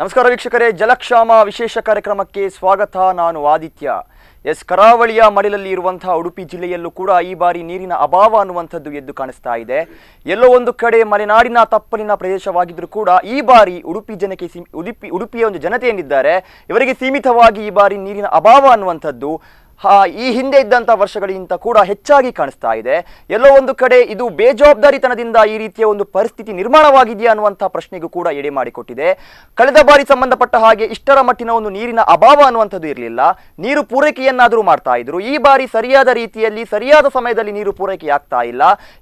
ನಮಸ್ಕಾರ ವೀಕ್ಷಕರೇ, ಜಲಕ್ಷಾಮ ವಿಶೇಷ ಕಾರ್ಯಕ್ರಮಕ್ಕೆ ಸ್ವಾಗತ. ನಾನು ಆದಿತ್ಯ. ಕರಾವಳಿಯ ಮಡಿಲಲ್ಲಿ ಇರುವಂತಹ ಉಡುಪಿ ಜಿಲ್ಲೆಯಲ್ಲೂ ಕೂಡ ಈ ಬಾರಿ ನೀರಿನ ಅಭಾವ ಅನ್ನುವಂಥದ್ದು ಎದ್ದು ಕಾಣಿಸ್ತಾ ಇದೆ. ಎಲ್ಲೋ ಒಂದು ಕಡೆ ಮಲೆನಾಡಿನ ತಪ್ಪಲಿನ ಪ್ರದೇಶವಾಗಿದ್ದರೂ ಕೂಡ ಈ ಬಾರಿ ಉಡುಪಿಯ ಒಂದು ಜನತೆ ಏನಿದ್ದಾರೆ ಇವರಿಗೆ ಸೀಮಿತವಾಗಿ ಈ ಬಾರಿ ನೀರಿನ ಅಭಾವ ಅನ್ನುವಂಥದ್ದು ಈ ಹಿಂದೆ ಇದ್ದಂಥ ವರ್ಷಗಳಿಗಿಂತ ಕೂಡ ಹೆಚ್ಚಾಗಿ ಕಾಣಿಸ್ತಾ ಇದೆ. ಎಲ್ಲೋ ಒಂದು ಕಡೆ ಇದು ಬೇಜವಾಬ್ದಾರಿತನದಿಂದ ಈ ರೀತಿಯ ಒಂದು ಪರಿಸ್ಥಿತಿ ನಿರ್ಮಾಣವಾಗಿದೆಯಾ ಅನ್ನುವಂಥ ಪ್ರಶ್ನೆಗೂ ಕೂಡ ಎಡೆ ಮಾಡಿಕೊಟ್ಟಿದೆ. ಕಳೆದ ಬಾರಿ ಸಂಬಂಧಪಟ್ಟ ಹಾಗೆ ಇಷ್ಟರ ಮಟ್ಟಿನ ಒಂದು ನೀರಿನ ಅಭಾವ ಅನ್ನುವಂಥದ್ದು ಇರಲಿಲ್ಲ. ನೀರು ಪೂರೈಕೆಯನ್ನಾದರೂ ಮಾಡ್ತಾ ಇದ್ರು. ಈ ಬಾರಿ ಸರಿಯಾದ ರೀತಿಯಲ್ಲಿ ಸರಿಯಾದ ಸಮಯದಲ್ಲಿ ನೀರು ಪೂರೈಕೆ ಆಗ್ತಾ ಇಲ್ಲ.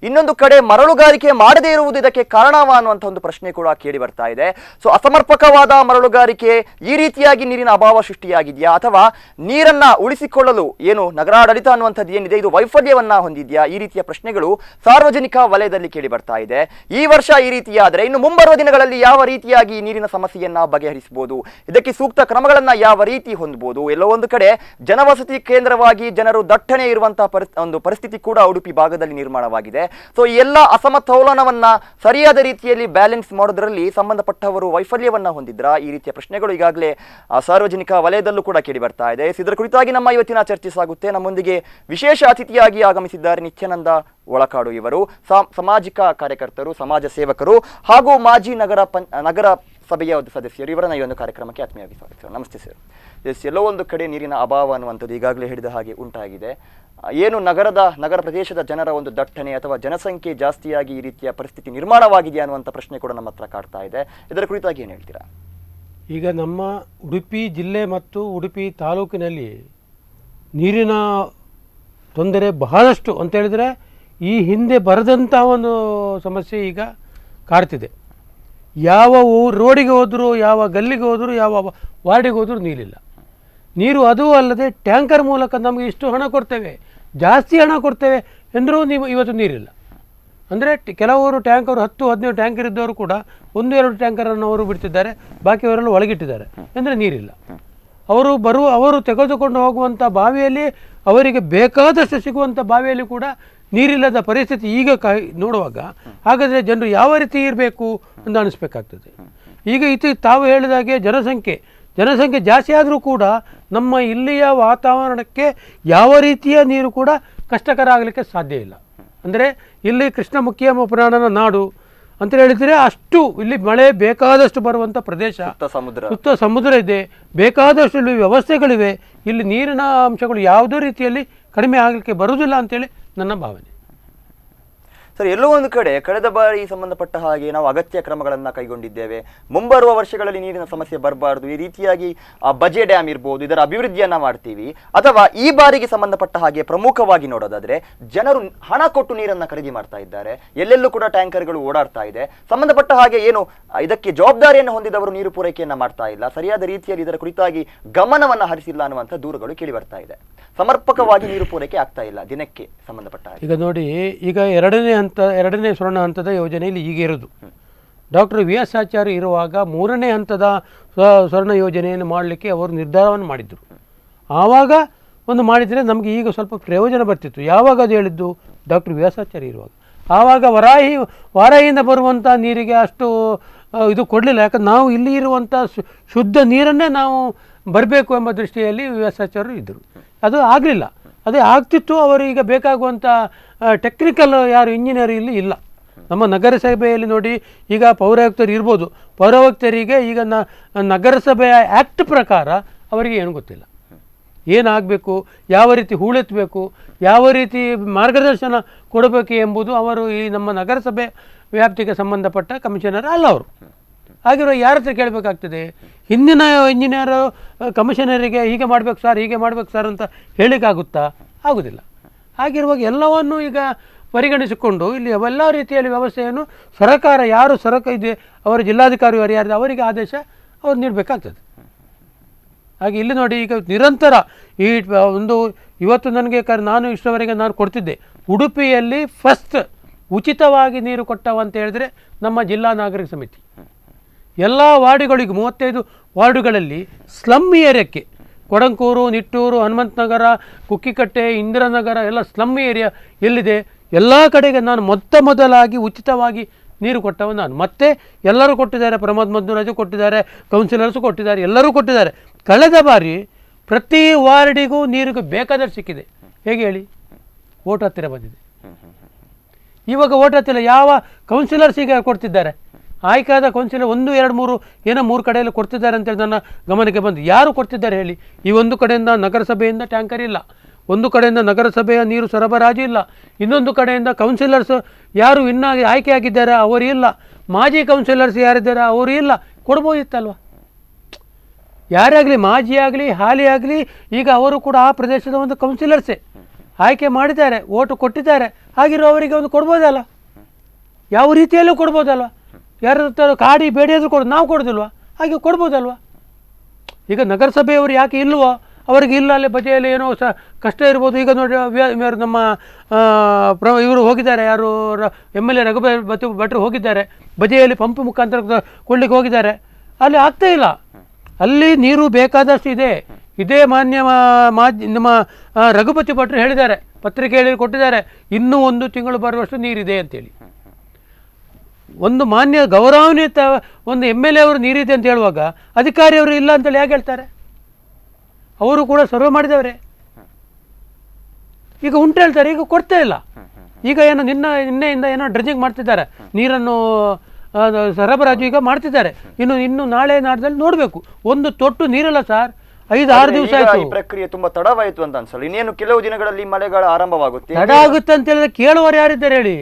ಇನ್ನೊಂದು ಕಡೆ ಮರಳುಗಾರಿಕೆ ಮಾಡದೇ ಇರುವುದು ಇದಕ್ಕೆ ಕಾರಣವಾ ಅನ್ನುವಂಥ ಒಂದು ಪ್ರಶ್ನೆ ಕೂಡ ಕೇಳಿ ಬರ್ತಾ ಇದೆ. ಸೊ ಅಸಮರ್ಪಕವಾದ ಮರಳುಗಾರಿಕೆ ಈ ರೀತಿಯಾಗಿ ನೀರಿನ ಅಭಾವ ಸೃಷ್ಟಿಯಾಗಿದೆಯಾ, ಅಥವಾ ನೀರನ್ನ ಉಳಿಸಿಕೊಳ್ಳಲು ಏನು ನಗರಾಡಳಿತ ಅನ್ನುವಂಥದ್ದು ಏನಿದೆ ಇದು ವೈಫಲ್ಯವನ್ನ ಹೊಂದಿದ್ಯಾ? ಈ ರೀತಿಯ ಪ್ರಶ್ನೆಗಳು ಸಾರ್ವಜನಿಕ ವಲಯದಲ್ಲಿ ಕೇಳಿ ಬರ್ತಾ ಇದೆ. ಈ ವರ್ಷ ಈ ರೀತಿಯಾದರೆ ಇನ್ನು ಮುಂಬರುವ ದಿನಗಳಲ್ಲಿ ಯಾವ ರೀತಿಯಾಗಿ ನೀರಿನ ಸಮಸ್ಯೆಯನ್ನ ಬಗೆಹರಿಸಬಹುದು, ಇದಕ್ಕೆ ಸೂಕ್ತ ಕ್ರಮಗಳನ್ನ ಯಾವ ರೀತಿ ಹೊಂದಬಹುದು? ಎಲ್ಲೋ ಒಂದು ಕಡೆ ಜನವಸತಿ ಕೇಂದ್ರವಾಗಿ ಜನರು ದಟ್ಟಣೆ ಇರುವಂತಹ ಒಂದು ಪರಿಸ್ಥಿತಿ ಕೂಡ ಉಡುಪಿ ಭಾಗದಲ್ಲಿ ನಿರ್ಮಾಣವಾಗಿದೆ. ಸೊ ಈ ಎಲ್ಲ ಅಸಮತೋಲನವನ್ನ ಸರಿಯಾದ ರೀತಿಯಲ್ಲಿ ಬ್ಯಾಲೆನ್ಸ್ ಮಾಡೋದ್ರಲ್ಲಿ ಸಂಬಂಧಪಟ್ಟವರು ವೈಫಲ್ಯವನ್ನ ಹೊಂದಿದ್ರ? ಈ ರೀತಿಯ ಪ್ರಶ್ನೆಗಳು ಈಗಾಗಲೇ ಸಾರ್ವಜನಿಕ ವಲಯದಲ್ಲೂ ಕೂಡ ಕೇಳಿ ಬರ್ತಾ ಇದೆ. ಇದರ ಕುರಿತಾಗಿ ನಮ್ಮ ಇವತ್ತಿನ ಚರ್ಚೆ ಸಾಗುತ್ತೆ. ನಮ್ಮೊಂದಿಗೆ ವಿಶೇಷ ಅತಿಥಿಯಾಗಿ ಆಗಮಿಸಿದ್ದಾರೆ ನಿತ್ಯಾನಂದ ಒಳಕಾಡು. ಇವರು ಸಾಮಾಜಿಕ ಕಾರ್ಯಕರ್ತರು, ಸಮಾಜ ಸೇವಕರು ಹಾಗೂ ಮಾಜಿ ನಗರ ಸಭೆಯ ಸದಸ್ಯರು. ಇವರನ್ನ ಈ ಒಂದು ಕಾರ್ಯಕ್ರಮಕ್ಕೆ ಆತ್ಮೀಯವಾಗಿ ಸ್ವಾಗತ. ನಮಸ್ತೆ ಸರ್. ಎಲ್ಲೋ ಒಂದು ಕಡೆ ನೀರಿನ ಅಭಾವ ಅನ್ನುವಂಥದ್ದು ಈಗಾಗಲೇ ಹೇಳಿದ ಹಾಗೆ ಉಂಟಾಗಿದೆ. ಏನು ನಗರ ಪ್ರದೇಶದ ಜನರ ಒಂದು ದಟ್ಟಣೆ ಅಥವಾ ಜನಸಂಖ್ಯೆ ಜಾಸ್ತಿಯಾಗಿ ಈ ರೀತಿಯ ಪರಿಸ್ಥಿತಿ ನಿರ್ಮಾಣವಾಗಿದೆಯಾ ಅನ್ನುವಂಥ ಪ್ರಶ್ನೆ ಕೂಡ ನಮ್ಮ ಹತ್ರ ಕಾಡ್ತಾ ಇದೆ. ಇದರ ಕುರಿತಾಗಿ ಏನು ಹೇಳ್ತೀರಾ? ಈಗ ನಮ್ಮ ಉಡುಪಿ ಜಿಲ್ಲೆ ಮತ್ತು ಉಡುಪಿ ತಾಲೂಕಿನಲ್ಲಿ ನೀರಿನ ತೊಂದರೆ ಬಹಳಷ್ಟು ಅಂತ ಹೇಳಿದರೆ ಈ ಹಿಂದೆ ಬರದಂಥ ಒಂದು ಸಮಸ್ಯೆ ಈಗ ಕಾಡ್ತಿದೆ. ಯಾವ ರೋಡಿಗೆ ಹೋದರೂ, ಯಾವ ಗಲ್ಲಿಗೆ ಹೋದರೂ, ಯಾವ ವಾರ್ಡಿಗೆ ಹೋದರೂ ನೀರಿಲ್ಲ. ನೀರು ಅದೂ ಅಲ್ಲದೆ ಟ್ಯಾಂಕರ್ ಮೂಲಕ ನಮಗೆ ಇಷ್ಟು ಹಣ ಕೊಡ್ತೇವೆ, ಜಾಸ್ತಿ ಹಣ ಕೊಡ್ತೇವೆ ಎಂದರೂ ನೀವು ಇವತ್ತು ನೀರಿಲ್ಲ. ಅಂದರೆ ಕೆಲವರು ಟ್ಯಾಂಕರು 10-15 ಟ್ಯಾಂಕರ್ ಇದ್ದವರು ಕೂಡ 1-2 ಟ್ಯಾಂಕರನ್ನು ಅವರು ಬಿಡ್ತಿದ್ದಾರೆ, ಬಾಕಿಯವರೆಲ್ಲ ಒಳಗಿಟ್ಟಿದ್ದಾರೆ. ಅಂದರೆ ನೀರಿಲ್ಲ. ಅವರು ತೆಗೆದುಕೊಂಡು ಹೋಗುವಂಥ ಬಾವಿಯಲ್ಲಿ ಅವರಿಗೆ ಬೇಕಾದಷ್ಟು ಸಿಗುವಂಥ ಬಾವಿಯಲ್ಲಿ ಕೂಡ ನೀರಿಲ್ಲದ ಪರಿಸ್ಥಿತಿ ಈಗ ನೋಡುವಾಗ ಹಾಗಾದರೆ ಜನರು ಯಾವ ರೀತಿ ಇರಬೇಕು ಅಂತ ಅನಿಸ್ಬೇಕಾಗ್ತದೆ. ಈಗ ತಾವು ಹೇಳಿದಾಗೆ ಜನಸಂಖ್ಯೆ ಜಾಸ್ತಿ ಆದರೂ ಕೂಡ ನಮ್ಮ ಇಲ್ಲಿಯ ವಾತಾವರಣಕ್ಕೆ ಯಾವ ರೀತಿಯ ನೀರು ಕೂಡ ಕಷ್ಟಕರ ಆಗಲಿಕ್ಕೆ ಸಾಧ್ಯ ಇಲ್ಲ. ಅಂದರೆ ಇಲ್ಲಿ ಕೃಷ್ಣಮುಖಿಯ ಪುರಾಣನ ನಾಡು ಅಂತ ಹೇಳಿದರೆ ಅಷ್ಟು ಇಲ್ಲಿ ಮಳೆ ಬೇಕಾದಷ್ಟು ಬರುವಂಥ ಪ್ರದೇಶ, ಸುತ್ತ ಸಮುದ್ರ ಇದೆ, ಬೇಕಾದಷ್ಟು ಇಲ್ಲಿ ವ್ಯವಸ್ಥೆಗಳಿವೆ. ಇಲ್ಲಿ ನೀರಿನ ಅಂಶಗಳು ಯಾವುದೇ ರೀತಿಯಲ್ಲಿ ಕಡಿಮೆ ಆಗಲಿಕ್ಕೆ ಬರುವುದಿಲ್ಲ ಅಂತೇಳಿ ನನ್ನ ಭಾವನೆ. ಸರ್, ಎಲ್ಲೋ ಒಂದು ಕಡೆ ಕಳೆದ ಬಾರಿ ಸಂಬಂಧಪಟ್ಟ ಹಾಗೆ ನಾವು ಅಗತ್ಯ ಕ್ರಮಗಳನ್ನು ಕೈಗೊಂಡಿದ್ದೇವೆ. ಮುಂಬರುವ ವರ್ಷಗಳಲ್ಲಿ ನೀರಿನ ಸಮಸ್ಯೆ ಬರಬಾರ್ದು, ಈ ರೀತಿಯಾಗಿ ಬಜೆ ಡ್ಯಾಮ್ ಇರ್ಬೋದು, ಇದರ ಅಭಿವೃದ್ಧಿಯನ್ನ ಮಾಡ್ತೀವಿ. ಅಥವಾ ಈ ಬಾರಿಗೆ ಸಂಬಂಧಪಟ್ಟ ಹಾಗೆ ಪ್ರಮುಖವಾಗಿ ನೋಡೋದಾದ್ರೆ ಜನರು ಹಣ ಕೊಟ್ಟು ನೀರನ್ನು ಖರೀದಿ ಮಾಡ್ತಾ ಇದ್ದಾರೆ. ಎಲ್ಲೆಲ್ಲೂ ಕೂಡ ಟ್ಯಾಂಕರ್ಗಳು ಓಡಾಡ್ತಾ ಇದೆ. ಸಂಬಂಧಪಟ್ಟ ಹಾಗೆ ಏನು ಇದಕ್ಕೆ ಜವಾಬ್ದಾರಿಯನ್ನು ಹೊಂದಿದವರು ನೀರು ಪೂರೈಕೆಯನ್ನ ಮಾಡ್ತಾ ಇಲ್ಲ, ಸರಿಯಾದ ರೀತಿಯಲ್ಲಿ ಇದರ ಕುರಿತಾಗಿ ಗಮನವನ್ನು ಹರಿಸಿಲ್ಲ ಅನ್ನುವಂಥ ದೂರುಗಳು ಕೇಳಿ ಬರ್ತಾ ಇದೆ. ಸಮರ್ಪಕವಾಗಿ ನೀರು ಪೂರೈಕೆ ಆಗ್ತಾ ಇಲ್ಲ ದಿನಕ್ಕೆ ಸಂಬಂಧಪಟ್ಟ ಹಾಗೆ. ಈಗ ನೋಡಿ, ಈಗ ಎರಡನೇ ಸ್ವರ್ಣ ಹಂತದ ಯೋಜನೆಯಲ್ಲಿ ಈಗ ಇರೋದು ಡಾಕ್ಟರ್ ವಿ.ಎಸ್. ಆಚಾರ್ಯ ಇರುವಾಗ 3ನೇ ಹಂತದ ಸ್ವರ್ಣ ಯೋಜನೆಯನ್ನು ಮಾಡಲಿಕ್ಕೆ ಅವರು ನಿರ್ಧಾರವನ್ನು ಮಾಡಿದರು. ಆವಾಗ ಒಂದು ಮಾಡಿದರೆ ನಮಗೆ ಈಗ ಸ್ವಲ್ಪ ಪ್ರಯೋಜನ ಬರ್ತಿತ್ತು. ಯಾವಾಗ ಅದು ಹೇಳಿದ್ದು? Doctor VS. ಆಚಾರ್ಯ ಇರುವಾಗ. ಆವಾಗ ವಾರಾಹಿಯಿಂದ ಬರುವಂಥ ನೀರಿಗೆ ಅಷ್ಟು ಇದು ಕೊಡಲಿಲ್ಲ. ಯಾಕಂದ್ರೆ ನಾವು ಇಲ್ಲಿ ಇರುವಂಥ ಶುದ್ಧ ನೀರನ್ನೇ ನಾವು ಬರಬೇಕು ಎಂಬ ದೃಷ್ಟಿಯಲ್ಲಿ ವಿ.ಎಸ್. ಆಚಾರ್ಯರು ಇದ್ದರು. ಅದು ಆಗಲಿಲ್ಲ. ಅದೇ ಆಗ್ತಿತ್ತು. ಅವರು ಈಗ ಬೇಕಾಗುವಂಥ ಟೆಕ್ನಿಕಲ್ ಯಾರು ಇಂಜಿನಿಯರ್ ಇಲ್ಲಿ ಇಲ್ಲ. ನಮ್ಮ ನಗರಸಭೆಯಲ್ಲಿ ನೋಡಿ, ಈಗ ಪೌರಾಯುಕ್ತರು ಇರ್ಬೋದು, ಪೌರಾಯುಕ್ತರಿಗೆ ಈಗ ನಗರಸಭೆಯ ಆ್ಯಕ್ಟ್ ಪ್ರಕಾರ ಅವರಿಗೆ ಏನು ಗೊತ್ತಿಲ್ಲ, ಏನಾಗಬೇಕು, ಯಾವ ರೀತಿ ಹೂಳೆತ್ತಬೇಕು, ಯಾವ ರೀತಿ ಮಾರ್ಗದರ್ಶನ ಕೊಡಬೇಕು ಎಂಬುದು ಅವರು ಈ ನಮ್ಮ ನಗರಸಭೆ ವ್ಯಾಪ್ತಿಗೆ ಸಂಬಂಧಪಟ್ಟ ಕಮಿಷನರ್ ಅಲ್ಲ. ಅವರು ಆಗಿರೋ ಯಾರ ಹತ್ರ ಕೇಳಬೇಕಾಗ್ತದೆ? ಹಿಂದಿನ ಇಂಜಿನಿಯರ್ ಕಮಿಷನರಿಗೆ ಹೀಗೆ ಮಾಡಬೇಕು ಸರ್ ಅಂತ ಹೇಳಿಕಾಗುತ್ತಾ? ಆಗೋದಿಲ್ಲ. ಹಾಗಿರುವಾಗ ಎಲ್ಲವನ್ನು ಈಗ ಪರಿಗಣಿಸಿಕೊಂಡು ಇಲ್ಲಿ ಎಲ್ಲ ರೀತಿಯಲ್ಲಿ ವ್ಯವಸ್ಥೆಯನ್ನು ಸರ್ಕಾರ ಇದೆ ಅವರ ಜಿಲ್ಲಾಧಿಕಾರಿ ಯಾರು ಅವರಿಗೆ ಆದೇಶ ಅವ್ರು ನೀಡಬೇಕಾಗ್ತದೆ. ಹಾಗೆ ಇಲ್ಲಿ ನೋಡಿ, ಈಗ ನಿರಂತರ ಇವತ್ತು ನನಗೆ ನಾನು ಇಷ್ಟವರೆಗೆ ಕೊಡ್ತಿದ್ದೆ, ಉಡುಪಿಯಲ್ಲಿ ಫಸ್ಟ್ ಉಚಿತವಾಗಿ ನೀರು ಕೊಟ್ಟವಂತ ಹೇಳಿದರೆ ನಮ್ಮ ಜಿಲ್ಲಾ ನಾಗರಿಕ ಸಮಿತಿ. ಎಲ್ಲ ವಾರ್ಡುಗಳಿಗೂ 35 ವಾರ್ಡುಗಳಲ್ಲಿ ಸ್ಲಮ್ ಏರಿಯಾಕ್ಕೆ ಕೊಡಂಕೂರು, ನಿಟ್ಟೂರು, ಹನುಮಂತನಗರ, ಕುಕ್ಕಿಕಟ್ಟೆ, ಇಂದಿರಾನಗರ ಎಲ್ಲ ಸ್ಲಮ್ ಏರಿಯಾ ಎಲ್ಲಿದೆ ಎಲ್ಲ ಕಡೆಗೆ ನಾನು ಮೊದಲಾಗಿ ಉಚಿತವಾಗಿ ನೀರು ಕೊಟ್ಟವ ನಾನು. ಮತ್ತೆ ಎಲ್ಲರೂ ಕೊಟ್ಟಿದ್ದಾರೆ, ಪ್ರಮೋದ್ ಮಧ್ವರಾಜು ಕೊಟ್ಟಿದ್ದಾರೆ, ಕೌನ್ಸಿಲರ್ಸು ಕೊಟ್ಟಿದ್ದಾರೆ, ಎಲ್ಲರೂ ಕೊಟ್ಟಿದ್ದಾರೆ. ಕಳೆದ ಬಾರಿ ಪ್ರತಿ ವಾರ್ಡಿಗೂ ನೀರಿಗೆ ಬೇಕಾದಷ್ಟು ಸಿಕ್ಕಿದೆ. ಹೇಗೆ ಹೇಳಿ? ಓಟ್ ಹತ್ತಿರ ಬಂದಿದೆ. ಇವಾಗ ಓಟ್ ಹತ್ತಿರ ಯಾವ ಕೌನ್ಸಿಲರ್ಸ್ ಈಗ ಕೊಡ್ತಿದ್ದಾರೆ? ಆಯ್ಕಾದ ಕೌನ್ಸಿಲರ್ 1, 2, 3 ಏನೋ 3 ಕಡೆಯಲ್ಲಿ ಕೊಡ್ತಿದ್ದಾರೆ ಅಂತೇಳಿ ನನ್ನ ಗಮನಕ್ಕೆ ಬಂದು. ಯಾರು ಕೊಡ್ತಿದ್ದಾರೆ ಹೇಳಿ? ಈ ಒಂದು ಕಡೆಯಿಂದ ನಗರಸಭೆಯಿಂದ ಟ್ಯಾಂಕರ್ ಇಲ್ಲ, ಒಂದು ಕಡೆಯಿಂದ ನಗರಸಭೆಯ ನೀರು ಸರಬರಾಜು ಇಲ್ಲ, ಇನ್ನೊಂದು ಕಡೆಯಿಂದ ಕೌನ್ಸಿಲರ್ಸ್ ಯಾರು ಇನ್ನಾಗಿ ಆಯ್ಕೆಯಾಗಿದ್ದಾರೆ ಅವರು ಇಲ್ಲ, ಮಾಜಿ ಕೌನ್ಸಿಲರ್ಸ್ ಯಾರಿದ್ದಾರೆ ಅವರು ಇಲ್ಲ. ಕೊಡ್ಬೋದಿತ್ತಲ್ವ? ಯಾರೇ ಆಗಲಿ, ಮಾಜಿ ಆಗಲಿ ಹಾಲಿ ಆಗಲಿ, ಈಗ ಅವರು ಕೂಡ ಆ ಪ್ರದೇಶದ ಒಂದು ಕೌನ್ಸಿಲರ್ಸೇ ಆಯ್ಕೆ ಮಾಡಿದ್ದಾರೆ, ಓಟು ಕೊಟ್ಟಿದ್ದಾರೆ. ಹಾಗಿರೋ ಅವರಿಗೆ ಒಂದು ಕೊಡ್ಬೋದಲ್ಲ? ಯಾವ ರೀತಿಯಲ್ಲೂ ಕೊಡ್ಬೋದಲ್ವ? ಯಾರ ಕಾಡಿ ಬೇಡಿಯಾದರೂ ನಾವು ಕೊಡೋದಿಲ್ವ? ಹಾಗೆ ಕೊಡ್ಬೋದಲ್ವ? ಈಗ ನಗರಸಭೆಯವರು ಯಾಕೆ ಇಲ್ವೋ? ಅವರಿಗೆ ಇಲ್ಲ, ಅಲ್ಲಿ ಬಜೆಯಲ್ಲಿ ಏನೋ ಕಷ್ಟ ಇರ್ಬೋದು. ಈಗ ನೋಡಿ ನಮ್ಮ ಇವರು ಹೋಗಿದ್ದಾರೆ, ಯಾರು MLA ರಘುಪತಿ ಭಟ್ರು ಹೋಗಿದ್ದಾರೆ, ಬಜೆಯಲ್ಲಿ ಪಂಪ್ ಮುಖಾಂತರ ಕೊಡ್ಲಿಕ್ಕೆ ಹೋಗಿದ್ದಾರೆ. ಅಲ್ಲಿ ಆಗ್ತಾ ಇಲ್ಲ. ಅಲ್ಲಿ ನೀರು ಬೇಕಾದಷ್ಟು ಇದೆ. ಇದೇ ಮಾನ್ಯ ನಮ್ಮ ರಘುಪತಿ ಭಟ್ರು ಹೇಳಿದ್ದಾರೆ, ಪತ್ರಿಕೆಯಲ್ಲಿ ಕೊಟ್ಟಿದ್ದಾರೆ, ಇನ್ನೂ 1 ತಿಂಗಳು ಬರುವಷ್ಟು ನೀರಿದೆ ಅಂತೇಳಿ. ಒಂದು ಮಾನ್ಯ ಗೌರವಾನ್ವಿತ ಒಂದು MLA ಅವರು ನೀರಿದೆ ಅಂತ ಹೇಳುವಾಗ ಅಧಿಕಾರಿಯವರು ಇಲ್ಲ ಅಂತೇಳಿ ಹೇಗೆ ಹೇಳ್ತಾರೆ? ಅವರು ಕೂಡ ಸರ್ವೆ ಮಾಡಿದವರೇ. ಈಗ ಉಂಟು ಹೇಳ್ತಾರೆ, ಈಗ ಕೊಡ್ತಾ ಇಲ್ಲ. ಈಗ ಏನೋ ನಿನ್ನೆಯಿಂದ ಏನೋ ಡ್ರೆಂಜಿಂಗ್ ಮಾಡ್ತಿದ್ದಾರೆ, ನೀರನ್ನು ಸರಬರಾಜು ಈಗ ಮಾಡ್ತಿದ್ದಾರೆ. ಇನ್ನು ನಾಳೆ ನಾಡ್ದಲ್ಲಿ ನೋಡಬೇಕು. ಒಂದು ತೊಟ್ಟು ನೀರಲ್ಲ ಸರ್, 5-6 ದಿವಸ ಆಯ್ತು. ಪ್ರಕ್ರಿಯೆ ತುಂಬಾ ತಡವಾಯಿತು ಅಂತ ಅನ್ಸಲ್ಲ. ಇನ್ನೇನು ಕೆಲವು ದಿನಗಳಲ್ಲಿ ಮಳೆಗಾಲ ಆರಂಭವಾಗುತ್ತೆ. ತಡ ಆಗುತ್ತೆ ಅಂತ ಹೇಳಿದ್ರೆ ಕೇಳುವವರು ಯಾರಿದ್ದಾರೆ ಹೇಳಿ?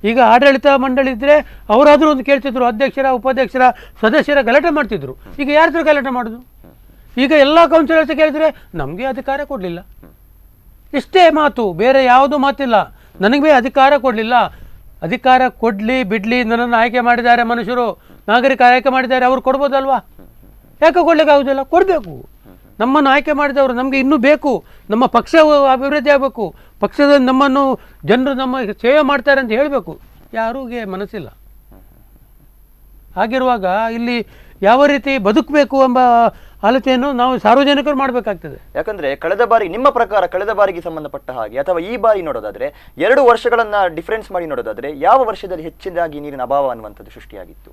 ಈಗ ಆಡಳಿತ ಮಂಡಳಿ ಇದ್ರೆ ಅವರಾದ್ರೂ ಒಂದು ಕೇಳ್ತಿದ್ರು, ಅಧ್ಯಕ್ಷರ ಉಪಾಧ್ಯಕ್ಷರ ಸದಸ್ಯರ ಗಲಾಟೆ ಮಾಡ್ತಿದ್ರು. ಈಗ ಯಾರ ಗಲಾಟೆ ಮಾಡೋದು? ಈಗ ಎಲ್ಲ ಕೌನ್ಸಿಲರ್ಸ್ ಕೇಳಿದ್ರೆ ನಮಗೆ ಅಧಿಕಾರ ಕೊಡಲಿಲ್ಲ, ಇಷ್ಟೇ ಮಾತು, ಬೇರೆ ಯಾವುದೂ ಮಾತಿಲ್ಲ. ನನಗೆ ಅಧಿಕಾರ ಕೊಡಲಿಲ್ಲ. ಅಧಿಕಾರ ಕೊಡಲಿ ಬಿಡಲಿ, ನನ್ನನ್ನು ಆಯ್ಕೆ ಮಾಡಿದ್ದಾರೆ ಮನುಷ್ಯರು, ನಾಗರಿಕರು ಆಯ್ಕೆ ಮಾಡಿದ್ದಾರೆ, ಅವ್ರು ಕೊಡ್ಬೋದಲ್ವಾ? ಯಾಕೆ ಕೊಡ್ಲಿಕ್ಕೆ ಆಗೋದಿಲ್ಲ? ಕೊಡಬೇಕು. ನಮ್ಮನ್ನು ಆಯ್ಕೆ ಮಾಡಿದವರು ನಮಗೆ ಇನ್ನೂ ಬೇಕು, ನಮ್ಮ ಪಕ್ಷ ಅಭಿವೃದ್ಧಿ ಆಗಬೇಕು, ಪಕ್ಷದ ನಮ್ಮನ್ನು ಜನರು ನಮ್ಮ ಸೇವೆ ಮಾಡ್ತಾರೆ ಅಂತ ಹೇಳಬೇಕು. ಯಾರಿಗೆ ಮನಸ್ಸಿಲ್ಲ. ಹಾಗಿರುವಾಗ ಇಲ್ಲಿ ಯಾವ ರೀತಿ ಬದುಕಬೇಕು ಎಂಬ ಆಲೋಚನೆಯನ್ನು ನಾವು ಸಾರ್ವಜನಿಕರು ಮಾಡಬೇಕಾಗ್ತದೆ. ಯಾಕಂದ್ರೆ ಕಳೆದ ಬಾರಿ, ನಿಮ್ಮ ಪ್ರಕಾರ ಕಳೆದ ಬಾರಿಗೆ ಸಂಬಂಧಪಟ್ಟ ಹಾಗೆ ಅಥವಾ ಈ ಬಾರಿ ನೋಡೋದಾದ್ರೆ 2 ವರ್ಷಗಳನ್ನ ಡಿಫರೆನ್ಸ್ ಮಾಡಿ ನೋಡೋದಾದ್ರೆ ಯಾವ ವರ್ಷದಲ್ಲಿ ಹೆಚ್ಚಿನದಾಗಿ ನೀರಿನ ಅಭಾವ ಅನ್ನುವಂಥದ್ದು ಸೃಷ್ಟಿಯಾಗಿತ್ತು?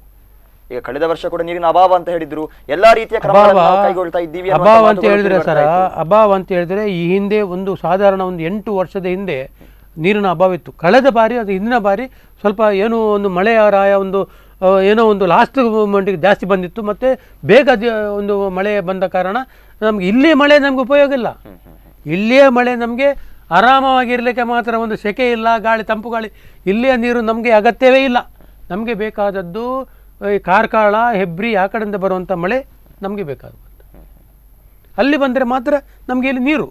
ಈಗ ಕಳೆದ ವರ್ಷ ಕೂಡ ನೀರಿನ ಅಭಾವ ಅಂತ ಹೇಳಿದ್ರು, ಎಲ್ಲಾ ರೀತಿಯ ಕ್ರಮಗಳನ್ನು ಕೈಗೊಳ್ತಾ ಇದ್ದೀವಿ. ಅಭಾವ ಅಂತ ಹೇಳಿದ್ರೆ ಸರ್, ಅಭಾವ ಅಂತ ಹೇಳಿದ್ರೆ ಈ ಹಿಂದೆ ಒಂದು ಸಾಧಾರಣ 8 ವರ್ಷದ ಹಿಂದೆ ನೀರಿನ ಅಭಾವ ಇತ್ತು. ಕಳೆದ ಬಾರಿ ಅದು ಹಿಂದಿನ ಬಾರಿ ಸ್ವಲ್ಪ ಏನೋ ಒಂದು ಮಳೆಯ ಏನೋ ಒಂದು ಲಾಸ್ಟ್ ಮೂಮೆಂಟಿಗೆ ಜಾಸ್ತಿ ಬಂದಿತ್ತು. ಮತ್ತು ಬೇಗ ಒಂದು ಮಳೆ ಬಂದ ಕಾರಣ ನಮ್ಗೆ ಇಲ್ಲಿ ಮಳೆ ನಮ್ಗೆ ಉಪಯೋಗ ಇಲ್ಲ. ಇಲ್ಲಿಯೇ ಮಳೆ ನಮಗೆ ಆರಾಮವಾಗಿರಲಿಕ್ಕೆ ಮಾತ್ರ, ಒಂದು ಸೆಕೆ ಇಲ್ಲ, ಗಾಳಿ ತಂಪು ಗಾಳಿ, ಇಲ್ಲಿಯ ನೀರು ನಮಗೆ ಅಗತ್ಯವೇ ಇಲ್ಲ. ನಮಗೆ ಬೇಕಾದದ್ದು ಈ ಕಾರ್ಕಳ ಹೆಬ್ರಿ ಆ ಕಡೆಯಿಂದ ಬರುವಂಥ ಮಳೆ ನಮಗೆ ಬೇಕಾಗುವಂಥ. ಅಲ್ಲಿ ಬಂದರೆ ಮಾತ್ರ ನಮಗೆ ಇಲ್ಲಿ ನೀರು,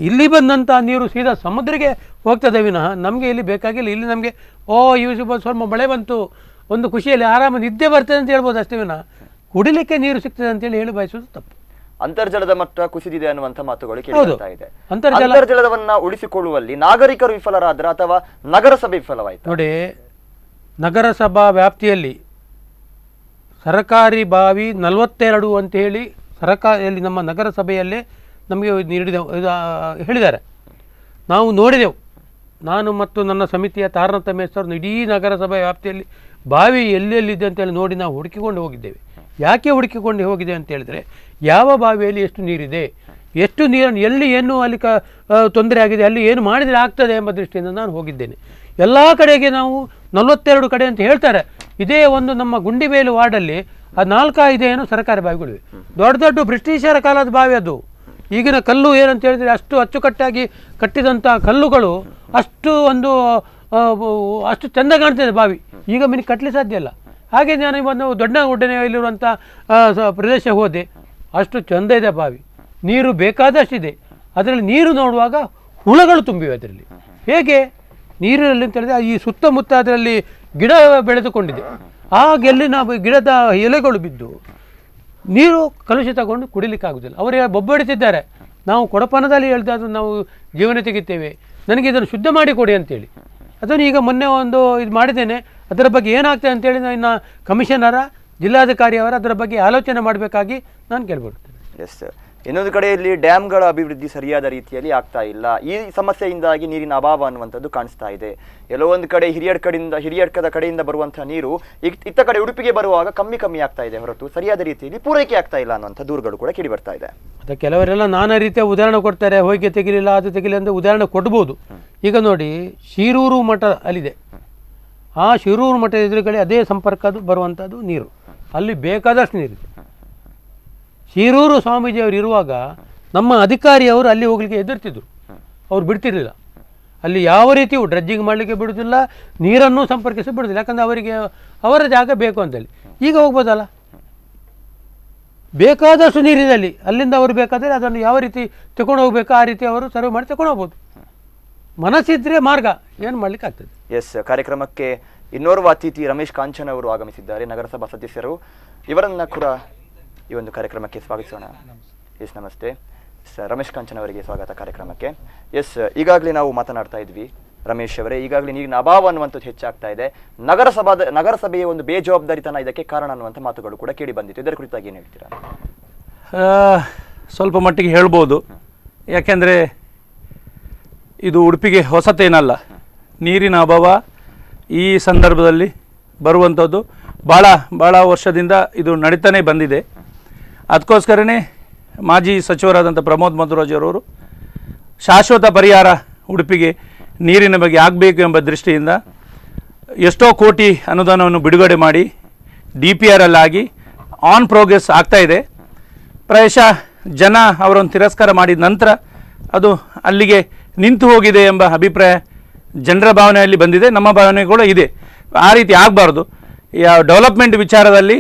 ಇಲ್ಲಿ ಬಂದಂಥ ನೀರು ಸೀದಾ ಸಮುದ್ರಕ್ಕೆ ಹೋಗ್ತದೆ ವಿನಃ ನಮಗೆ ಇಲ್ಲಿ ಬೇಕಾಗಿಲ್ಲ. ಇಲ್ಲಿ ನಮಗೆ ಸ್ವಲ್ಪ ಮಳೆ ಬಂತು, ಒಂದು ಖುಷಿಯಲ್ಲಿ ಆರಾಮ ನಿದ್ದೆ ಬರ್ತದೆ ಅಂತ ಹೇಳ್ಬೋದು ಅಷ್ಟೇ ವಿನಃ ಕುಡಿಲಿಕ್ಕೆ ನೀರು ಸಿಗ್ತದೆ ಅಂತೇಳಿ ಹೇಳಿ ಬಯಸೋದು ತಪ್ಪು. ಅಂತರ್ಜಲದ ಮಟ್ಟ ಕುಸಿದಿದೆ ಅನ್ನುವಂಥ ಮಾತುಗಳು ಕೇಳ್ತಾ ಇದೆ. ಅಂತರ್ಜಲವನ್ನ ಉಳಿಸಿಕೊಳ್ಳುವಲ್ಲಿ ನಾಗರಿಕರು ವಿಫಲರಾದ್ರ ಅಥವಾ ನಗರಸಭೆ ವಿಫಲವಾಯಿತು? ನೋಡಿ, ನಗರಸಭಾ ವ್ಯಾಪ್ತಿಯಲ್ಲಿ ಸರಕಾರಿ ಬಾವಿ 42 ಅಂತ ಹೇಳಿ ಸರಕಾರಿಯಲ್ಲಿ ನಮ್ಮ ನಗರಸಭೆಯಲ್ಲೇ ನಮಗೆ ಹೇಳಿದ್ದಾರೆ. ನಾವು ನೋಡಿದೆವು. ನಾನು ಮತ್ತು ನನ್ನ ಸಮಿತಿಯ ತಾರತಮ್ಯಸ್ಥರು ಇಡೀ ನಗರಸಭೆ ವ್ಯಾಪ್ತಿಯಲ್ಲಿ ಬಾವಿ ಎಲ್ಲೆಲ್ಲಿದೆ ಅಂತೇಳಿ ನೋಡಿ ನಾವು ಹುಡುಕಿಕೊಂಡು ಹೋಗಿದ್ದೇವೆ. ಯಾಕೆ ಹುಡುಕಿಕೊಂಡು ಹೋಗಿದೆ ಅಂತ ಹೇಳಿದರೆ, ಯಾವ ಬಾವಿಯಲ್ಲಿ ಎಷ್ಟು ನೀರಿದೆ, ಎಷ್ಟು ನೀರನ್ನು ಎಲ್ಲಿ ಏನು ಅಲ್ಲಿ ತೊಂದರೆ ಆಗಿದೆ, ಅಲ್ಲಿ ಏನು ಮಾಡಿದರೆ ಆಗ್ತದೆ ಎಂಬ ದೃಷ್ಟಿಯಿಂದ ನಾನು ಹೋಗಿದ್ದೇನೆ. ಎಲ್ಲ ಕಡೆಗೆ ನಾವು 42 ಕಡೆ ಅಂತ ಹೇಳ್ತಾರೆ. ಇದೇ ಒಂದು ನಮ್ಮ ಗುಂಡಿಬೇಲು ವಾರ್ಡಲ್ಲಿ 4-5 ಏನು ಸರ್ಕಾರಿ ಬಾವಿಗಳಿವೆ. ದೊಡ್ಡ ದೊಡ್ಡ ಬ್ರಿಟಿಷರ ಕಾಲದ ಬಾವಿ ಅದು. ಈಗಿನ ಕಲ್ಲು ಏನಂತ ಹೇಳಿದರೆ ಅಷ್ಟು ಅಚ್ಚುಕಟ್ಟಾಗಿ ಕಟ್ಟಿದಂಥ ಕಲ್ಲುಗಳು ಅಷ್ಟು ಚೆಂದ ಕಾಣ್ತದೆ ಬಾವಿ. ಈಗ ಮಿನಿ ಕಟ್ಟಲಿಕ್ಕೆ ಸಾಧ್ಯ ಇಲ್ಲ. ಹಾಗೆ ನಾನು ಒಂದು ದೊಡ್ಡ ಗುಡ್ಡನೆಯಲ್ಲಿರುವಂಥ ಪ್ರದೇಶ ಹೋದೆ, ಅಷ್ಟು ಚೆಂದ ಇದೆ ಬಾವಿ, ನೀರು ಬೇಕಾದಷ್ಟಿದೆ. ಅದರಲ್ಲಿ ನೀರು ನೋಡುವಾಗ ಹುಳಗಳು ತುಂಬಿವೆ ಅದರಲ್ಲಿ. ಹೇಗೆ ನೀರಿನಲ್ಲಿ ಅಂತ ಹೇಳಿದ್ರೆ ಈ ಸುತ್ತಮುತ್ತ ಅದರಲ್ಲಿ ಗಿಡ ಬೆಳೆದುಕೊಂಡಿದೆ. ಆ ಗೆಲ್ಲಿನ ಗಿಡದ ಎಲೆಗಳು ಬಿದ್ದು ನೀರು ಕಲುಷಿತಗೊಂಡು ಕುಡಿಲಿಕ್ಕಾಗೋದಿಲ್ಲ. ಅವರಿಗೆ ಬೊಬ್ಬಡಿತಿದ್ದಾರೆ, ನಾವು ಕೊಡಪನದಲ್ಲಿ ಹೇಳ್ದಾದ್ರು ನಾವು ಜೀವನ ತೆಗಿತೇವೆ, ನನಗೆ ಇದನ್ನು ಶುದ್ಧ ಮಾಡಿ ಕೊಡಿ ಅಂತೇಳಿ. ಅದನ್ನು ಈಗ ಮೊನ್ನೆ ಇದು ಮಾಡಿದ್ದೇನೆ. ಅದರ ಬಗ್ಗೆ ಏನಾಗ್ತದೆ ಅಂತೇಳಿ ಇನ್ನು ಕಮಿಷನರ ಜಿಲ್ಲಾಧಿಕಾರಿಯವರ ಅದರ ಬಗ್ಗೆ ಆಲೋಚನೆ ಮಾಡಬೇಕಾಗಿ ನಾನು ಕೇಳ್ಬಿಡ್ತೇನೆ. ಎಸ್, ಇನ್ನೊಂದು ಕಡೆಯಲ್ಲಿ ಡ್ಯಾಮ್ಗಳ ಅಭಿವೃದ್ಧಿ ಸರಿಯಾದ ರೀತಿಯಲ್ಲಿ ಆಗ್ತಾ ಇಲ್ಲ. ಈ ಸಮಸ್ಯೆಯಿಂದಾಗಿ ನೀರಿನ ಅಭಾವ ಅನ್ನುವಂಥದ್ದು ಕಾಣಿಸ್ತಾ ಇದೆ. ಎಲ್ಲೋ ಒಂದು ಕಡೆ ಹಿರಿಯಡ್ಕದ ಕಡೆಯಿಂದ ಬರುವಂತಹ ನೀರು ಇತ್ತ ಕಡೆ ಉಡುಪಿಗೆ ಬರುವಾಗ ಕಮ್ಮಿ ಆಗ್ತಾ ಇದೆ ಹೊರತು ಸರಿಯಾದ ರೀತಿಯಲ್ಲಿ ಪೂರೈಕೆ ಆಗ್ತಾ ಇಲ್ಲ ಅನ್ನುವಂಥ ದೂರುಗಳು ಕೂಡ ಕೇಳಿ ಬರ್ತಾ ಇದೆ. ಮತ್ತು ಕೆಲವರೆಲ್ಲ ನಾನಾ ರೀತಿಯ ಉದಾಹರಣೆ ಕೊಡ್ತಾರೆ, ಹೋಗಿ ತೆಗಿಲಿಲ್ಲ ಅದು ತೆಗಿಲಿಲ್ಲ ಅಂತ ಉದಾಹರಣೆ ಕೊಡ್ಬೋದು. ಈಗ ನೋಡಿ, ಶಿರೂರು ಮಠ ಅಲ್ಲಿದೆ, ಆ ಶಿರೂರು ಮಠದ ಎದುರುಗಡೆ ಅದೇ ಸಂಪರ್ಕದ್ದು ಬರುವಂಥದ್ದು ನೀರು, ಅಲ್ಲಿ ಬೇಕಾದಷ್ಟು ನೀರಿದೆ. ಶಿರೂರು ಸ್ವಾಮೀಜಿಯವರು ಇರುವಾಗ ನಮ್ಮ ಅಧಿಕಾರಿಯವರು ಅಲ್ಲಿ ಹೋಗಲಿಕ್ಕೆ ಎದುರ್ತಿದ್ರು, ಅವ್ರು ಬಿಡ್ತಿರಲಿಲ್ಲ. ಅಲ್ಲಿ ಯಾವ ರೀತಿಯೂ ಡ್ರಜ್ಜಿಂಗ್ ಮಾಡಲಿಕ್ಕೆ ಬಿಡೋದಿಲ್ಲ, ನೀರನ್ನು ಸಂಪರ್ಕಿಸಿ ಬಿಡೋದಿಲ್ಲ, ಯಾಕಂದರೆ ಅವರಿಗೆ ಅವರ ಜಾಗ ಬೇಕು ಅಂತೇಳಿ. ಈಗ ಹೋಗ್ಬೋದಲ್ಲ, ಬೇಕಾದಷ್ಟು ನೀರಿದೆ ಅಲ್ಲಿ, ಅಲ್ಲಿಂದ ಅವರು ಬೇಕಾದರೆ ಅದನ್ನು ಯಾವ ರೀತಿ ತಗೊಂಡು ಹೋಗ್ಬೇಕು ಆ ರೀತಿ ಅವರು ಸರ್ವ್ ಮಾಡಿ ತಗೊಂಡು ಹೋಗ್ಬೋದು. ಮನಸ್ಸಿದ್ರೆ ಮಾರ್ಗ, ಏನು ಮಾಡಲಿಕ್ಕೆ ಆಗ್ತದೆ. ಎಸ್, ಕಾರ್ಯಕ್ರಮಕ್ಕೆ ಇನ್ನೋರ್ವ ಅತಿಥಿ ರಮೇಶ್ ಕಾಂಚನ್ ಅವರು ಆಗಮಿಸಿದ್ದಾರೆ, ನಗರಸಭಾ ಸದಸ್ಯರು. ಇವರನ್ನ ಕೂಡ ಈ ಒಂದು ಕಾರ್ಯಕ್ರಮಕ್ಕೆ ಸ್ವಾಗತಿಸೋಣ. ಎಸ್, ನಮಸ್ತೆ ಸರ್, ರಮೇಶ್ ಕಾಂಚನ್ ಅವರಿಗೆ ಸ್ವಾಗತ ಕಾರ್ಯಕ್ರಮಕ್ಕೆ. ಎಸ್, ಈಗಾಗಲೇ ನಾವು ಮಾತನಾಡ್ತಾ ಇದ್ವಿ ರಮೇಶ್ ಅವರೇ, ಈಗಾಗಲೇ ನೀರಿನ ಅಭಾವ ಅನ್ನುವಂಥದ್ದು ಹೆಚ್ಚಾಗ್ತಾ ಇದೆ, ನಗರಸಭೆಯ ಒಂದು ಬೇಜವಾಬ್ದಾರಿತನ ಇದಕ್ಕೆ ಕಾರಣ ಅನ್ನುವಂಥ ಮಾತುಗಳು ಕೂಡ ಕೇಳಿ ಬಂದಿತ್ತು. ಇದರ ಕುರಿತಾಗಿ ಏನು ಹೇಳ್ತೀರಾ? ಸ್ವಲ್ಪ ಮಟ್ಟಿಗೆ ಹೇಳ್ಬೋದು, ಯಾಕೆಂದರೆ ಇದು ಉಡುಪಿಗೆ ಹೊಸತೇನಲ್ಲ. ನೀರಿನ ಅಭಾವ ಈ ಸಂದರ್ಭದಲ್ಲಿ ಬರುವಂಥದ್ದು ಭಾಳ ವರ್ಷದಿಂದ ಇದು ನಡೀತಾನೆ ಬಂದಿದೆ. ಅದಕ್ಕೋಸ್ಕರನೇ ಮಾಜಿ ಸಚಿವರಾದಂಥ ಪ್ರಮೋದ್ ಮಧುರಾಜರವರು ಶಾಶ್ವತ ಪರಿಹಾರ ಉಡುಪಿಗೆ ನೀರಿನ ಬಗ್ಗೆ ಆಗಬೇಕು ಎಂಬ ದೃಷ್ಟಿಯಿಂದ ಎಷ್ಟೋ ಕೋಟಿ ಅನುದಾನವನ್ನು ಬಿಡುಗಡೆ ಮಾಡಿ DPR ಆಗಿ ಆನ್ ಪ್ರೋಗ್ರೆಸ್ ಆಗ್ತಾಯಿದೆ. ಪ್ರಾಯಶಃ ಜನ ಅವರನ್ನು ತಿರಸ್ಕಾರ ಮಾಡಿದ ನಂತರ ಅದು ಅಲ್ಲಿಗೆ ನಿಂತು ಹೋಗಿದೆ ಎಂಬ ಅಭಿಪ್ರಾಯ ಜನರ ಭಾವನೆಯಲ್ಲಿ ಬಂದಿದೆ, ನಮ್ಮ ಭಾವನೆ ಕೂಡ ಇದೆ. ಆ ರೀತಿ ಆಗಬಾರ್ದು. ಡೆವಲಪ್ಮೆಂಟ್ ವಿಚಾರದಲ್ಲಿ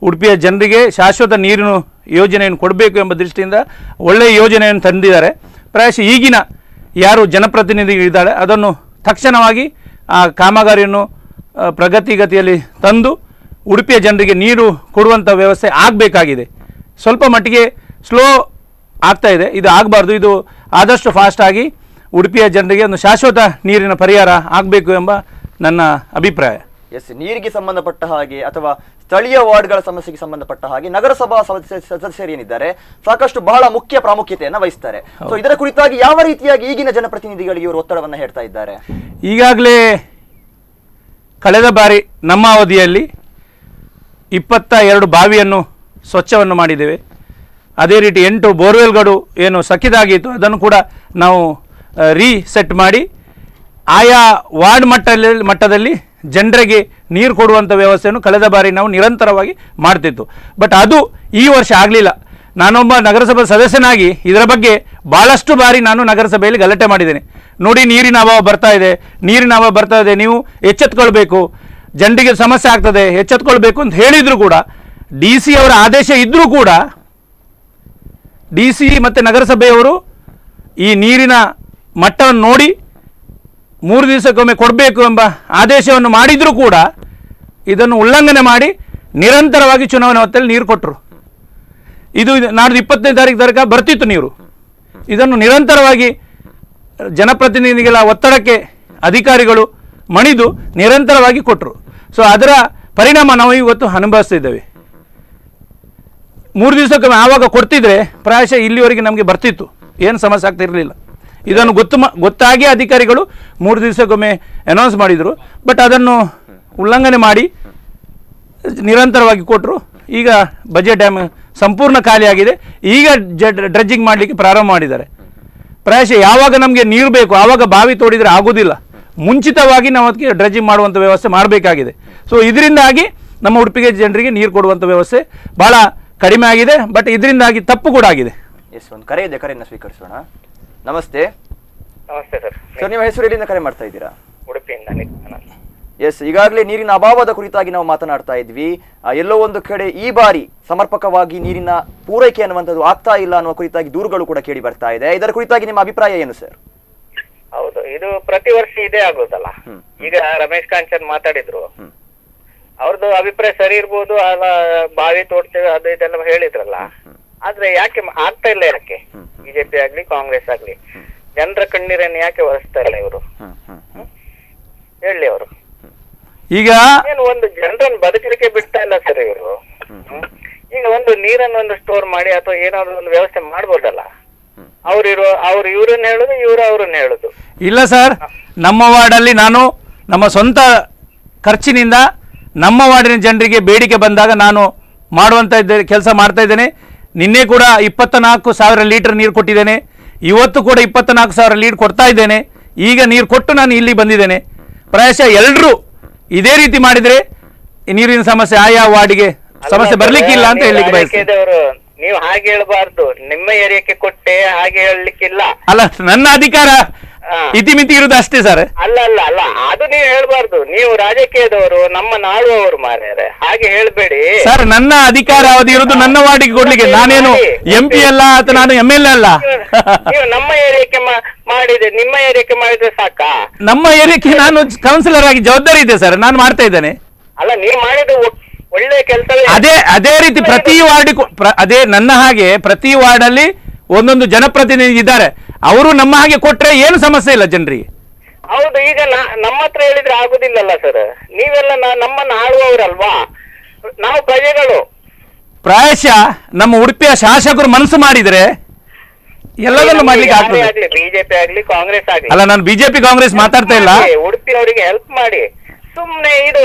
ಉಡುಪಿಯ ಜನರಿಗೆ ಶಾಶ್ವತ ನೀರಿನ ಯೋಜನೆಯನ್ನು ಕೊಡಬೇಕು ಎಂಬ ದೃಷ್ಟಿಯಿಂದ ಒಳ್ಳೆಯ ಯೋಜನೆಯನ್ನು ತಂದಿದ್ದಾರೆ. ಪ್ರಾಯಶಃ ಈಗಿನ ಯಾರು ಜನಪ್ರತಿನಿಧಿಗಳಿದ್ದಾರೆ ಅದನ್ನು ತಕ್ಷಣವಾಗಿ ಆ ಕಾಮಗಾರಿಯನ್ನು ಪ್ರಗತಿಗತಿಯಲ್ಲಿ ತಂದು ಉಡುಪಿಯ ಜನರಿಗೆ ನೀರು ಕೊಡುವಂಥ ವ್ಯವಸ್ಥೆ ಆಗಬೇಕಾಗಿದೆ. ಸ್ವಲ್ಪ ಮಟ್ಟಿಗೆ ಸ್ಲೋ ಆಗ್ತಾ ಇದೆ, ಇದು ಆಗಬಾರ್ದು. ಇದು ಆದಷ್ಟು ಫಾಸ್ಟಾಗಿ ಉಡುಪಿಯ ಜನರಿಗೆ ಒಂದು ಶಾಶ್ವತ ನೀರಿನ ಪರಿಹಾರ ಆಗಬೇಕು ಎಂಬ ನನ್ನ ಅಭಿಪ್ರಾಯ. ಎಸ್, ನೀರಿಗೆ ಸಂಬಂಧಪಟ್ಟ ಹಾಗೆ ಅಥವಾ ಸ್ಥಳೀಯ ವಾರ್ಡ್ಗಳ ಸಮಸ್ಯೆಗೆ ಸಂಬಂಧಪಟ್ಟ ಹಾಗೆ ನಗರಸಭಾ ಸದಸ್ಯರು ಏನಿದ್ದಾರೆ ಸಾಕಷ್ಟು ಬಹಳ ಮುಖ್ಯ ಪ್ರಾಮುಖ್ಯತೆಯನ್ನು ವಹಿಸ್ತಾರೆ. ಸೊ ಇದರ ಕುರಿತಾಗಿ ಯಾವ ರೀತಿಯಾಗಿ ಈಗಿನ ಜನಪ್ರತಿನಿಧಿಗಳಿಗೆ ಇವರು ಒತ್ತಡವನ್ನು ಹೇಳ್ತಾ ಇದ್ದಾರೆ? ಈಗಾಗಲೇ ಕಳೆದ ಬಾರಿ ನಮ್ಮ ಅವಧಿಯಲ್ಲಿ 22 ಬಾವಿಯನ್ನು ಸ್ವಚ್ಛವನ್ನು ಮಾಡಿದ್ದೇವೆ. ಅದೇ ರೀತಿ 8 ಬೋರ್ವೆಲ್ಗಳು ಏನು ಸಕ್ಕಿದಾಗಿತ್ತು ಅದನ್ನು ಕೂಡ ನಾವು ರೀಸೆಟ್ ಮಾಡಿ ಆಯಾ ವಾರ್ಡ್ ಮಟ್ಟದಲ್ಲಿ ಜನರಿಗೆ ನೀರು ಕೊಡುವಂಥ ವ್ಯವಸ್ಥೆಯನ್ನು ಕಳೆದ ಬಾರಿ ನಾವು ನಿರಂತರವಾಗಿ ಮಾಡ್ತಿತ್ತು. ಬಟ್ ಅದು ಈ ವರ್ಷ ಆಗಲಿಲ್ಲ. ನಾನೊಬ್ಬ ನಗರಸಭಾ ಸದಸ್ಯನಾಗಿ ಇದರ ಬಗ್ಗೆ ಭಾಳಷ್ಟು ಬಾರಿ ನಾನು ನಗರಸಭೆಯಲ್ಲಿ ಗಲಾಟೆ ಮಾಡಿದ್ದೇನೆ. ನೋಡಿ, ನೀರಿನ ಅಭಾವ ಬರ್ತಾ ಇದೆ, ನೀವು ಎಚ್ಚೆತ್ತುಕೊಳ್ಬೇಕು, ಜನರಿಗೆ ಸಮಸ್ಯೆ ಆಗ್ತದೆ, ಎಚ್ಚೆತ್ತುಕೊಳ್ಬೇಕು ಅಂತ ಹೇಳಿದ್ರು ಕೂಡ DC ಅವರ ಆದೇಶ ಇದ್ದರೂ ಕೂಡ DC ಮತ್ತು ನಗರಸಭೆಯವರು ಈ ನೀರಿನ ಮಟ್ಟವನ್ನು ನೋಡಿ 3 ದಿವಸಕ್ಕೊಮ್ಮೆ ಕೊಡಬೇಕು ಎಂಬ ಆದೇಶವನ್ನು ಮಾಡಿದರೂ ಕೂಡ ಇದನ್ನು ಉಲ್ಲಂಘನೆ ಮಾಡಿ ನಿರಂತರವಾಗಿ ಚುನಾವಣೆ ಹೊತ್ತಲ್ಲಿ ನೀರು ಕೊಟ್ಟರು. ಇದು ನಾಡ್ದು 20ನೇ ತಾರೀಕು ತನಕ ಬರ್ತಿತ್ತು ನೀರು. ಇದನ್ನು ನಿರಂತರವಾಗಿ ಜನಪ್ರತಿನಿಧಿಗಳ ಒತ್ತಡಕ್ಕೆ ಅಧಿಕಾರಿಗಳು ಮಣಿದು ನಿರಂತರವಾಗಿ ಕೊಟ್ಟರು. ಸೊ ಅದರ ಪರಿಣಾಮ ನಾವು ಇವತ್ತು ಅನುಭವಿಸ್ತಿದ್ದೇವೆ. 3 ದಿವಸಕ್ಕೊಮ್ಮೆ ಆವಾಗ ಕೊಡ್ತಿದ್ರೆ ಪ್ರಾಯಶಃ ಇಲ್ಲಿವರೆಗೆ ನಮಗೆ ಬರ್ತಿತ್ತು, ಏನು ಸಮಸ್ಯೆ ಆಗ್ತಿರಲಿಲ್ಲ. ಇದನ್ನು ಗೊತ್ತಾಗಿ ಅಧಿಕಾರಿಗಳು 3 ದಿವಸಕ್ಕೊಮ್ಮೆ ಅನೌನ್ಸ್ ಮಾಡಿದರು. ಬಟ್ ಅದನ್ನು ಉಲ್ಲಂಘನೆ ಮಾಡಿ ನಿರಂತರವಾಗಿ ಕೊಟ್ಟರು. ಈಗ ಬಜೆಟ್ ಡ್ಯಾಮ್ ಸಂಪೂರ್ಣ ಖಾಲಿಯಾಗಿದೆ. ಈಗ ಡ್ರೆಜ್ಜಿಂಗ್ ಮಾಡಲಿಕ್ಕೆ ಪ್ರಾರಂಭ ಮಾಡಿದ್ದಾರೆ. ಪ್ರಾಯಶಃ ಯಾವಾಗ ನಮಗೆ ನೀರು ಬೇಕು ಆವಾಗ ಬಾವಿ ತೋಡಿದರೆ ಆಗೋದಿಲ್ಲ, ಮುಂಚಿತವಾಗಿ ನಾವು ಅದಕ್ಕೆ ಡ್ರೆಜ್ಜಿಂಗ್ ಮಾಡುವಂಥ ವ್ಯವಸ್ಥೆ ಮಾಡಬೇಕಾಗಿದೆ. ಸೊ ಇದರಿಂದಾಗಿ ನಮ್ಮ ಉಡುಪಿಗೆ ಜನರಿಗೆ ನೀರು ಕೊಡುವಂಥ ವ್ಯವಸ್ಥೆ ಭಾಳ ಕಡಿಮೆ ಆಗಿದೆ. ಬಟ್ ಇದರಿಂದಾಗಿ ತಪ್ಪು ಕೂಡ ಆಗಿದೆ. ಎಸ್, ಒಂದು ಕರೆ ಇದೆ, ಕರೆಯನ್ನು ಸ್ವೀಕರಿಸೋಣ. ನಮಸ್ತೆ. ನಮಸ್ತೆ ಸರ್. ಸರ್, ನಿಮ್ಮ ಹೆಸರು ಎಲ್ಲಿಂದ ಕರೆ ಮಾಡ್ತಾ ಇದ್ದೀರಾ? ಉಡುಪಿಯಿಂದ. ಎಸ್, ಈಗಾಗಲೇ ನೀರಿನ ಅಭಾವದ ಕುರಿತಾಗಿ ನಾವು ಮಾತನಾಡ್ತಾ ಇದ್ವಿ. ಎಲ್ಲೋ ಒಂದು ಕಡೆ ಈ ಬಾರಿ ಸಮರ್ಪಕವಾಗಿ ನೀರಿನ ಪೂರೈಕೆ ಅನ್ನುವಂಥದ್ದು ಆಗ್ತಾ ಇಲ್ಲ ಅನ್ನುವ ಕುರಿತಾಗಿ ದೂರುಗಳು ಕೂಡ ಕೇಳಿ ಬರ್ತಾ ಇದೆ. ಇದರ ಕುರಿತಾಗಿ ನಿಮ್ಮ ಅಭಿಪ್ರಾಯ ಏನು ಸರ್? ಹೌದು, ಇದು ಪ್ರತಿ ವರ್ಷ ಇದೇ ಆಗೋದಲ್ಲ. ಈಗ ರಮೇಶ್ ಕಾಂಚನ್ ಮಾತಾಡಿದ್ರು, ಅವ್ರದ್ದು ಅಭಿಪ್ರಾಯ ಸರಿ ಇರ್ಬೋದು, ಅಲ್ಲ ಬಾವಿ ತೋಡ್ತೇವೆ ಅದು ಇದೆಲ್ಲ ಹೇಳಿದ್ರಲ್ಲ. ಆದ್ರೆ ಯಾಕೆ ಆಗ್ತಾ ಇಲ್ಲ? ಯಾಕೆ ಬಿಜೆಪಿ ಆಗ್ಲಿ ಕಾಂಗ್ರೆಸ್ ಆಗ್ಲಿ ಜನರ ಕಣ್ಣೀರನ್ನು ಯಾಕೆ ಒರೆಸ್ತಾ ಇಲ್ಲ ಇವರು? ಹೇಳಿ ಅವರು. ಈಗ ಏನು ಒಂದು ಜನರನ್ನು ಬದುಕಲಿಕ್ಕೆ ಬಿಡ್ತಾ ಇಲ್ಲ ಸರ್ ಇವರು. ಈಗ ಒಂದು ನೀರ ನೀರನ್ನು ಸ್ಟೋರ್ ಮಾಡಿ ಅಥವಾ ಏನಾದ್ರು ಒಂದು ವ್ಯವಸ್ಥೆ ಮಾಡ್ಬೋದಲ್ಲ. ಅವ್ರು ಇವ್ರನ್ನ ಹೇಳುದು, ಅವ್ರನ್ನ ಹೇಳುದು. ಇಲ್ಲ ಸರ್, ನಮ್ಮ ವಾರ್ಡಲ್ಲಿ ನಾನು ನಮ್ಮ ಸ್ವಂತ ಖರ್ಚಿನಿಂದ ನಮ್ಮ ವಾರ್ಡಿನ ಜನರಿಗೆ ಬೇಡಿಕೆ ಬಂದಾಗ ನಾನು ಮಾಡುವಂಥ ಕೆಲಸ ಮಾಡ್ತಾ ಇದ್ದೇನೆ. ನಿನ್ನೆ ಕೂಡ 24,000 ಲೀಟರ್ ನೀರು ಕೊಟ್ಟಿದ್ದೇನೆ. ಇವತ್ತು ಕೂಡ 24,000 ಲೀಟರ್ ಕೊಡ್ತಾ ಇದ್ದೇನೆ. ಈಗ ನೀರು ಕೊಟ್ಟು ನಾನು ಇಲ್ಲಿ ಬಂದಿದ್ದೇನೆ. ಪ್ರಾಯಶಃ ಎಲ್ಲರೂ ಇದೇ ರೀತಿ ಮಾಡಿದರೆ ನೀರಿನ ಸಮಸ್ಯೆ ಆಯಾ ವಾರ್ಡಿಗೆ ಸಮಸ್ಯೆ ಬರ್ಲಿಕ್ಕಿಲ್ಲ ಅಂತ ಹೇಳಲಿಕ್ಕೆ ಬಯಸ್ತೇನೆ. ನೀವು ಹಾಗೆ ಹೇಳ್ಬಾರ್ದು, ನಿಮ್ಮ ಏರಿಯಾಕ್ಕೆ ಕೊಟ್ಟೆ ಹಾಗೆ ಹೇಳಲಿಕ್ಕಿಲ್ಲ. ಅಲ್ಲ, ನನ್ನ ಅಧಿಕಾರ ಇತಿಮಿತಿ ಇರುವುದು ಅಷ್ಟೇ ಸರ್. ಅಲ್ಲ ಅಲ್ಲ ಅಲ್ಲ, ಅದು ನೀವು ಹೇಳ್ಬಾರ್ದು. ನೀವು ರಾಜಕೀಯದವರು, ನಮ್ಮ ನಾಡುವವರು ಮಾರ್ಯಾರೆ, ಹಾಗೆ ಹೇಳ್ಬೇಡಿ ಸರ್. ನನ್ನ ಅಧಿಕಾರ ಅವಧಿ ಇರುವುದು ನನ್ನ ವಾರ್ಡಿಗೆ ಕೊಡ್ಲಿಕ್ಕೆ. ನಾನೇನು MP ಅಲ್ಲ ಅಥವಾ ನಾನು MLA ಅಲ್ಲ. ನೀವು ನಮ್ಮ ಏರಿಯಾಕ್ಕೆ ಮಾಡಿದ್ರೆ, ನಿಮ್ಮ ಏರಿಯಾಕ್ಕೆ ಮಾಡಿದ್ರೆ ಸಾಕಾ? ನಮ್ಮ ಏರಿಯಾಕ್ಕೆ ನಾನು ಕೌನ್ಸಿಲರ್ ಆಗಿ ಜವಾಬ್ದಾರಿ ಇದೆ ಸರ್, ನಾನು ಮಾಡ್ತಾ ಇದ್ದೇನೆ. ಅಲ್ಲ, ನೀವು ಮಾಡಿದ ಒಳ್ಳೆ ಕೆಲಸವೇ. ಅದೇ ರೀತಿ ಪ್ರತಿ ವಾರ್ಡ್ ಅದೇ ನನ್ನ ಹಾಗೆ ಪ್ರತಿ ವಾರ್ಡಲ್ಲಿ ಒಂದೊಂದು ಜನಪ್ರತಿನಿಧಿ ಇದ್ದಾರೆ. ಅವರು ನಮ್ಮ ಹಾಗೆ ಕೊಟ್ರೆ ಏನು ಸಮಸ್ಯೆ ಇಲ್ಲ ಜನರಿಗೆ. ಹೌದು, ಈಗ ನಮ್ಮ ಹತ್ರ ಹೇಳಿದ್ರೆ ಆಗುದಿಲ್ಲಲ್ಲ ಸರ್. ನೀವೆಲ್ಲ ನಮ್ಮನ್ನ ಆಳುವವರಲ್ವಾ, ನಾವು ಪ್ರಜೆಗಳು. ಪ್ರಾಯಶಃ ನಮ್ಮ ಉಡುಪಿಯ ಶಾಸಕರು ಮನಸ್ಸು ಮಾಡಿದ್ರೆ ಎಲ್ಲದನ್ನು ಮಾಡ್ಲಿಕ್ಕೆ ಆಗ್ತದೆ. ಬಿಜೆಪಿ ಆಗ್ಲಿ ಕಾಂಗ್ರೆಸ್ ಆಗ್ಲಿ. ಅಲ್ಲ, ನಾನು ಬಿಜೆಪಿ ಕಾಂಗ್ರೆಸ್ ಮಾತಾಡ್ತಾ ಇಲ್ಲ. ಉಡುಪಿನವರಿಗೆ ಹೆಲ್ಪ್ ಮಾಡಿ. ಸುಮ್ನೆ ಇದು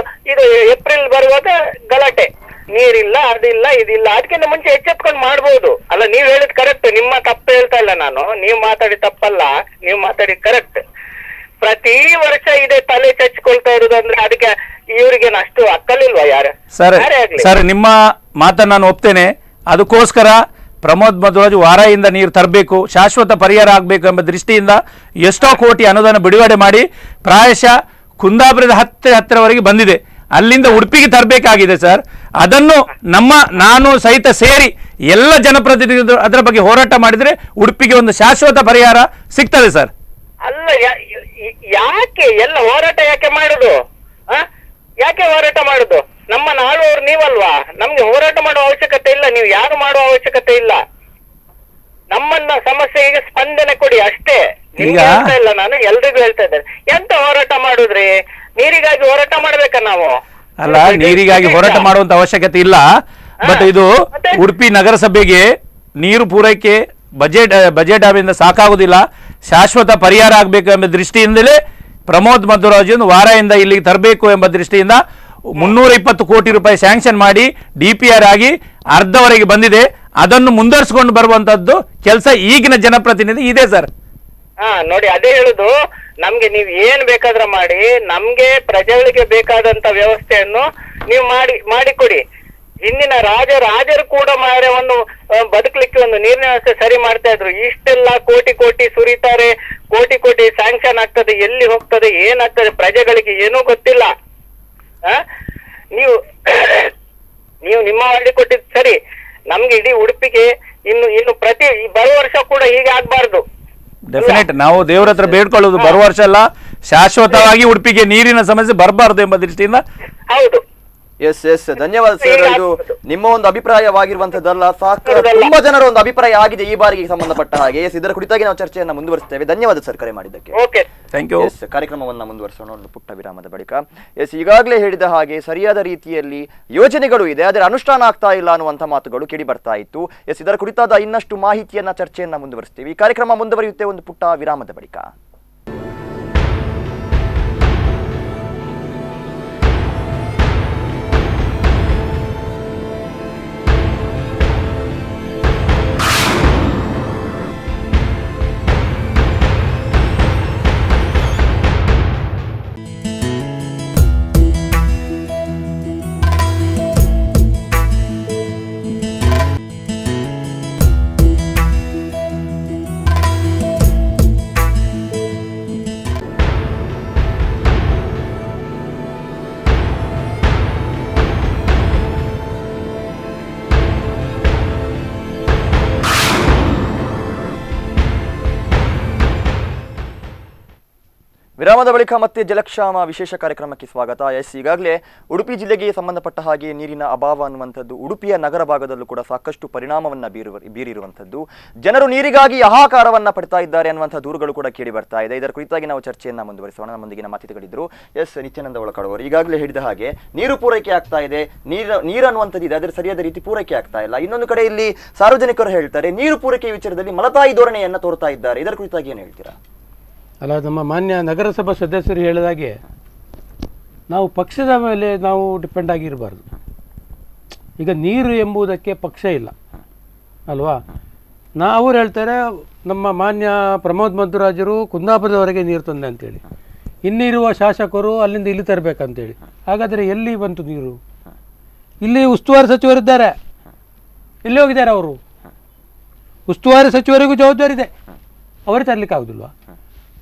ಏಪ್ರಿಲ್ ಬರುವಾಗ ಗಲಾಟೆ, ನೀರಿಲ್ಲ, ಅದಿಲ್ಲ, ಇದಿಲ್ಲ. ಅದಕ್ಕಿಂತ ಮುಂಚೆ ಎಚ್ಚೆತ್ಕೊಂಡು ಮಾಡ್ಬೋದು. ಅಲ್ಲ, ನೀವ್ ಹೇಳಿದ್ ಕರೆಕ್ಟ್, ನಿಮ್ಮ ತಪ್ಪು ಹೇಳ್ತಾ ಇಲ್ಲ ನಾನು. ನೀವು ಮಾತಾಡಿ ತಪ್ಪಲ್ಲ, ನೀವು ಮಾತಾಡಿ ಕರೆಕ್ಟ್. ಪ್ರತಿ ವರ್ಷ ಇದೆ ತಲೆ ಚಚ್ಕೊಳ್ತಾ ಇರುದಂದ್ರೆ ಅದಕ್ಕೆ ಇವ್ರಿಗೆ ಅಷ್ಟು ಅಕ್ಕಲಿಲ್ವಾ ಯಾರು? ಸರ್, ನಿಮ್ಮ ಮಾತನ್ನು ನಾನು ಒಪ್ತೇನೆ. ಅದಕ್ಕೋಸ್ಕರ ಪ್ರಮೋದ್ ಮಧ್ವರಾಜ್ ವಾರದಿಂದ ನೀರು ತರಬೇಕು, ಶಾಶ್ವತ ಪರಿಹಾರ ಆಗಬೇಕು ಎಂಬ ದೃಷ್ಟಿಯಿಂದ ಎಷ್ಟೋ ಕೋಟಿ ಅನುದಾನ ಬಿಡುಗಡೆ ಮಾಡಿ ಪ್ರಾಯಶಃ ಕುಂದಾಪುರದ ಹತ್ತಿರವರೆಗೆ ಬಂದಿದೆ. ಅಲ್ಲಿಂದ ಉಡುಪಿಗೆ ತರಬೇಕಾಗಿದೆ ಸರ್. ಅದನ್ನು ನಾನು ಸಹಿತ ಸೇರಿ ಎಲ್ಲ ಜನಪ್ರತಿನಿಧಿಗಳು ಅದರ ಬಗ್ಗೆ ಹೋರಾಟ ಮಾಡಿದ್ರೆ ಉಡುಪಿಗೆ ಒಂದು ಶಾಶ್ವತ ಪರಿಹಾರ ಸಿಗ್ತದೆ ಸರ್. ಅಲ್ಲ, ಯಾಕೆ ಎಲ್ಲ ಹೋರಾಟ ಯಾಕೆ ಮಾಡುದು? ಯಾಕೆ ಹೋರಾಟ ಮಾಡುದು? ನಮ್ಮ ನಾಳುವವರು ನೀವಲ್ವಾ? ನಮ್ಗೆ ಹೋರಾಟ ಮಾಡುವ ಅವಶ್ಯಕತೆ ಇಲ್ಲ, ನೀವು ಯಾರು ಮಾಡುವ ಅವಶ್ಯಕತೆ ಇಲ್ಲ. ನಮ್ಮನ್ನ ಸಮಸ್ಯೆಗೆ ಸ್ಪಂದನೆ ಕೊಡಿ ಅಷ್ಟೇ. ನಿಮ್ಗೆ ಹೇಳ್ತಾ ಇಲ್ಲ ನಾನು, ಎಲ್ರಿಗೂ ಹೇಳ್ತಾ ಇದ್ದೇನೆ. ಎಂತ ಹೋರಾಟ ಮಾಡುದ್ರಿ? ನೀರಿಗಾಗಿ ಹೋರಾಟ ಮಾಡ್ಬೇಕಾ ನಾವು? ಅಲ್ಲ, ನೀರಿಗಾಗಿ ಹೋರಾಟ ಮಾಡುವಂತ ಅವಶ್ಯಕತೆ ಇಲ್ಲ. ಬಟ್ ಇದು ಉಡುಪಿ ನಗರಸಭೆಗೆ ನೀರು ಪೂರೈಕೆ ಬಜೆಟ್ ಡ್ಯಾಮಿಂದ ಸಾಕಾಗುದಿಲ್ಲ, ಶಾಶ್ವತ ಪರಿಹಾರ ಆಗಬೇಕು ಎಂಬ ದೃಷ್ಟಿಯಿಂದಲೇ ಪ್ರಮೋದ್ ಮಧ್ವರಾಜ್ ವಾರದಿಂದ ಇಲ್ಲಿಗೆ ತರಬೇಕು ಎಂಬ ದೃಷ್ಟಿಯಿಂದ 320 ಕೋಟಿ ರೂಪಾಯಿ ಸ್ಯಾಂಕ್ಷನ್ ಮಾಡಿ DPR ಆಗಿ ಅರ್ಧವರೆಗೆ ಬಂದಿದೆ. ಅದನ್ನು ಮುಂದುವರಿಸಿಕೊಂಡು ಬರುವಂತದ್ದು ಕೆಲಸ ಈಗಿನ ಜನಪ್ರತಿನಿಧಿ ಇದೆ ಸರ್. ನೋಡಿ, ಅದೇ ಹೇಳುದು. ನಮ್ಗೆ ನೀವ್ ಏನ್ ಬೇಕಾದ್ರೆ ಮಾಡಿ, ನಮ್ಗೆ ಪ್ರಜೆಗಳಿಗೆ ಬೇಕಾದಂತ ವ್ಯವಸ್ಥೆಯನ್ನು ನೀವು ಮಾಡಿಕೊಡಿ. ಹಿಂದಿನ ರಾಜರು ಕೂಡ ಒಂದು ಬದುಕಲಿಕ್ಕೆ ಒಂದು ನೀರಿನ ವ್ಯವಸ್ಥೆ ಸರಿ ಮಾಡ್ತಾ ಇದ್ರು. ಇಷ್ಟೆಲ್ಲ ಕೋಟಿ ಸುರಿತಾರೆ, ಕೋಟಿ ಸ್ಯಾಂಕ್ಷನ್ ಆಗ್ತದೆ, ಎಲ್ಲಿ ಹೋಗ್ತದೆ, ಏನಾಗ್ತದೆ ಪ್ರಜೆಗಳಿಗೆ ಏನೂ ಗೊತ್ತಿಲ್ಲ. ನೀವು ನಿಮ್ಮ ವಾರ್ಡಿ ಕೊಟ್ಟಿದ್ ಸರಿ. ನಮ್ಗೆ ಇಡೀ ಉಡುಪಿಗೆ ಇನ್ನು ಪ್ರತಿ ಬರುವ ವರ್ಷ ಕೂಡ ಹೀಗೆ ಆಗ್ಬಾರ್ದು. ಡೆಫಿನೆಟ್ ನಾವು ದೇವರ ಹತ್ರ ಬೇಡ್ಕೊಳ್ಳೋದು ಬರುವ ವರ್ಷ ಅಲ್ಲ, ಶಾಶ್ವತವಾಗಿ ಉಡುಪಿಗೆ ನೀರಿನ ಸಮಸ್ಯೆ ಬರಬಾರದು ಎಂಬ ದೃಷ್ಟಿಯಿಂದ. ಹೌದು. ಎಸ್ ಧನ್ಯವಾದ ಸರ್. ಇದು ನಿಮ್ಮ ಒಂದು ಅಭಿಪ್ರಾಯವಾಗಿರುವಂತದ್ದಲ್ಲ, ತುಂಬಾ ಜನರ ಒಂದು ಅಭಿಪ್ರಾಯ ಆಗಿದೆ ಈ ಬಾರಿಗೆ ಸಂಬಂಧಪಟ್ಟ ಹಾಗೆ. ಇದರ ಕುರಿತಾಗಿ ನಾವು ಚರ್ಚೆಯನ್ನ ಮುಂದುವರಿಸ್ತೇವೆ. ಧನ್ಯವಾದ ಸರ್ ಕರೆ ಮಾಡಿದ್ದಕ್ಕೆ. Thank you. ಕಾರ್ಯಕ್ರಮವನ್ನ ಮುಂದುವರಿಸೋಣ ಒಂದು ಪುಟ್ಟ ವಿರಾಮದ ಬಳಿಕ. ಈಗಾಗಲೇ ಹೇಳಿದ ಹಾಗೆ ಸರಿಯಾದ ರೀತಿಯಲ್ಲಿ ಯೋಜನೆಗಳು ಇದೆ, ಆದರೆ ಅನುಷ್ಠಾನ ಆಗ್ತಾ ಇಲ್ಲ ಅನ್ನುವಂಥ ಮಾತುಗಳು ಕೇಳಿ ಬರ್ತಾ ಇತ್ತು. ಇದರ ಕುರಿತಾದ ಇನ್ನಷ್ಟು ಮಾಹಿತಿಯನ್ನ ಚರ್ಚೆಯನ್ನ ಮುಂದುವರಿಸ್ತೀವಿ. ಈ ಕಾರ್ಯಕ್ರಮ ಮುಂದುವರಿಯುತ್ತೆ ಒಂದು ಪುಟ್ಟ ವಿರಾಮದ ಬಳಿಕ. ವಿರಾಮದ ಬಳಿಕ ಮತ್ತೆ ಜಲಕ್ಷಾಮ ವಿಶೇಷ ಕಾರ್ಯಕ್ರಮಕ್ಕೆ ಸ್ವಾಗತ. ಈಗಾಗಲೇ ಉಡುಪಿ ಜಿಲ್ಲೆಗೆ ಸಂಬಂಧಪಟ್ಟ ಹಾಗೆ ನೀರಿನ ಅಭಾವ ಅನ್ನುವಂಥದ್ದು ಉಡುಪಿಯ ನಗರ ಭಾಗದಲ್ಲೂ ಕೂಡ ಸಾಕಷ್ಟು ಪರಿಣಾಮವನ್ನು ಬೀರಿರುವಂಥದ್ದು, ಜನರು ನೀರಿಗಾಗಿ ಹಾಹಾಕಾರವನ್ನ ಪಡ್ತಾ ಇದ್ದಾರೆ ಅನ್ನುವಂಥ ದೂರುಗಳು ಕೂಡ ಕೇಳಿ ಬರ್ತಾ ಇದೆ. ಇದರ ಕುರಿತಾಗಿ ನಾವು ಚರ್ಚೆಯನ್ನ ಮುಂದುವರಿಸೋಣ. ನಮ್ಮೊಂದಿಗಿನ ಮಾತಿಗಳಿದ್ರು ನಿತ್ಯಾನಂದ ಒಳಕಡವರು. ಈಗಾಗಲೇ ಹೇಳಿದ ಹಾಗೆ ನೀರು ಪೂರೈಕೆ ಆಗ್ತಾ ಇದೆ, ನೀರು ಅನ್ನುವಂಥದ್ದು ಇದೆ, ಅದರ ಸರಿಯಾದ ರೀತಿ ಪೂರೈಕೆ ಆಗ್ತಾ ಇಲ್ಲ. ಇನ್ನೊಂದು ಕಡೆ ಇಲ್ಲಿ ಸಾರ್ವಜನಿಕರು ಹೇಳ್ತಾರೆ ನೀರು ಪೂರೈಕೆ ವಿಚಾರದಲ್ಲಿ ಮಲತಾಯಿ ಧೋರಣೆಯನ್ನ ತೋರ್ತಾ ಇದ್ದಾರೆ. ಇದರ ಕುರಿತಾಗಿ ಏನು ಹೇಳ್ತೀರಾ? ಅಲ್ಲ, ನಮ್ಮ ಮಾನ್ಯ ನಗರಸಭಾ ಸದಸ್ಯರು ಹೇಳಿದಾಗೆ ನಾವು ಪಕ್ಷದ ಮೇಲೆ ನಾವು ಡಿಪೆಂಡ್ ಆಗಿರಬಾರ್ದು. ಈಗ ನೀರು ಎಂಬುದಕ್ಕೆ ಪಕ್ಷ ಇಲ್ಲ ಅಲ್ವಾ? ಅವ್ರು ಹೇಳ್ತಾರೆ ನಮ್ಮ ಮಾನ್ಯ ಪ್ರಮೋದ್ ಮಧ್ವರಾಜರು ಕುಂದಾಪುರದವರೆಗೆ ನೀರು ತಂದೆ ಅಂತೇಳಿ, ಇನ್ನಿರುವ ಶಾಸಕರು ಅಲ್ಲಿಂದ ಇಲ್ಲಿ ತರಬೇಕಂತೇಳಿ. ಹಾಗಾದರೆ ಎಲ್ಲಿ ಬಂತು ನೀರು? ಇಲ್ಲಿ ಉಸ್ತುವಾರಿ ಸಚಿವರಿದ್ದಾರೆ, ಎಲ್ಲಿ ಹೋಗಿದ್ದಾರೆ ಅವರು? ಉಸ್ತುವಾರಿ ಸಚಿವರಿಗೂ ಜವಾಬ್ದಾರಿ ಇದೆ, ಅವರೇ ತರಲಿಕ್ಕೆ ಆಗೋದಿಲ್ವಾ?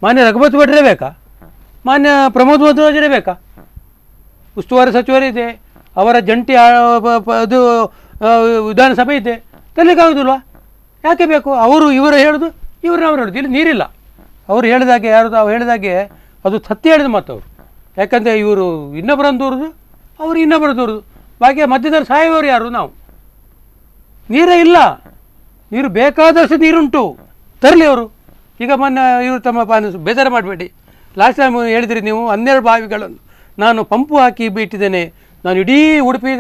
ಮಾನ್ಯ ರಘುಪತಿ ಭಟ್ರೇ ಬೇಕಾ? ಮಾನ್ಯ ಪ್ರಮೋದ್ ಮಧ್ವರಾಜರೇ ಬೇಕಾ? ಉಸ್ತುವಾರಿ ಸಚಿವರಿದೆ, ಅವರ ಜಂಟಿ ಅದು ವಿಧಾನಸಭೆ ಇದೆ, ತರಲಿಕ್ಕಾಗೋದಿಲ್ವಾ? ಯಾಕೆ ಬೇಕು? ಇವರು ಹೇಳೋದು, ಇವರು ಹೇಳೋದು. ಇಲ್ಲಿ ನೀರಿಲ್ಲ. ಅವ್ರು ಹೇಳಿದಾಗೆ ಅವ್ರು ಹೇಳಿದಾಗೆ ಅದು ಸತ್ಯ ಹೇಳಿದ ಮಾತು ಅವರು. ಯಾಕಂದರೆ ಇವರು ಇನ್ನೊಬ್ಬರನ್ನು ದೂರದು, ಅವರು ಇನ್ನೊಬ್ಬರು ದೂರದು, ಬಾಕಿ ಮಧ್ಯದಲ್ಲಿ ಸಾಯುವವರು ಯಾರು? ನಾವು. ನೀರೇ ಇಲ್ಲ, ನೀರು ಬೇಕಾದಷ್ಟು ನೀರುಂಟು, ತರಲಿ ಅವರು. ಈಗ ಮೊನ್ನೆ ಇವರು ತಮ್ಮ ಬೇಜಾರು ಮಾಡಬೇಡಿ, ಲಾಸ್ಟ್ ಟೈಮ್ ಹೇಳಿದ್ರಿ ನೀವು 12 ಬಾವಿಗಳನ್ನು ನಾನು ಪಂಪು ಹಾಕಿ ಬಿಟ್ಟಿದ್ದೇನೆ. ನಾನು ಇಡೀ ಉಡುಪಿ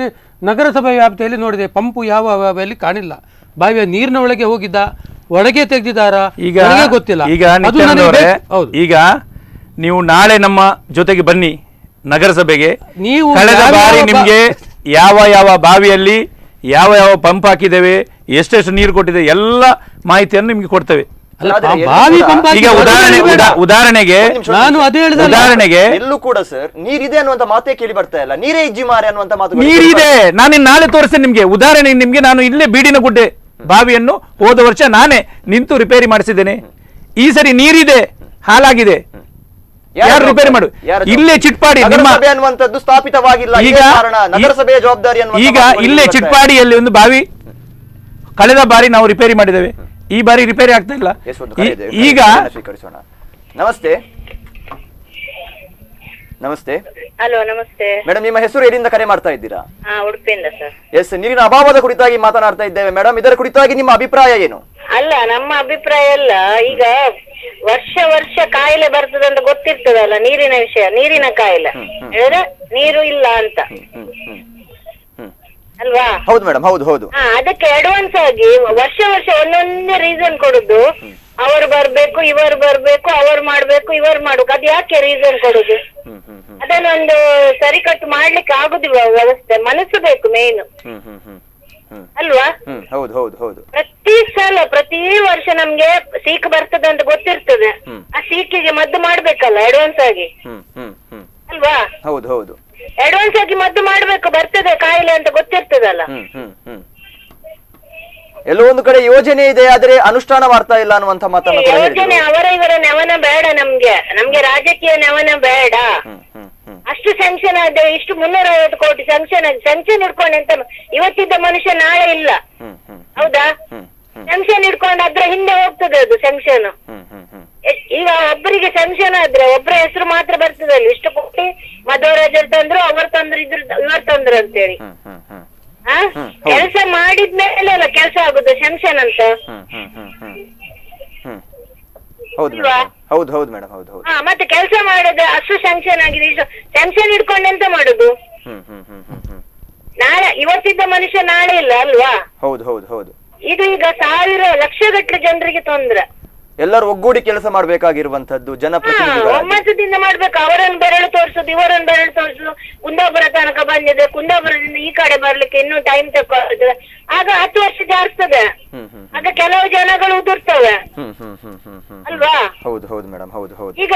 ನಗರಸಭೆ ವ್ಯಾಪ್ತಿಯಲ್ಲಿ ನೋಡಿದೆ, ಪಂಪು ಯಾವ ಬಾವಿಯಲ್ಲಿ ಕಾಣಿಲ್ಲ. ಬಾವಿಯ ನೀರಿನ ಒಳಗೆ ಹೋಗಿದ್ದ, ಒಳಗೆ ತೆಗೆದಿದ್ದಾರಾ ಈಗ ಗೊತ್ತಿಲ್ಲ. ಈಗ ನೀವು ನಾಳೆ ನಮ್ಮ ಜೊತೆಗೆ ಬನ್ನಿ ನಗರಸಭೆಗೆ. ನೀವು ಕಳೆದ ಬಾರಿ ನಿಮಗೆ ಯಾವ ಯಾವ ಬಾವಿಯಲ್ಲಿ ಯಾವ ಯಾವ ಪಂಪ್ ಹಾಕಿದ್ದೇವೆ, ಎಷ್ಟೆಷ್ಟು ನೀರು ಕೊಟ್ಟಿದೆ ಎಲ್ಲ ಮಾಹಿತಿಯನ್ನು ನಿಮ್ಗೆ ಕೊಡ್ತೇವೆ. ಈಗ ಉದಾಹರಣೆಗೆ ನಾನು ಅದೇ ಹೇಳಿದೆ, ಉದಾಹರಣೆಗೆ ಎಲ್ಲೂ ಕೂಡ ಸರ್ ನೀರಿದೆ ಅನ್ನುವಂತ ಮಾತೇ ಕೇಳಿ ಬರ್ತಾ ಇಲ್ಲ. ನೀರೇ ಇಜ್ಜಿ ಮಾರೆ ಅನ್ನುವಂತ ಮಾತು ನೀರಿದೆ. ನಾನು ನಾಳೆ ತೋರಿಸ್ತೇನೆ ನಿಮ್ಗೆ. ಉದಾಹರಣೆ ನಿಮ್ಗೆ ನಾನು ಇಲ್ಲೇ ಬೀಡಿನ ಗುಡ್ಡೆ ಬಾವಿಯನ್ನು ಹೋದ ವರ್ಷ ನಾನೇ ನಿಂತು ರಿಪೇರಿ ಮಾಡಿಸಿದ್ದೇನೆ. ಈ ಸರಿ ನೀರಿದೆ, ಹಾಲಾಗಿದೆ, ಯಾರು ರಿಪೇರಿ ಮಾಡು? ಇಲ್ಲೇ ಚಿಟ್ಪಾಡಿ ಅನ್ನುವಂಥದ್ದು ಸ್ಥಾಪಿತವಾಗಿಲ್ಲ. ಈಗ ನಗರಸಭೆಯ ಜವಾಬ್ದಾರಿ. ಈಗ ಇಲ್ಲೇ ಚಿಟ್ಪಾಡಿಯಲ್ಲಿ ಒಂದು ಬಾವಿ ಕಳೆದ ಬಾರಿ ನಾವು ರಿಪೇರಿ ಮಾಡಿದ್ದೇವೆ, ಈ ಬಾರಿ ರಿಪೇರಿ ಆಗ್ತಾ ಇಲ್ಲ. ಈಗ ಸ್ವೀಕರಿಸೋಣ. ನಮಸ್ತೆ. ನಮಸ್ತೆ. ಹಲೋ, ನಮಸ್ತೆ ಮೇಡಮ್, ನಿಮ್ಮ ಹೆಸರು ಎಲ್ಲಿಂದ ಕರೆ ಮಾಡ್ತಾ ಇದ್ದೀರಾ? ಉಡುಪಿಯಿಂದ ಸರ್. ನೀರಿನ ಅಭಾವದ ಕುರಿತಾಗಿ ಮಾತನಾಡ್ತಾ ಇದ್ದೇವೆ ಮೇಡಮ್. ಇದರ ಕುರಿತಾಗಿ ನಿಮ್ಮ ಅಭಿಪ್ರಾಯ ಏನು? ಅಲ್ಲ, ನಮ್ಮ ಅಭಿಪ್ರಾಯ ಅಲ್ಲ. ಈಗ ವರ್ಷ ಕಾಯಿಲೆ ಬರ್ತದೆ ಅಂತ ಗೊತ್ತಿರ್ತದಲ್ಲ, ನೀರಿನ ವಿಷಯ, ನೀರಿನ ಕಾಯಿಲೆ ಹೇಳಿದ್ರೆ ನೀರು ಇಲ್ಲ ಅಂತ ಅಲ್ವಾ? ಹೌದು ಮೇಡಮ್, ಹೌದು ಹೌದು. ಅದಕ್ಕೆ ಅಡ್ವಾನ್ಸ್ ಆಗಿ ವರ್ಷ ಒಂದೊಂದೇ ರೀಸನ್ ಕೊಡುದು. ಅವರು ಬರ್ಬೇಕು, ಇವರು ಬರ್ಬೇಕು, ಅವ್ರು ಮಾಡ್ಬೇಕು, ಇವರು ಮಾಡ್ಬೇಕು. ಅದ್ ಯಾಕೆ ರೀಸನ್ ಕೊಡುದು? ಅದನ್ನೊಂದು ಸರಿಕಟ್ಟು ಮಾಡ್ಲಿಕ್ಕೆ ಆಗುದಿಲ್ಲ. ವ್ಯವಸ್ಥೆ ಮನಸ್ಸು ಬೇಕು ಮೇನ್ ಅಲ್ವಾ? ಹೌದು ಹೌದು ಹೌದು. ಪ್ರತಿ ವರ್ಷ ನಮ್ಗೆ ಸೀಕ್ ಬರ್ತದೆ ಅಂತ ಗೊತ್ತಿರ್ತದೆ. ಆ ಸೀಕಿಗೆ ಮದ್ದು ಮಾಡ್ಬೇಕಲ್ಲ ಅಡ್ವಾನ್ಸ್ ಆಗಿ ಅಲ್ವಾ? ಹೌದು ಹೌದು. ಅಡ್ವಾನ್ಸ್ ಆಗಿ ಮದ್ದು ಮಾಡ್ಬೇಕು, ಬರ್ತದೆ ಕಾಯಿಲೆ ಅಂತ ಗೊತ್ತಿರ್ತದಲ್ಲ. ಎಲ್ಲೋ ಒಂದು ಕಡೆ ಯೋಜನೆ ಇದೆ, ಆದ್ರೆ ಅನುಷ್ಠಾನ ಮಾಡ್ತಾ ಇಲ್ಲ ಅನ್ನುವಂತ ಮಾತನ್ನ ಯೋಜನೆ ಅವರ ಇವರ ನೆವನ ಬೇಡ ನಮ್ಗೆ ರಾಜಕೀಯ ನೆವನ ಬೇಡ. ಅಷ್ಟು ಸ್ಯಾಂಕ್ಷನ್ ಆದ, ಇಷ್ಟು 350 ಕೋಟಿ ಸ್ಯಾಂಕ್ಷನ್ ಇಟ್ಕೊಂಡು ಎಂತ ಇವತ್ತಿದ್ದ ಮನುಷ್ಯ ನಾಳೆ ಇಲ್ಲ, ಹೌದಾ? ಸ್ಯಾಂಕ್ಷನ್ ಇಟ್ಕೊಂಡು ಅದ್ರ ಹಿಂದೆ ಹೋಗ್ತದೆ ಅದು ಸ್ಯಾಂಕ್ಷನ್. ಈಗ ಒಬ್ಬರಿಗೆ ಸ್ಯಾಂಕ್ಷನ್ ಆದ್ರೆ ಒಬ್ಬರ ಹೆಸರು ಮಾತ್ರ ಬರ್ತದೆ ಅಲ್ಲಿ. ಇಷ್ಟು ಕೋಟಿ ಮಧ್ವರಾಜರು ತಂದ್ರು, ಅವರು ತಂದ್ರು, ಇವ್ರು ತಂದ್ರು ಅಂತೇಳಿ. ಕೆಲಸ ಮಾಡಿದ್ಮೇಲೆ ಅಲ್ಲ ಕೆಲಸ ಆಗುದು ಸ್ಯಾಂಕ್ಷನ್ ಅಂತ. ಹೌದು ಹೌದು ಮೇಡಮ್, ಹೌದು ಹೌದು. ಮತ್ತೆ ಕೆಲಸ ಮಾಡೋದು ಅಷ್ಟು ಸ್ಯಾಂಕ್ಷನ್ ಆಗಿದೆ, ಇಷ್ಟು ಸ್ಯಾಂಕ್ಷನ್ ಇಟ್ಕೊಂಡು ಎಂತ ಮಾಡುದು? ನಾಳೆ ಇವತ್ತಿದ್ದ ಮನುಷ್ಯ ನಾಳೆ ಇಲ್ಲ ಅಲ್ವಾ? ಹೌದು ಹೌದು ಹೌದು. ಇದು ಈಗ ಲಕ್ಷಗಟ್ಟಲೆ ಜನರಿಗೆ ತೊಂದ್ರೆ. ಎಲ್ಲರೂ ಒಗ್ಗೂಡಿ ಕೆಲಸ ಮಾಡ್ಬೇಕಾಗಿರುವಂತದ್ದು ಜನಪ್ರತಿನಿಧಿಗಳು ಒಮ್ಮತದಿಂದ ಮಾಡ್ಬೇಕು. ಅವರನ್ನು ಬೆರಳು ತೋರಿಸುದು, ಇವರನ್ನು ಬೆರಳು ತೋರಿಸುದು. ಕುಂದಾಪುರ ತನಕ ಬಂದಿದೆ, ಕುಂದಾಪುರದಿಂದ ಈ ಕಡೆ ಬರ್ಲಿಕ್ಕೆ ಇನ್ನೂ ಟೈಮ್ ತಗೊಳ್ತದೆ. ಆಗ 10 ವರ್ಷ ಜಾರಿಸ್ತದೆ. ಆಗ ಕೆಲವು ಜನಗಳು ಉದುರ್ತವೆ ಅಲ್ವಾ? ಹೌದು ಹೌದು ಮೇಡಮ್, ಹೌದು ಹೌದು. ಈಗ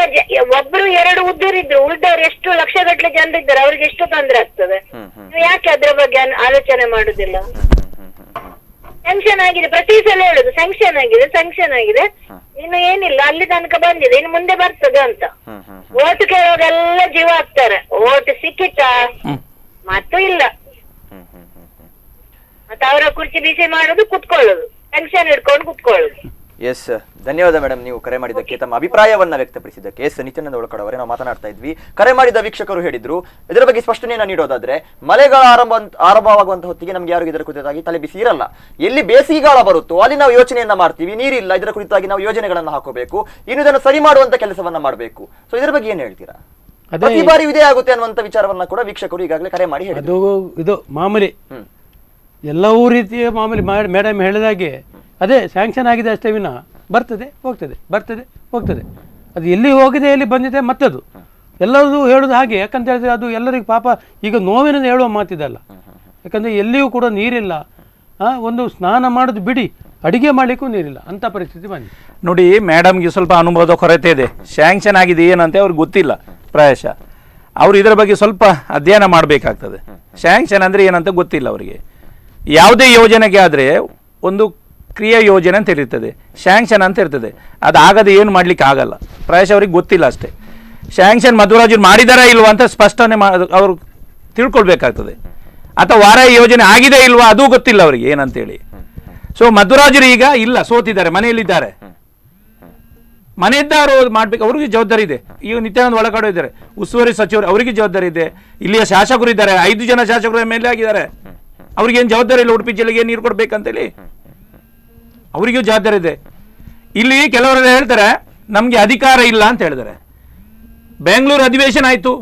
ಒಬ್ರು 2 ಉದುರಿದ್ರು, ಉಳಿದವ್ರು ಎಷ್ಟು ಲಕ್ಷಗಟ್ಟಲೆ ಜನರಿದ್ದಾರೆ, ಅವ್ರಿಗೆ ಎಷ್ಟು ತೊಂದ್ರೆ ಆಗ್ತದೆ. ಯಾಕೆ ಅದ್ರ ಬಗ್ಗೆ ಆಲೋಚನೆ ಮಾಡುದಿಲ್ಲ? ಸ್ಯಾಂಕ್ಷನ್ ಆಗಿದೆ, ಪ್ರತಿ ಸಲ ಹೇಳುದು ಸ್ಯಾಂಕ್ಷನ್ ಆಗಿದೆ, ಇನ್ನು ಏನಿಲ್ಲ, ಅಲ್ಲಿ ತನಕ ಬಂದಿದೆ, ಇನ್ನು ಮುಂದೆ ಬರ್ತದೆ ಅಂತ. ಓಟ್ ಕೇಳೋರೆಲ್ಲ ಜೀವ ಹಾಕ್ತಾರೆ. ಓಟ್ ಸಿಕ್ಕಿತಾ ಮತ್ತು ಇಲ್ಲ, ಮತ್ತೆ ಅವರ ಕುರ್ಚಿ ಬಿಸಿ ಮಾಡುದು, ಕುತ್ಕೊಳ್ಳುದು, ಸ್ಯಾಂಕ್ಷನ್ ಹಿಡ್ಕೊಂಡು ಕುತ್ಕೊಳ್ಳುದು. ಎಸ್, ಧನ್ಯವಾದ ಮೇಡಮ್, ನೀವು ಕರೆ ಮಾಡಿದ್ದಕ್ಕೆ, ತಮ್ಮ ಅಭಿಪ್ರಾಯವನ್ನ ವ್ಯಕ್ತಪಡಿಸಿದ್ದಕ್ಕೆ. ಎಸ್, ನಿತ್ಯಾನಂದ ಒಳಕಡವರೇ ನಾವು ಮಾತನಾಡ್ತಾ ಇದ್ವಿ. ಕರೆ ಮಾಡಿದ ವೀಕ್ಷಕರು ಹೇಳಿದ್ರು, ಇದರ ಬಗ್ಗೆ ಸ್ಪಷ್ಟನೆಯನ್ನು ನೀಡೋದಾದ್ರೆ, ಮಳೆಗಾಲ ಆರಂಭವಾಗುವಂತ ಹೊತ್ತಿಗೆ ನಮ್ಗೆ ಯಾರು ಇದರ ಕುರಿತಾಗಿ ತಲೆ ಬಿಸಿ ಇರಲ್ಲ. ಎಲ್ಲಿ ಬೇಸಿಗೆಗಾಲ ಬರುತ್ತೋ ಅಲ್ಲಿ ನಾವು ಯೋಚನೆಯನ್ನ ಮಾಡ್ತೀವಿ, ನೀರಿಲ್ಲ, ಇದರ ಕುರಿತಾಗಿ ನಾವು ಯೋಜನೆಗಳನ್ನ ಹಾಕೋಬೇಕು, ಇನ್ನು ಇದನ್ನು ಸರಿ ಮಾಡುವಂತ ಕೆಲಸವನ್ನ ಮಾಡಬೇಕು. ಸೊ ಇದರ ಬಗ್ಗೆ ಏನ್ ಹೇಳ್ತೀರಾ? ಪ್ರತಿ ಬಾರಿ ಇದೇ ಆಗುತ್ತೆ ಅನ್ನುವಂತ ವಿಚಾರವನ್ನ ಕೂಡ ವೀಕ್ಷಕರು ಈಗಾಗಲೇ ಕರೆ ಮಾಡಿ ಹೇಳಿದ್ರು. ಇದು ಮಾಮೂಲಿ, ಎಲ್ಲವೂ ರೀತಿಯ ಮಾಮೂಲಿ. ಮೇಡಮ್ ಹೇಳಿದಾಗೆ ಅದೇ ಸ್ಯಾಂಕ್ಷನ್ ಆಗಿದೆ ಅಷ್ಟೇ ವಿನ ಬರ್ತದೆ ಹೋಗ್ತದೆ, ಬರ್ತದೆ ಹೋಗ್ತದೆ. ಅದು ಎಲ್ಲಿ ಹೋಗಿದೆ ಎಲ್ಲಿ ಬಂದಿದೆ ಮತ್ತದು ಎಲ್ಲರೂ ಹೇಳೋದು ಹಾಗೆ. ಯಾಕಂತ ಹೇಳಿದ್ರೆ ಅದು ಎಲ್ಲರಿಗೂ ಪಾಪ ಈಗ ನೋವಿನ ಹೇಳುವ ಮಾತಿದಲ್ಲ. ಯಾಕಂದರೆ ಎಲ್ಲಿಯೂ ಕೂಡ ನೀರಿಲ್ಲ. ಒಂದು ಸ್ನಾನ ಮಾಡೋದು ಬಿಡಿ, ಅಡಿಗೆ ಮಾಡಲಿಕ್ಕೂ ನೀರಿಲ್ಲ, ಅಂಥ ಪರಿಸ್ಥಿತಿ ಬಂದಿದೆ. ನೋಡಿ, ಮೇಡಮ್ಗೆ ಸ್ವಲ್ಪ ಅನುಭವದ ಕೊರತೆ ಇದೆ. ಸ್ಯಾಂಕ್ಷನ್ ಆಗಿದೆ ಏನಂತ ಅವ್ರಿಗೆ ಗೊತ್ತಿಲ್ಲ ಪ್ರಾಯಶಃ. ಅವರು ಇದರ ಬಗ್ಗೆ ಸ್ವಲ್ಪ ಅಧ್ಯಯನ ಮಾಡಬೇಕಾಗ್ತದೆ. ಸ್ಯಾಂಕ್ಷನ್ ಅಂದರೆ ಏನಂತ ಗೊತ್ತಿಲ್ಲ ಅವರಿಗೆ. ಯಾವುದೇ ಯೋಜನೆಗೆ ಆದರೆ ಒಂದು ಕ್ರಿಯಾ ಯೋಜನೆ ಅಂತ ಇರ್ತದೆ, ಸ್ಯಾಂಕ್ಷನ್ ಅಂತ ಇರ್ತದೆ. ಅದಾಗದೆ ಏನು ಮಾಡಲಿಕ್ಕೆ ಆಗಲ್ಲ. ಪ್ರಾಯಶಃ ಅವ್ರಿಗೆ ಗೊತ್ತಿಲ್ಲ ಅಷ್ಟೇ. ಸ್ಯಾಂಕ್ಷನ್ ಮಧ್ವರಾಜರು ಮಾಡಿದಾರಾ ಇಲ್ವಾ ಅಂತ ಸ್ಪಷ್ಟನೆ ಅವರು ತಿಳ್ಕೊಳ್ಬೇಕಾಗ್ತದೆ. ಅಥವಾ ವಾರಾಯಿ ಯೋಜನೆ ಆಗಿದೆ ಇಲ್ವಾ ಅದೂ ಗೊತ್ತಿಲ್ಲ ಅವರಿಗೆ ಏನಂತೇಳಿ. ಸೊ ಮಧ್ವರಾಜರು ಈಗ ಇಲ್ಲ, ಸೋತಿದ್ದಾರೆ, ಮನೆಯಲ್ಲಿದ್ದಾರೆ. ಮನೆಯದ್ದವರು ಮಾಡ್ಬೇಕು, ಅವ್ರಿಗೆ ಜವಾಬ್ದಾರಿ ಇದೆ. ಈಗ ನಿತ್ಯಾನಂದ ಒಳಗಡೆ ಇದ್ದಾರೆ, ಉಸ್ತುವಾರಿ ಸಚಿವರು, ಅವರಿಗೆ ಜವಾಬ್ದಾರಿ ಇದೆ. ಇಲ್ಲಿಯ ಶಾಸಕರು ಇದ್ದಾರೆ, 5 ಜನ ಶಾಸಕರು MLA ಆಗಿದ್ದಾರೆ. ಅವ್ರಿಗೇನು ಜವಾಬ್ದಾರಿ ಇಲ್ಲ ಉಡುಪಿ ಜಿಲ್ಲೆಗೆ ನೀರು ಕೊಡ್ಬೇಕಂತೇಳಿ? ಅವರಿಗೂ ಜವಾಬ್ದಾರಿ ಇದೆ. ಇಲ್ಲಿ ಕೆಲವರೆಲ್ಲ ಹೇಳ್ತಾರೆ ನಮಗೆ ಅಧಿಕಾರ ಇಲ್ಲ ಅಂತ ಹೇಳಿದ್ದಾರೆ. ಬೆಂಗಳೂರು ಅಧಿವೇಶನ ಆಯಿತು,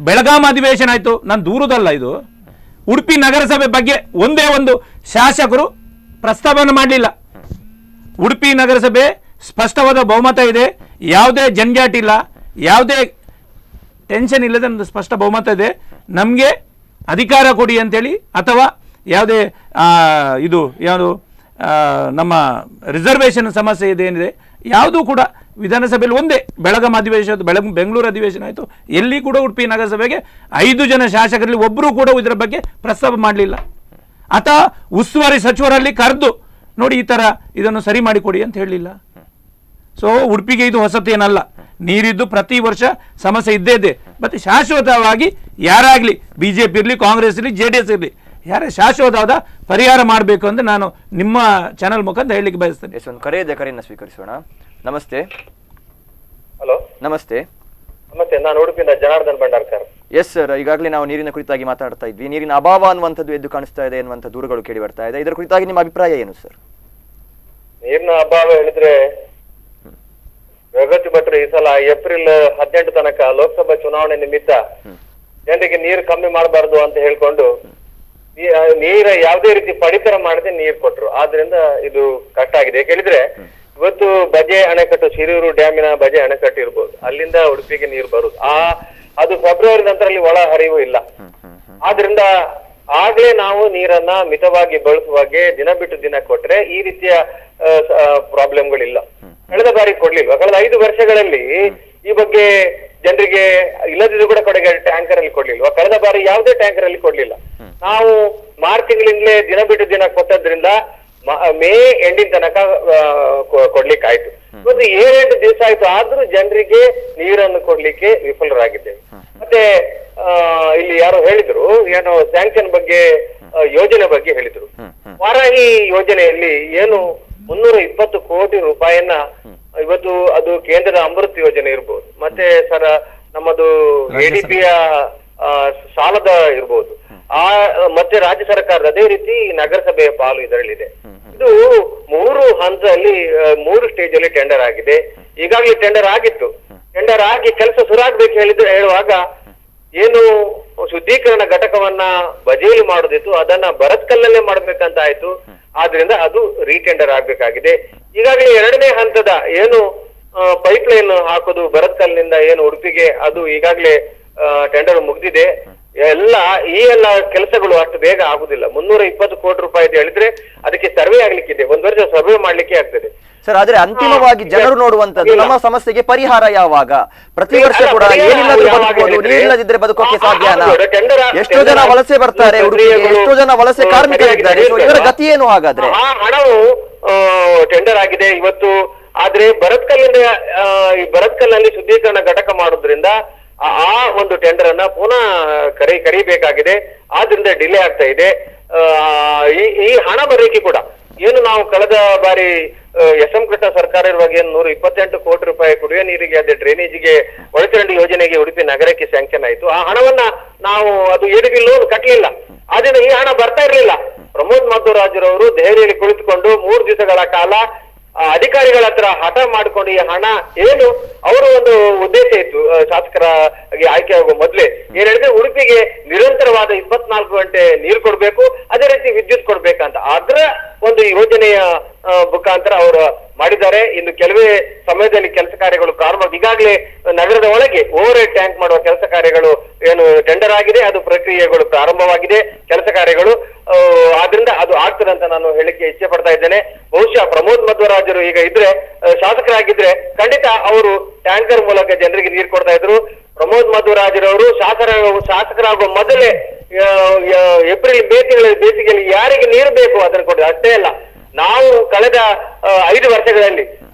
ಬೆಳಗಾಂ ಅಧಿವೇಶನ ಆಯಿತು. ನಾನು ದೂರದಲ್ಲ ಇದು. ಉಡುಪಿ ನಗರಸಭೆ ಬಗ್ಗೆ ಒಂದೇ ಒಂದು ಶಾಸಕರು ಪ್ರಸ್ತಾವನೆ ಮಾಡಲಿಲ್ಲ. ಉಡುಪಿ ನಗರಸಭೆ ಸ್ಪಷ್ಟವಾದ ಬಹುಮತ ಇದೆ, ಯಾವುದೇ ಜಂಜಾಟ ಇಲ್ಲ, ಯಾವುದೇ ಟೆನ್ಷನ್ ಇಲ್ಲದೆ ಒಂದು ಸ್ಪಷ್ಟ ಬಹುಮತ ಇದೆ. ನಮಗೆ ಅಧಿಕಾರ ಕೊಡಿ ಅಂತೇಳಿ, ಅಥವಾ ಯಾವುದೇ ಇದು ಯಾವುದು ನಮ್ಮ ರಿಸರ್ವೇಷನ್ ಸಮಸ್ಯೆ ಇದೆ ಏನಿದೆ ಯಾವುದೂ ಕೂಡ ವಿಧಾನಸಭೆಯಲ್ಲಿ ಒಂದೇ. ಬೆಳಗಾಂ ಅಧಿವೇಶನ, ಬೆಂಗಳೂರು ಅಧಿವೇಶನ ಆಯಿತು, ಎಲ್ಲಿ ಕೂಡ ಉಡುಪಿ ನಗರಸಭೆಗೆ 5 ಜನ ಶಾಸಕರಲ್ಲಿ ಒಬ್ಬರು ಕೂಡ ಇದರ ಬಗ್ಗೆ ಪ್ರಸ್ತಾವ ಮಾಡಲಿಲ್ಲ. ಅಥವಾ ಉಸ್ತುವಾರಿ ಸಚಿವರಲ್ಲಿ ಕರೆದು ನೋಡಿ ಈ ಥರ ಇದನ್ನು ಸರಿ ಮಾಡಿಕೊಡಿ ಅಂತ ಹೇಳಲಿಲ್ಲ. ಸೊ ಉಡುಪಿಗೆ ಇದು ಹೊಸತೇನಲ್ಲ. ನೀರಿದ್ದು ಪ್ರತಿ ವರ್ಷ ಸಮಸ್ಯೆ ಇದ್ದೇ ಇದೆ. ಮತ್ತು ಶಾಶ್ವತವಾಗಿ ಯಾರಾಗಲಿ, BJP ಇರಲಿ, ಕಾಂಗ್ರೆಸ್ ಇರಲಿ, JDS ಇರಲಿ, ಯಾರೇ ಶಾಶ್ವತವಾದ ಪರಿಹಾರ ಮಾಡಬೇಕು ಅಂತ ನಾನು ನಿಮ್ಮ ಚಾನಲ್ ಮುಖಾಂತರ ಹೇಳಲಿಕ್ಕೆ ಬಯಸ್ತೇನೆ. ಒಂದು ಕರೆ ಇದೆ, ಕರೆಯನ್ನು ಸ್ವೀಕರಿಸೋಣ. ನಮಸ್ತೆ. ಹಲೋ, ನಮಸ್ತೆ. ನಮಸ್ತೆ, ನಾನು ಉಡುಪಿಯಿಂದ ಜನಾರ್ದನ್ ಭಂಡಾರ್ಕರ್. ಎಸ್ ಸರ್, ಈಗಾಗಲೇ ನಾವು ನೀರಿನ ಕುರಿತಾಗಿ ಮಾತಾಡ್ತಾ ಇದ್ವಿ. ನೀರಿನ ಅಭಾವ ಅನ್ನುವಂಥದ್ದು ಎದ್ದು ಕಾಣಿಸ್ತಾ ಇದೆ ಎನ್ನುವಂಥ ದೂರುಗಳು ಕೇಳಿ ಬರ್ತಾ ಇದೆ. ಇದರ ಕುರಿತಾಗಿ ನಿಮ್ಮ ಅಭಿಪ್ರಾಯ ಏನು ಸರ್? ನೀರಿನ ಅಭಾವ ಹೇಳಿದ್ರೆ, ಪ್ರಗತಿ ಭಟ್ರು ಈ ಸಲ ಏಪ್ರಿಲ್ 18 ತನಕ ಲೋಕಸಭಾ ಚುನಾವಣೆ ನಿಮಿತ್ತ ಜನರಿಗೆ ನೀರು ಕಮ್ಮಿ ಮಾಡಬಾರ್ದು ಅಂತ ಹೇಳ್ಕೊಂಡು ನೀರ ಯಾವುದೇ ರೀತಿ ಪಡಿತರ ಮಾಡದೆ ನೀರು ಕೊಟ್ರು. ಆದ್ರಿಂದ ಇದು ಕಷ್ಟ ಆಗಿದೆ. ಯಾಕೇಳಿದ್ರೆ ಇವತ್ತು ಬಜೆ ಅಣೆಕಟ್ಟು, ಶಿರೂರು ಡ್ಯಾಮಿನ ಬಜೆ ಅಣೆಕಟ್ಟು ಇರ್ಬೋದು, ಅಲ್ಲಿಂದ ಉಡುಪಿಗೆ ನೀರು ಬರುದು. ಅದು ಫೆಬ್ರವರಿ ನಂತರ ಅಲ್ಲಿ ಒಳ ಹರಿವು ಇಲ್ಲ. ಆದ್ರಿಂದ ಆಗ್ಲೇ ನಾವು ನೀರನ್ನ ಮಿತವಾಗಿ ಬಳಸುವಾಗೆ ದಿನ ಬಿಟ್ಟು ದಿನ ಕೊಟ್ರೆ ಈ ರೀತಿಯ ಪ್ರಾಬ್ಲಮ್ಗಳಿಲ್ಲ. ಕಳೆದ ಬಾರಿ ಕೊಡ್ಲಿಲ್ವಾ? ಕಳೆದ 5 ವರ್ಷಗಳಲ್ಲಿ ಈ ಬಗ್ಗೆ ಜನರಿಗೆ ಇಲ್ಲದಿದ್ರು ಕೂಡ ಕಡೆಗೆ ಟ್ಯಾಂಕರ್ ಅಲ್ಲಿ ಕೊಡ್ಲಿಲ್ವಾ? ಕಳೆದ ಬಾರಿ ಯಾವುದೇ ಟ್ಯಾಂಕರ್ ಅಲ್ಲಿ ಕೊಡ್ಲಿಲ್ಲ. ನಾವು ಮಾರ್ಚ್ ತಿಂಗಳಿಂದಲೇ ದಿನ ಬಿಟ್ಟು ದಿನ ಕೊಟ್ಟದ್ರಿಂದ ಮೇ ಎಂಡಿನ ತನಕ ಕೊಡ್ಲಿಕ್ಕೆ ಆಯ್ತು. ಇವತ್ತು 7-8 ದಿವಸ ಆಯ್ತು, ಆದ್ರೂ ಜನರಿಗೆ ನೀರನ್ನು ಕೊಡ್ಲಿಕ್ಕೆ ವಿಫಲರಾಗಿದ್ದೇವೆ. ಮತ್ತೆ ಇಲ್ಲಿ ಯಾರೋ ಹೇಳಿದ್ರು, ಏನು ಸ್ಯಾಂಕ್ಷನ್ ಬಗ್ಗೆ, ಯೋಜನೆ ಬಗ್ಗೆ ಹೇಳಿದ್ರು. ವಾರಾಹಿ ಯೋಜನೆಯಲ್ಲಿ ಏನು 320 ಕೋಟಿ ರೂಪಾಯಿಯನ್ನ ಇವತ್ತು ಅದು ಕೇಂದ್ರದ ಅಮೃತ್ ಯೋಜನೆ ಇರ್ಬೋದು, ಮತ್ತೆ ನಮ್ಮದು ADPಯ ಸಾಲದ ಇರ್ಬೋದು, ಮತ್ತೆ ರಾಜ್ಯ ಸರ್ಕಾರದ, ಅದೇ ರೀತಿ ನಗರಸಭೆಯ ಪಾಲು ಇದರಲ್ಲಿದೆ. ಇದು 3 ಹಂತದಲ್ಲಿ 3 ಸ್ಟೇಜ್ ಅಲ್ಲಿ ಟೆಂಡರ್ ಆಗಿದೆ. ಈಗಾಗಲೇ ಟೆಂಡರ್ ಆಗಿತ್ತು. ಟೆಂಡರ್ ಆಗಿ ಕೆಲಸ ಶುರುವಾಗ್ಬೇಕು ಹೇಳುವಾಗ ಏನು ಶುದ್ಧೀಕರಣ ಘಟಕವನ್ನ ಬಜೆಯಲ್ಲಿ ಮಾಡೋದಿತ್ತು, ಅದನ್ನ ಭರತ್ಕಲ್ಲಲ್ಲೇ ಮಾಡ್ಬೇಕಂತ ಆಯ್ತು. ಆದ್ರಿಂದ ಅದು ರೀಟೆಂಡರ್ ಆಗ್ಬೇಕಾಗಿದೆ. ಈಗಾಗಲೇ 2ನೇ ಹಂತದ ಏನು ಪೈಪ್ ಲೈನ್ ಹಾಕೋದು ಭರತ್ಕಲ್ನಿಂದ ಏನು ಉಡುಪಿಗೆ, ಅದು ಈಗಾಗಲೇ ಟೆಂಡರ್ ಮುಗ್ದಿದೆ. ಈ ಎಲ್ಲ ಕೆಲಸಗಳು ಅಷ್ಟು ಬೇಗ ಆಗುದಿಲ್ಲ. 320 ಕೋಟಿ ರೂಪಾಯಿ ಹೇಳಿದ್ರೆ ಅದಕ್ಕೆ ಸರ್ವೆ ಆಗ್ಲಿಕ್ಕಿದೆ, 1 ವರ್ಷ ಸರ್ವೆ ಮಾಡ್ಲಿಕ್ಕೆ ಆಗ್ತದೆ ಸರ್. ಆದ್ರೆ ಅಂತಿಮವಾಗಿ ಜನರು ನೋಡುವಂತದ್ದು ನಮ್ಮ ಸಮಸ್ಯೆಗೆ ಪರಿಹಾರ ಯಾವಾಗ? ಪ್ರತಿ ವರ್ಷ ಕೂಡ ಏನಿಲ್ಲದ್ರೂ ಬದುಕಬಹುದು, ನೀರಿಲ್ಲದಿದ್ರೆ ಬದುಕೋಕೆ ಸಾಧ್ಯನಾ? ಎಷ್ಟೋ ಜನ ವಲಸೆ ಬರ್ತಾರೆ ಉಡುಪಿಗೆ, ಎಷ್ಟೋ ಜನ ವಲಸೆ ಕಾರ್ಮಿಕರಿದ್ದಾರೆ. ಇವರ ಗತಿ ಏನು ಹಾಗಾದ್ರೆ? ಆ ಹಣವು ಟೆಂಡರ್ ಆಗಿದೆ ಇವತ್ತು. ಆದ್ರೆ ಭರತ್ಕಲ್ನಲ್ಲಿ ಶುದ್ಧೀಕರಣ ಘಟಕ ಮಾಡೋದ್ರಿಂದ ಆ ಒಂದು ಟೆಂಡರ್ ಅನ್ನ ಪುನಃ ಕರೀಬೇಕಾಗಿದೆ. ಆದ್ರಿಂದ ಡಿಲೇ ಆಗ್ತಾ ಇದೆ. ಈ ಹಣ ಬರಲಿಕ್ಕೆ ಕೂಡ ಏನು ನಾವು ಕಳೆದ ಬಾರಿ ಎಸ್ ಎಂ ಕೃಷ್ಣ ಸರ್ಕಾರ ಇರುವಾಗ ಏನು 128 ಕೋಟಿ ರೂಪಾಯಿ ಕುಡಿಯುವ ನೀರಿಗೆ, ಅದೇ ಡ್ರೈನೇಜ್ಗೆ, ಒಳಚರಂಡಿ ಯೋಜನೆಗೆ ಉಡುಪಿ ನಗರಕ್ಕೆ ಸ್ಯಾಂಕ್ಷನ್ ಆಯ್ತು. ಆ ಹಣವನ್ನ ನಾವು ಅದು ಎಡಿಬಿ ಲೋನ್ ಕಟ್ಟಲಿಲ್ಲ, ಆದ್ರಿಂದ ಈ ಹಣ ಬರ್ತಾ ಇರ್ಲಿಲ್ಲ. ಪ್ರಮೋದ್ ಮಧ್ವರಾಜರವರು ದೆಹಲಿಯಲ್ಲಿ ಕುಳಿತುಕೊಂಡು 3 ದಿವಸಗಳ ಕಾಲ ಅಧಿಕಾರಿಗಳ ಹತ್ರ ಹಠ ಮಾಡಿಕೊಂಡು ಈ ಹಣ ಏನು ಅವರು ಒಂದು ಉದ್ದೇಶ ಇತ್ತು ಶಾಸಕರಾಗಿ ಆಯ್ಕೆ ಆಗುವ ಮೊದಲೇ ಏನ್ ಹೇಳಿದ್ರೆ ಉಡುಪಿಗೆ ನಿರಂತರವಾದ 24 ಗಂಟೆ ನೀರು ಕೊಡ್ಬೇಕು, ಅದೇ ರೀತಿ ವಿದ್ಯುತ್ ಕೊಡ್ಬೇಕಂತ ಅದರ ಒಂದು ಯೋಜನೆಯ ಮುಖಾಂತರ ಅವರು ಮಾಡಿದ್ದಾರೆ. ಇನ್ನು ಕೆಲವೇ ಸಮಯದಲ್ಲಿ ಕೆಲಸ ಕಾರ್ಯಗಳು ಪ್ರಾರಂಭ, ಈಗಾಗಲೇ ನಗರದ ಒಳಗೆ ಓವರ್ ಹೆಡ್ ಟ್ಯಾಂಕ್ ಮಾಡುವ ಕೆಲಸ ಕಾರ್ಯಗಳು ಏನು ಟೆಂಡರ್ ಆಗಿದೆ, ಅದು ಪ್ರಕ್ರಿಯೆಗಳು ಪ್ರಾರಂಭವಾಗಿದೆ ಕೆಲಸ ಕಾರ್ಯಗಳು. ಆದ್ರಿಂದ ಅದು ಆಗ್ತದೆ ಅಂತ ನಾನು ಹೇಳಿಕೆ ಇಚ್ಛೆ ಪಡ್ತಾ ಇದ್ದೇನೆ. ಬಹುಶಃ ಪ್ರಮೋದ್ ಮಧ್ವರಾಜರು ಈಗ ಇದ್ರೆ ಶಾಸಕರಾಗಿದ್ರೆ ಖಂಡಿತ ಅವರು ಟ್ಯಾಂಕರ್ ಮೂಲಕ ಜನರಿಗೆ ನೀರು ಕೊಡ್ತಾ ಇದ್ರು. ಪ್ರಮೋದ್ ಮಧ್ವರಾಜರವರು ಶಾಸಕರಾಗುವ ಮೊದಲೇ ಏಪ್ರಿಲ್ ಮೇ ತಿಂಗಳ ಬೇಸಿಗೆಯಲ್ಲಿ ಯಾರಿಗೆ ನೀರು ಬೇಕು ಅದನ್ನು ಕೊಡ್ತಾರೆ. ಅಷ್ಟೇ ಅಲ್ಲ, ನಾವು ಕಳೆದ 5 ವರ್ಷಗಳಲ್ಲಿ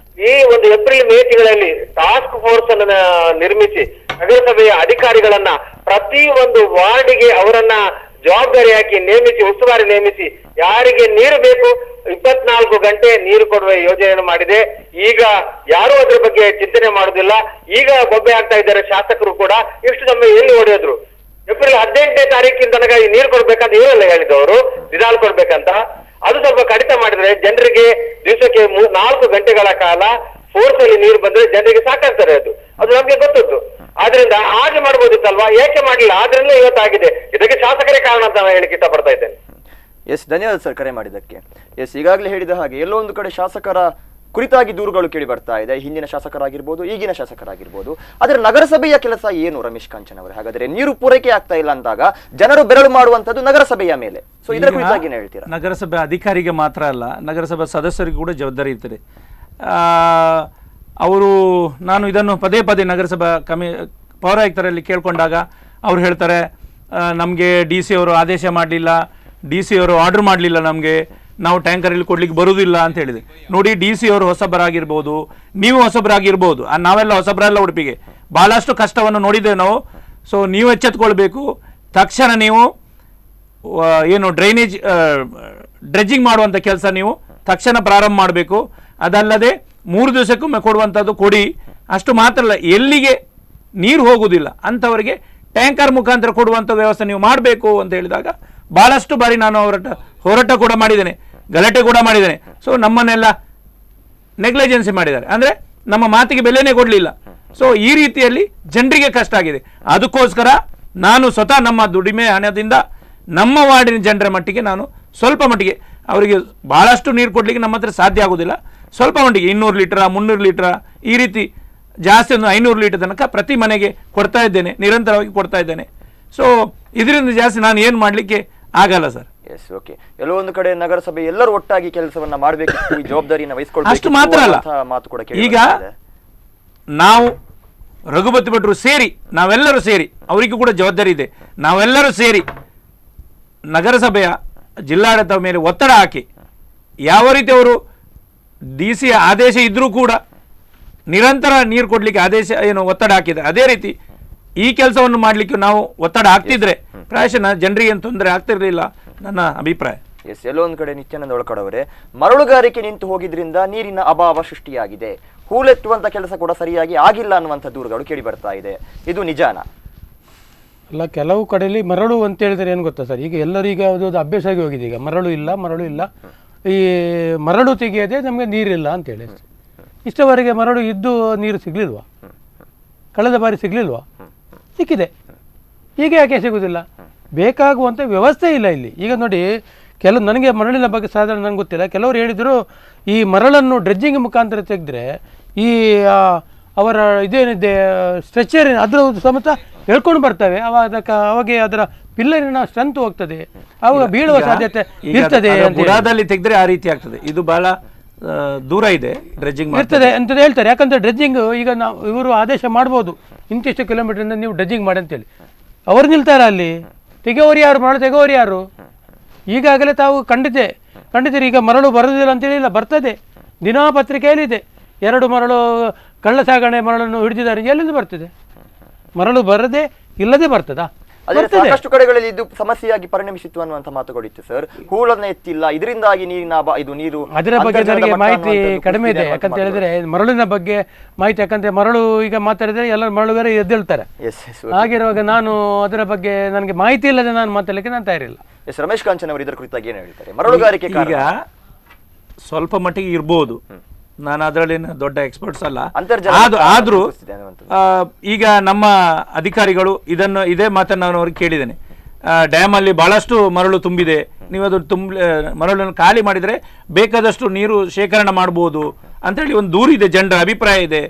ಈ ಒಂದು ಏಪ್ರಿಲ್ ಮೇ ತಿಂಗಳಲ್ಲಿ ಟಾಸ್ಕ್ ಫೋರ್ಸ್ ಅನ್ನ ನಿರ್ಮಿಸಿ ನಗರಸಭೆಯ ಅಧಿಕಾರಿಗಳನ್ನ ಪ್ರತಿ ಒಂದು ವಾರ್ಡಿಗೆ ಅವರನ್ನ ಜವಾಬ್ದಾರಿ ಹಾಕಿ ನೇಮಿಸಿ, ಉಸ್ತುವಾರಿ ನೇಮಿಸಿ, ಯಾರಿಗೆ ನೀರು ಬೇಕು 24 ಗಂಟೆ ನೀರು ಕೊಡುವ ಯೋಜನೆಯನ್ನು ಮಾಡಿದೆ. ಈಗ ಯಾರು ಅದ್ರ ಬಗ್ಗೆ ಚಿಂತನೆ ಮಾಡುದಿಲ್ಲ. ಈಗ ಬೊಬ್ಬೆ ಆಗ್ತಾ ಇದ್ದಾರೆ ಶಾಸಕರು ಕೂಡ. ಇಷ್ಟು ನಮ್ಮ ಎಲ್ಲಿ ಹೊಡೆಯೋದ್ರು? ಏಪ್ರಿಲ್ 18ನೇ ತಾರೀಕಿನ ತನಕ ಈ ನೀರು ಕೊಡ್ಬೇಕಂತ ಇವರೆಲ್ಲ ಹೇಳಿದವರು, ದಿನಾಲ್ ಕೊಡ್ಬೇಕಂತ. ಅದು ಸ್ವಲ್ಪ ಕಡಿತ ಮಾಡಿದ್ರೆ ಜನರಿಗೆ ದಿವಸಕ್ಕೆ 4 ಗಂಟೆಗಳ ಕಾಲ ಫೋರ್ಸ್ ಅಲ್ಲಿ ನೀರು ಬಂದ್ರೆ ಜನರಿಗೆ ಸಾಕಾಗ್ತಾರೆ. ಅದು ನಮ್ಗೆ ಗೊತ್ತದ್ದು. ಆದ್ರಿಂದ ಹಾಗೆ ಮಾಡ್ಬೋದಿತ್ತಲ್ವಾ, ಏಕೆ ಮಾಡಲಿಲ್ಲ? ಆದ್ರಿಂದ ಇವತ್ತಾಗಿದೆ. ಇದಕ್ಕೆ ಶಾಸಕರೇ ಕಾರಣ ಅಂತ ನಾನು ಹೇಳಿಕ್ಕೆ ಇಷ್ಟಪಡ್ತಾ ಇದ್ದೇನೆ. ಎಸ್, ಧನ್ಯವಾದ ಸರ್ ಕರೆ ಮಾಡಿದ್ದಕ್ಕೆ. ಎಸ್, ಈಗಾಗಲೇ ಹೇಳಿದ ಹಾಗೆ ಎಲ್ಲೋ ಒಂದು ಕಡೆ ಶಾಸಕರ ಕುರಿತಾಗಿ ದೂರುಗಳು ಕೇಳಿ ಬರ್ತಾ ಇದೆ, ಹಿಂದಿನ ಶಾಸಕರಾಗಿರ್ಬೋದು, ಈಗಿನ ಶಾಸಕರಾಗಿರ್ಬೋದು. ಆದರೆ ನಗರಸಭೆಯ ಕೆಲಸ ಏನು ರಮೇಶ್ ಕಾಂಚನ್ ಅವರು? ಹಾಗಾದ್ರೆ ನೀರು ಪೂರೈಕೆ ಆಗ್ತಾ ಇಲ್ಲ ಅಂದಾಗ ಜನರು ಬೆರಳು ಮಾಡುವಂತದ್ದು ನಗರಸಭೆಯ ಮೇಲೆ. ಸೊ ಇದರ ಕುರಿತಾಗಿ ಏನು ಹೇಳ್ತೀರಾ? ನಗರಸಭೆ ಅಧಿಕಾರಿಗೆ ಮಾತ್ರ ಅಲ್ಲ, ನಗರಸಭೆ ಸದಸ್ಯರಿಗೂ ಕೂಡ ಜವಾಬ್ದಾರಿ ಇರ್ತದೆ. ಅವರು ನಾನು ಇದನ್ನು ಪದೇ ಪದೇ ನಗರಸಭಾ ಪೌರಾಯುಕ್ತರಲ್ಲಿ ಕೇಳ್ಕೊಂಡಾಗ ಅವ್ರು ಹೇಳ್ತಾರೆ, ನಮಗೆ DC ಅವರು ಆದೇಶ ಮಾಡಲಿಲ್ಲ, DC ಅವರು ಆರ್ಡರ್ ಮಾಡಲಿಲ್ಲ, ನಮಗೆ ನಾವು ಟ್ಯಾಂಕರಲ್ಲಿ ಕೊಡ್ಲಿಕ್ಕೆ ಬರುವುದಿಲ್ಲ ಅಂತ ಹೇಳಿದೆ. ನೋಡಿ, DC ಅವರು ಹೊಸಬರಾಗಿರ್ಬೋದು, ನೀವು ಹೊಸಬರಾಗಿರ್ಬೋದು, ನಾವೆಲ್ಲ ಹೊಸಬರಲ್ಲ. ಉಡುಪಿಗೆ ಭಾಳಷ್ಟು ಕಷ್ಟವನ್ನು ನೋಡಿದ್ದೇವೆ ನಾವು. ಸೊ ನೀವು ಎಚ್ಚೆತ್ಕೊಳ್ಬೇಕು. ತಕ್ಷಣ ನೀವು ಏನು ಡ್ರೆಜ್ಜಿಂಗ್ ಮಾಡುವಂಥ ಕೆಲಸ ನೀವು ತಕ್ಷಣ ಪ್ರಾರಂಭ ಮಾಡಬೇಕು. ಅದಲ್ಲದೆ 3 ದಿವಸಕ್ಕೊಮ್ಮೆ ಕೊಡುವಂಥದ್ದು ಕೊಡಿ. ಅಷ್ಟು ಮಾತ್ರ ಅಲ್ಲ, ಎಲ್ಲಿಗೆ ನೀರು ಹೋಗುವುದಿಲ್ಲ ಅಂಥವರಿಗೆ ಟ್ಯಾಂಕರ್ ಮುಖಾಂತರ ಕೊಡುವಂಥ ವ್ಯವಸ್ಥೆ ನೀವು ಮಾಡಬೇಕು ಅಂತ ಹೇಳಿದಾಗ ಭಾಳಷ್ಟು ಬಾರಿ ನಾನು ಹೋರಾಟ ಕೂಡ ಮಾಡಿದ್ದೇನೆ, ಗಲಾಟೆ ಕೂಡ ಮಾಡಿದ್ದೇನೆ. ಸೊ ನಮ್ಮನ್ನೆಲ್ಲ ನೆಗ್ಲಿಜೆನ್ಸಿ ಮಾಡಿದ್ದಾರೆ, ಅಂದರೆ ನಮ್ಮ ಮಾತಿಗೆ ಬೆಲೆನೇ ಕೊಡಲಿಲ್ಲ. ಸೊ ಈ ರೀತಿಯಲ್ಲಿ ಜನರಿಗೆ ಕಷ್ಟ ಆಗಿದೆ. ಅದಕ್ಕೋಸ್ಕರ ನಾನು ಸ್ವತಃ ನಮ್ಮ ದುಡಿಮೆ ಹಣದಿಂದ ನಮ್ಮ ವಾರ್ಡಿನ ಜನರ ಮಟ್ಟಿಗೆ ನಾನು ಸ್ವಲ್ಪ ಮಟ್ಟಿಗೆ ಅವರಿಗೆ ಭಾಳಷ್ಟು ನೀರು ಕೊಡಲಿಕ್ಕೆ ನಮ್ಮ ಹತ್ರ ಸಾಧ್ಯ ಆಗೋದಿಲ್ಲ. ಸ್ವಲ್ಪ ಮಟ್ಟಿಗೆ 200 ಲೀಟರ್ 300 ಲೀಟರ್ ಈ ರೀತಿ ಜಾಸ್ತಿ ಒಂದು 500 ಲೀಟರ್ ತನಕ ಪ್ರತಿ ಮನೆಗೆ ಕೊಡ್ತಾ ಇದ್ದೇನೆ, ನಿರಂತರವಾಗಿ ಕೊಡ್ತಾ ಇದ್ದೇನೆ. ಸೊ ಇದರಿಂದ ಜಾಸ್ತಿ ನಾನು ಏನು ಮಾಡಲಿಕ್ಕೆ ಆಗಲ್ಲ ಸರ್. S, okay. ಎಲ್ಲೋ ಒಂದು ಕಡೆ ನಗರಸಭೆ ಎಲ್ಲರೂ ಒಟ್ಟಾಗಿ ಕೆಲಸವನ್ನ ಮಾಡಬೇಕಿತ್ತು, ಈ ಜವಾಬ್ದಾರಿಯನ್ನು ವಹಿಸಿಕೊಳ್ಳಬೇಕು. ಅಷ್ಟು ಮಾತ್ರ ಅಲ್ಲ, ಈಗ ನಾವು ರಘುಪತಿ ಭಟ್ರು ಸೇರಿ ನಾವೆಲ್ಲರೂ ಸೇರಿ, ಅವರಿಗೂ ಕೂಡ ಜವಾಬ್ದಾರಿ ಇದೆ, ನಾವೆಲ್ಲರೂ ಸೇರಿ ನಗರಸಭೆಯ ಜಿಲ್ಲಾಡಳಿತ ಮೇಲೆ ಒತ್ತಡ ಹಾಕಿ ಯಾವ ರೀತಿ ಅವರು DC ಆದೇಶ ಇದ್ರೂ ಕೂಡ ನಿರಂತರ ನೀರು ಕೊಡಲಿಕ್ಕೆ ಆದೇಶ ಏನು ಒತ್ತಡ ಹಾಕಿದೆ, ಅದೇ ರೀತಿ ಈ ಕೆಲಸವನ್ನು ಮಾಡಲಿಕ್ಕೆ ನಾವು ಒತ್ತಡ ಹಾಕ್ತಿದ್ರೆ ಪ್ರಾಯಶಃ ಜನರಿಗೆ ಏನು ತೊಂದರೆ ಆಗ್ತಿರಲಿಲ್ಲ ನನ್ನ ಅಭಿಪ್ರಾಯ. ಎಸ್, ಎಲ್ಲೋ ಒಂದು ಕಡೆ ನಿತ್ಯಾನಂದ ಒಳಕಡವರೇ, ಮರಳುಗಾರಿಕೆ ನಿಂತು ಹೋಗಿದ್ರಿಂದ ನೀರಿನ ಅಭಾವ ಸೃಷ್ಟಿಯಾಗಿದೆ, ಹೂಳೆತ್ತುವಂತ ಕೆಲಸ ಕೂಡ ಸರಿಯಾಗಿ ಆಗಿಲ್ಲ ಅನ್ನುವಂಥ ದೂರುಗಳು ಕೇಳಿ ಬರ್ತಾ ಇದೆ. ಇದು ನಿಜಾನಾ? ಅಲ್ಲ, ಕೆಲವು ಕಡೆಯಲ್ಲಿ ಮರಳು ಅಂತ ಹೇಳಿದರೆ ಏನು ಗೊತ್ತಾ ಸರ್, ಈಗ ಎಲ್ಲರಿಗೂ ಅದು ಅಭ್ಯಾಸ ಆಗಿ ಹೋಗಿದೆ. ಈಗ ಮರಳು ಇಲ್ಲ, ಈ ಮರಳು ತೆಗೆಯದೆ ನಮಗೆ ನೀರಿಲ್ಲ ಅಂತೇಳಿ. ಇಷ್ಟವರೆಗೆ ಮರಳು ಇದ್ದು ನೀರು ಸಿಗಲಿಲ್ವಾ? ಕಳೆದ ಬಾರಿ ಸಿಗಲಿಲ್ವಾ? ಸಿಕ್ಕಿದೆ. ಈಗ ಯಾಕೆ ಸಿಗುವುದಿಲ್ಲ? ಬೇಕಾಗುವಂಥ ವ್ಯವಸ್ಥೆ ಇಲ್ಲ ಇಲ್ಲಿ. ಈಗ ನೋಡಿ, ನನಗೆ ಮರಳಿನ ಬಗ್ಗೆ ಸಾಧಾರಣ ನನಗೆ ಗೊತ್ತಿಲ್ಲ. ಕೆಲವರು ಹೇಳಿದರು, ಈ ಮರಳನ್ನು ಡ್ರೆಜ್ಜಿಂಗ್ ಮುಖಾಂತರ ತೆಗೆದ್ರೆ ಈ ಅವರ ಇದೇನಿದೆ ಸ್ಟ್ರೆಚರ್ ಅದರ ಸಮೇತ ಹೇಳ್ಕೊಂಡು ಬರ್ತವೆ, ಅವಾಗ ಅದರ ಪಿಲ್ಲರಿನ ಸ್ಟ್ರೆಂತ್ ಹೋಗ್ತದೆ, ಅವಾಗ ಬೀಳುವ ಸಾಧ್ಯತೆ ಇರ್ತದೆ. ಬುಡಾದಲ್ಲಿ ತೆಗೆದ್ರೆ ಆ ರೀತಿ ಆಗ್ತದೆ. ಇದು ಬಹಳ ದೂರ ಇದೆ, ಡ್ರೆಜ್ಜಿಂಗ್ ಇರ್ತದೆ ಅಂತ ಹೇಳ್ತಾರೆ. ಯಾಕಂದ್ರೆ ಡ್ರೆಜ್ಜಿಂಗ್ ಈಗ ಇವರು ಆದೇಶ ಮಾಡ್ಬೋದು, ಇಂತಿಷ್ಟು ಕಿಲೋಮೀಟರ್ನಿಂದ ನೀವು ಡ್ರೆಜ್ಜಿಂಗ್ ಮಾಡಿ ಅಂತೇಳಿ. ಅವರು ನಿಲ್ತಾರ ಅಲ್ಲಿ? ತೆಗೆಯೋರು ಯಾರು? ಮರಳು ತೆಗೆಯೋರು ಯಾರು? ಈಗಾಗಲೇ ತಾವು ಖಂಡಿತೀರಿ. ಈಗ ಮರಳು ಬರೋದಿಲ್ಲ ಅಂತೇಳಿ ಇಲ್ಲ, ಬರ್ತದೆ. ದಿನಪತ್ರಿಕೆಯಲ್ಲಿದೆ 2 ಮರಳು ಕಳ್ಳ ಸಾಗಣೆ ಮರಳನ್ನು ಹಿಡಿದಿದ್ದಾರೆ. ಎಲ್ಲಿಂದ ಬರ್ತದೆ? ಮರಳು ಬರದೆ ಇಲ್ಲದೆ ಬರ್ತದಾ? ಅದೇ ಸಾಕಷ್ಟು ಕಡೆಗಳಲ್ಲಿ ಇದು ಸಮಸ್ಯೆಯಾಗಿ ಪರಿಣಮಿಸಿತ್ತು ಅನ್ನುವಂತ ಮಾತುಗಳಿತ್ತು ಸರ್. ಹೂಳನ್ನ ಎತ್ತಿಲ್ಲ, ಇದರಿಂದಾಗಿ ನೀರಿನ ಇದು ನೀರು ಅದರ ಬಗ್ಗೆ ನನಗೆ ಮಾಹಿತಿ ಕಡಿಮೆ ಇದೆ. ಯಾಕಂತ ಹೇಳಿದ್ರೆ ಮರಳಿನ ಬಗ್ಗೆ ಮಾಹಿತಿ, ಯಾಕಂದ್ರೆ ಮರಳು ಈಗ ಮಾತಾಡಿದ್ರೆ ಎಲ್ಲ ಮರಳುಗಾರ ಎದ್ದೇಳ್ತಾರೆ. ಹಾಗಿರುವಾಗ ನಾನು ಅದರ ಬಗ್ಗೆ ನನಗೆ ಮಾಹಿತಿ ಇಲ್ಲದೆ ನಾನು ಮಾತಾಡಲಿಕ್ಕೆ ನಾನು ತಯಾರಿಲ್ಲ. ರಮೇಶ್ ಕಾಂಚನ್ ಅವರು ಇದರ ಕುರಿತಾಗಿ ಏನು ಹೇಳ್ತಾರೆ? ಮರಳುಗಾರಿಕೆ ಈಗ ಸ್ವಲ್ಪ ಮಟ್ಟಿಗೆ ಇರ್ಬೋದು, ನಾನು ಅದರಲ್ಲಿ ದೊಡ್ಡ ಎಕ್ಸ್ಪರ್ಟ್ಸ್ ಅಲ್ಲ. ಆದ್ರೂ ಈಗ ನಮ್ಮ ಅಧಿಕಾರಿಗಳು ಇದೇ ಮಾತನ್ನು ನಾನು ಅವ್ರಿಗೆ ಕೇಳಿದ್ದೇನೆ. ಡ್ಯಾಮ್ ಅಲ್ಲಿ ಬಹಳಷ್ಟು ಮರಳು ತುಂಬಿದೆ, ನೀವು ಅದು ಮರಳನ್ನು ಖಾಲಿ ಮಾಡಿದ್ರೆ ಬೇಕಾದಷ್ಟು ನೀರು ಶೇಖರಣೆ ಮಾಡಬಹುದು ಅಂತೇಳಿ ಒಂದು ದೂರಿದೆ, ಜನರ ಅಭಿಪ್ರಾಯ ಇದೆ.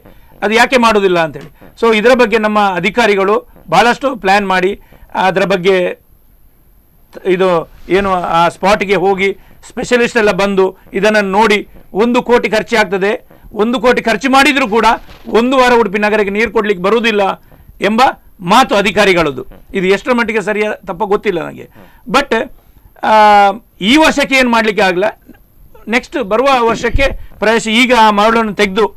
ಅದು ಯಾಕೆ ಮಾಡೋದಿಲ್ಲ ಅಂತೇಳಿ. ಸೊ ಇದರ ಬಗ್ಗೆ ನಮ್ಮ ಅಧಿಕಾರಿಗಳು ಬಹಳಷ್ಟು ಪ್ಲಾನ್ ಮಾಡಿ ಅದರ ಬಗ್ಗೆ ಇದು ಏನು ಆ ಸ್ಪಾಟ್ಗೆ ಹೋಗಿ ಸ್ಪೆಷಲಿಸ್ಟ್ ಎಲ್ಲ ಬಂದು ಇದನ್ನು ನೋಡಿ 1 ಕೋಟಿ ಖರ್ಚು ಆಗ್ತದೆ, 1 ಕೋಟಿ ಖರ್ಚು ಮಾಡಿದ್ರು ಕೂಡ 1 ವಾರ ಉಡುಪಿ ನಗರಕ್ಕೆ ನೀರು ಕೊಡ್ಲಿಕ್ಕೆ ಬರುವುದಿಲ್ಲ ಎಂಬ ಮಾತು ಅಧಿಕಾರಿಗಳದ್ದು. ಇದು ಎಷ್ಟರ ಮಟ್ಟಿಗೆ ಸರಿಯ ತಪ್ಪ ಗೊತ್ತಿಲ್ಲ ನನಗೆ. ಬಟ್ ಈ ವರ್ಷಕ್ಕೆ ಏನು ಮಾಡಲಿಕ್ಕೆ ಆಗಲ್ಲ, ನೆಕ್ಸ್ಟ್ ಬರುವ ವರ್ಷಕ್ಕೆ ಪ್ರವೇಶ ಈಗ ಆ ಮರಳನ್ನು ತೆಗೆದು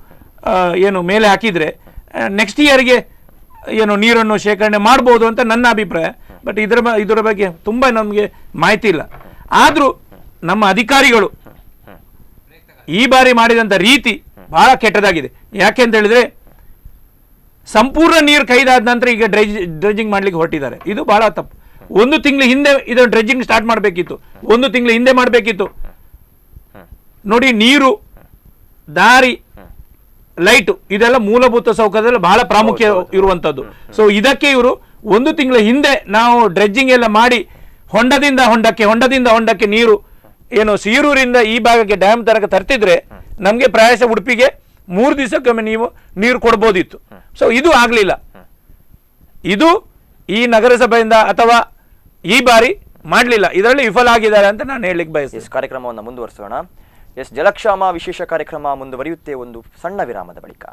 ಏನು ಮೇಲೆ ಹಾಕಿದರೆ ನೆಕ್ಸ್ಟ್ ಇಯರ್ಗೆ ಏನು ನೀರನ್ನು ಶೇಖರಣೆ ಮಾಡ್ಬೋದು ಅಂತ ನನ್ನ ಅಭಿಪ್ರಾಯ. ಬಟ್ ಇದರ ಬಗ್ಗೆ ತುಂಬ ನಮಗೆ ಮಾಹಿತಿ ಇಲ್ಲ. ಆದರೂ ನಮ್ಮ ಅಧಿಕಾರಿಗಳು ಈ ಬಾರಿ ಮಾಡಿದಂಥ ರೀತಿ ಬಹಳ ಕೆಟ್ಟದಾಗಿದೆ. ಯಾಕೆ ಅಂತ ಹೇಳಿದ್ರೆ ಸಂಪೂರ್ಣ ನೀರು ಕೈದಾದ ನಂತರ ಈಗ ಡ್ರೆಜ್ಜಿಂಗ್ ಮಾಡ್ಲಿಕ್ಕೆ ಹೊರಟಿದ್ದಾರೆ. ಇದು ಬಹಳ ತಪ್ಪು. 1 ತಿಂಗಳ ಹಿಂದೆ ಇದನ್ನು ಡ್ರೆಜ್ಜಿಂಗ್ ಸ್ಟಾರ್ಟ್ ಮಾಡಬೇಕಿತ್ತು, 1 ತಿಂಗಳ ಹಿಂದೆ ಮಾಡಬೇಕಿತ್ತು. ನೋಡಿ, ನೀರು, ದಾರಿ, ಲೈಟು ಇದೆಲ್ಲ ಮೂಲಭೂತ ಸೌಕರ್ಯದಲ್ಲಿ ಬಹಳ ಪ್ರಾಮುಖ್ಯ ಇರುವಂತದ್ದು. ಸೊ ಇದಕ್ಕೆ ಇವರು 1 ತಿಂಗಳ ಹಿಂದೆ ನಾವು ಡ್ರೆಜ್ಜಿಂಗ್ ಎಲ್ಲ ಮಾಡಿ ಹೊಂಡದಿಂದ ಹೊಂಡಕ್ಕೆ ನೀರು ಏನು ಸೀರೂರಿಂದ ಈ ಭಾಗಕ್ಕೆ ಡ್ಯಾಮ್ ತನಕ ತರ್ತಿದ್ರೆ ನಮಗೆ ಪ್ರಾಯಶಃ ಉಡುಪಿಗೆ 3 ದಿವಸಕ್ಕೊಮ್ಮೆ ನೀವು ನೀರು ಕೊಡ್ಬೋದಿತ್ತು. ಸೊ ಇದು ಆಗಲಿಲ್ಲ. ಇದು ಈ ನಗರಸಭೆಯಿಂದ ಅಥವಾ ಈ ಬಾರಿ ಮಾಡಲಿಲ್ಲ, ಇದರಲ್ಲಿ ವಿಫಲ ಆಗಿದ್ದಾರೆ ಅಂತ ನಾನು ಹೇಳಲಿಕ್ಕೆ ಬಯಸ್ತೀನಿ. ಕಾರ್ಯಕ್ರಮವನ್ನು ಮುಂದುವರಿಸೋಣ. ಜಲಕ್ಷಾಮ ವಿಶೇಷ ಕಾರ್ಯಕ್ರಮ ಮುಂದುವರಿಯುತ್ತೆ ಒಂದು ಸಣ್ಣ ವಿರಾಮದ ಬಳಿಕ.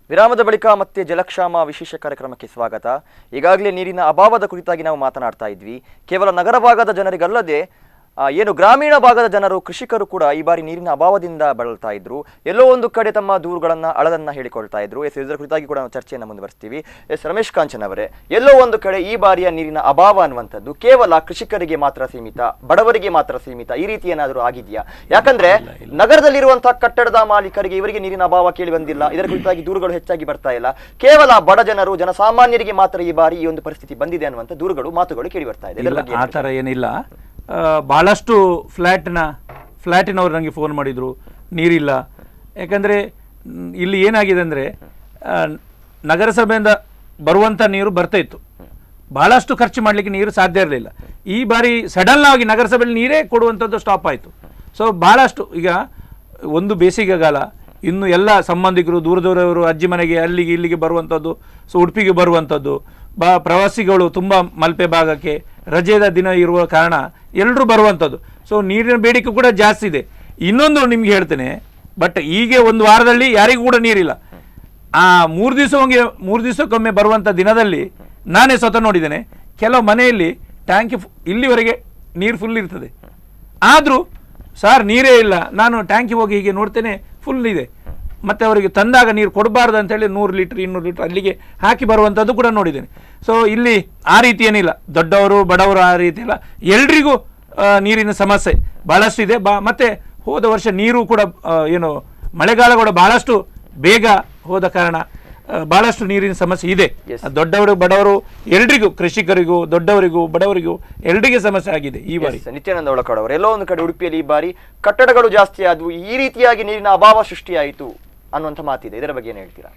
ವಿರಾಮದ ಬಳಿಕ ಮತ್ತೆ ಜಲಕ್ಷಾಮ ವಿಶೇಷ ಕಾರ್ಯಕ್ರಮಕ್ಕೆ ಸ್ವಾಗತ. ಈಗಾಗಲೇ ನೀರಿನ ಅಭಾವದ ಕುರಿತಾಗಿ ನಾವು ಮಾತನಾಡ್ತಾ ಇದ್ವಿ. ಕೇವಲ ನಗರ ಭಾಗದ ಜನರಿಗಲ್ಲದೆ ಏನು ಗ್ರಾಮೀಣ ಭಾಗದ ಜನರು, ಕೃಷಿಕರು ಕೂಡ ಈ ಬಾರಿ ನೀರಿನ ಅಭಾವದಿಂದ ಬಳಲ್ತಾ ಇದ್ರು. ಎಲ್ಲೋ ಒಂದು ಕಡೆ ತಮ್ಮ ದೂರುಗಳನ್ನ ಅಳದನ್ನ ಹೇಳಿಕೊಳ್ತಾ ಇದ್ರು. ಇದರ ಕುರಿತಾಗಿ ಕೂಡ ನಾವು ಚರ್ಚೆಯನ್ನು ಮುಂದುವರಿಸ್ತೀವಿ. ರಮೇಶ್ ಕಾಂಚನ್ ಅವರೇ, ಎಲ್ಲೋ ಒಂದು ಕಡೆ ಈ ಬಾರಿಯ ನೀರಿನ ಅಭಾವ ಅನ್ನುವಂಥದ್ದು ಕೇವಲ ಕೃಷಿಕರಿಗೆ ಮಾತ್ರ ಸೀಮಿತ, ಬಡವರಿಗೆ ಮಾತ್ರ ಸೀಮಿತ, ಈ ರೀತಿ ಏನಾದರೂ ಆಗಿದೆಯಾ? ಯಾಕಂದ್ರೆ ನಗರದಲ್ಲಿರುವಂತಹ ಕಟ್ಟಡದ ಮಾಲೀಕರಿಗೆ ಇವರಿಗೆ ನೀರಿನ ಅಭಾವ ಕೇಳಿ ಬಂದಿಲ್ಲ, ಇದರ ಕುರಿತಾಗಿ ದೂರುಗಳು ಹೆಚ್ಚಾಗಿ ಬರ್ತಾ ಇಲ್ಲ. ಕೇವಲ ಬಡ ಜನರು, ಜನಸಾಮಾನ್ಯರಿಗೆ ಮಾತ್ರ ಈ ಬಾರಿ ಈ ಒಂದು ಪರಿಸ್ಥಿತಿ ಬಂದಿದೆ ಅನ್ನುವಂಥ ದೂರುಗಳು, ಮಾತುಗಳು ಕೇಳಿ ಬರ್ತಾ ಇದೆ. ಆ ಥರ ಏನಿಲ್ಲ. ಭಾಳಷ್ಟು ಫ್ಲ್ಯಾಟಿನವರು ನನಗೆ ಫೋನ್ ಮಾಡಿದರು, ನೀರಿಲ್ಲ. ಯಾಕಂದರೆ ಇಲ್ಲಿ ಏನಾಗಿದೆ ಅಂದರೆ ನಗರಸಭೆಯಿಂದ ಬರುವಂಥ ನೀರು ಬರ್ತಾ ಇತ್ತು, ಭಾಳಷ್ಟು ಖರ್ಚು ಮಾಡಲಿಕ್ಕೆ ನೀರು ಸಾಧ್ಯ ಇರಲಿಲ್ಲ. ಈ ಬಾರಿ ಸಡನ್ ಆಗಿ ನಗರಸಭೆಯಲ್ಲಿ ನೀರೇ ಕೊಡುವಂಥದ್ದು ಸ್ಟಾಪ್ ಆಯಿತು. ಸೊ ಭಾಳಷ್ಟು ಈಗ ಒಂದು ಬೇಸಿಗೆಗಾಲ, ಇನ್ನು ಎಲ್ಲ ಸಂಬಂಧಿಕರು ದೂರದೂರವರು ಅಜ್ಜಿ ಮನೆಗೆ ಅಲ್ಲಿಗೆ ಇಲ್ಲಿಗೆ ಬರುವಂಥದ್ದು, ಸೊ ಉಡುಪಿಗೆ ಬರುವಂಥದ್ದು, ಪ್ರವಾಸಿಗಳು ತುಂಬ ಮಲ್ಪೆ ಭಾಗಕ್ಕೆ ರಜೆದ ದಿನ ಇರುವ ಕಾರಣ ಎಲ್ಲರೂ ಬರುವಂಥದ್ದು. ಸೊ ನೀರಿನ ಬೇಡಿಕೆ ಕೂಡ ಜಾಸ್ತಿ ಇದೆ. ಇನ್ನೊಂದು ನಿಮ್ಗೆ ಹೇಳ್ತೇನೆ, ಬಟ್ ಈಗ ಒಂದು ವಾರದಲ್ಲಿ ಯಾರಿಗೂ ಕೂಡ ನೀರಿಲ್ಲ. ಆ 3 ದಿವಸಕ್ಕೊಮ್ಮೆ ಬರುವಂಥ ದಿನದಲ್ಲಿ ನಾನೇ ಸ್ವತಃ ನೋಡಿದ್ದೇನೆ, ಕೆಲವು ಮನೆಯಲ್ಲಿ ಟ್ಯಾಂಕಿ ಇಲ್ಲಿವರೆಗೆ ನೀರು ಫುಲ್ ಇರ್ತದೆ, ಆದರೂ ಸರ್ ನೀರೇ ಇಲ್ಲ. ನಾನು ಟ್ಯಾಂಕಿ ಹೋಗಿ ಹೀಗೆ ನೋಡ್ತೇನೆ, ಫುಲ್ ಇದೆ. ಮತ್ತು ಅವರಿಗೆ ತಂದಾಗ ನೀರು ಕೊಡಬಾರ್ದು ಅಂತೇಳಿ 100 ಲೀಟ್ರ್ 200 ಲೀಟ್ರ್ ಅಲ್ಲಿಗೆ ಹಾಕಿ ಬರುವಂಥದ್ದು ಕೂಡ ನೋಡಿದ್ದೇನೆ. ಸೊ ಇಲ್ಲಿ ಆ ರೀತಿ ಏನಿಲ್ಲ, ದೊಡ್ಡವರು ಬಡವರು ಆ ರೀತಿ ಇಲ್ಲ, ಎಲ್ರಿಗೂ ನೀರಿನ ಸಮಸ್ಯೆ ಭಾಳಷ್ಟು ಇದೆ. ಮತ್ತು ಹೋದ ವರ್ಷ ನೀರು ಕೂಡ ಏನು ಮಳೆಗಾಲ ಕೂಡ ಭಾಳಷ್ಟು ಬೇಗ ಹೋದ ಕಾರಣ ಭಾಳಷ್ಟು ನೀರಿನ ಸಮಸ್ಯೆ ಇದೆ. ದೊಡ್ಡವರು ಬಡವರು ಎಲ್ರಿಗೂ, ಕೃಷಿಕರಿಗೂ ದೊಡ್ಡವರಿಗೂ ಬಡವರಿಗೂ ಎಲ್ರಿಗೆ ಸಮಸ್ಯೆ ಆಗಿದೆ ಈ ಬಾರಿ. ನಿತ್ಯಾನಂದ ಒಳಕಡವರು, ಎಲ್ಲೋ ಒಂದು ಕಡೆ ಉಡುಪಿಯಲ್ಲಿ ಈ ಬಾರಿ ಕಟ್ಟಡಗಳು ಜಾಸ್ತಿ ಆದವು, ಈ ರೀತಿಯಾಗಿ ನೀರಿನ ಅಭಾವ ಸೃಷ್ಟಿಯಾಯಿತು ಅನ್ನುವಂಥ ಮಾತಿದೆ. ಇದರ ಬಗ್ಗೆ ಏನು ಹೇಳ್ತೀರಾ?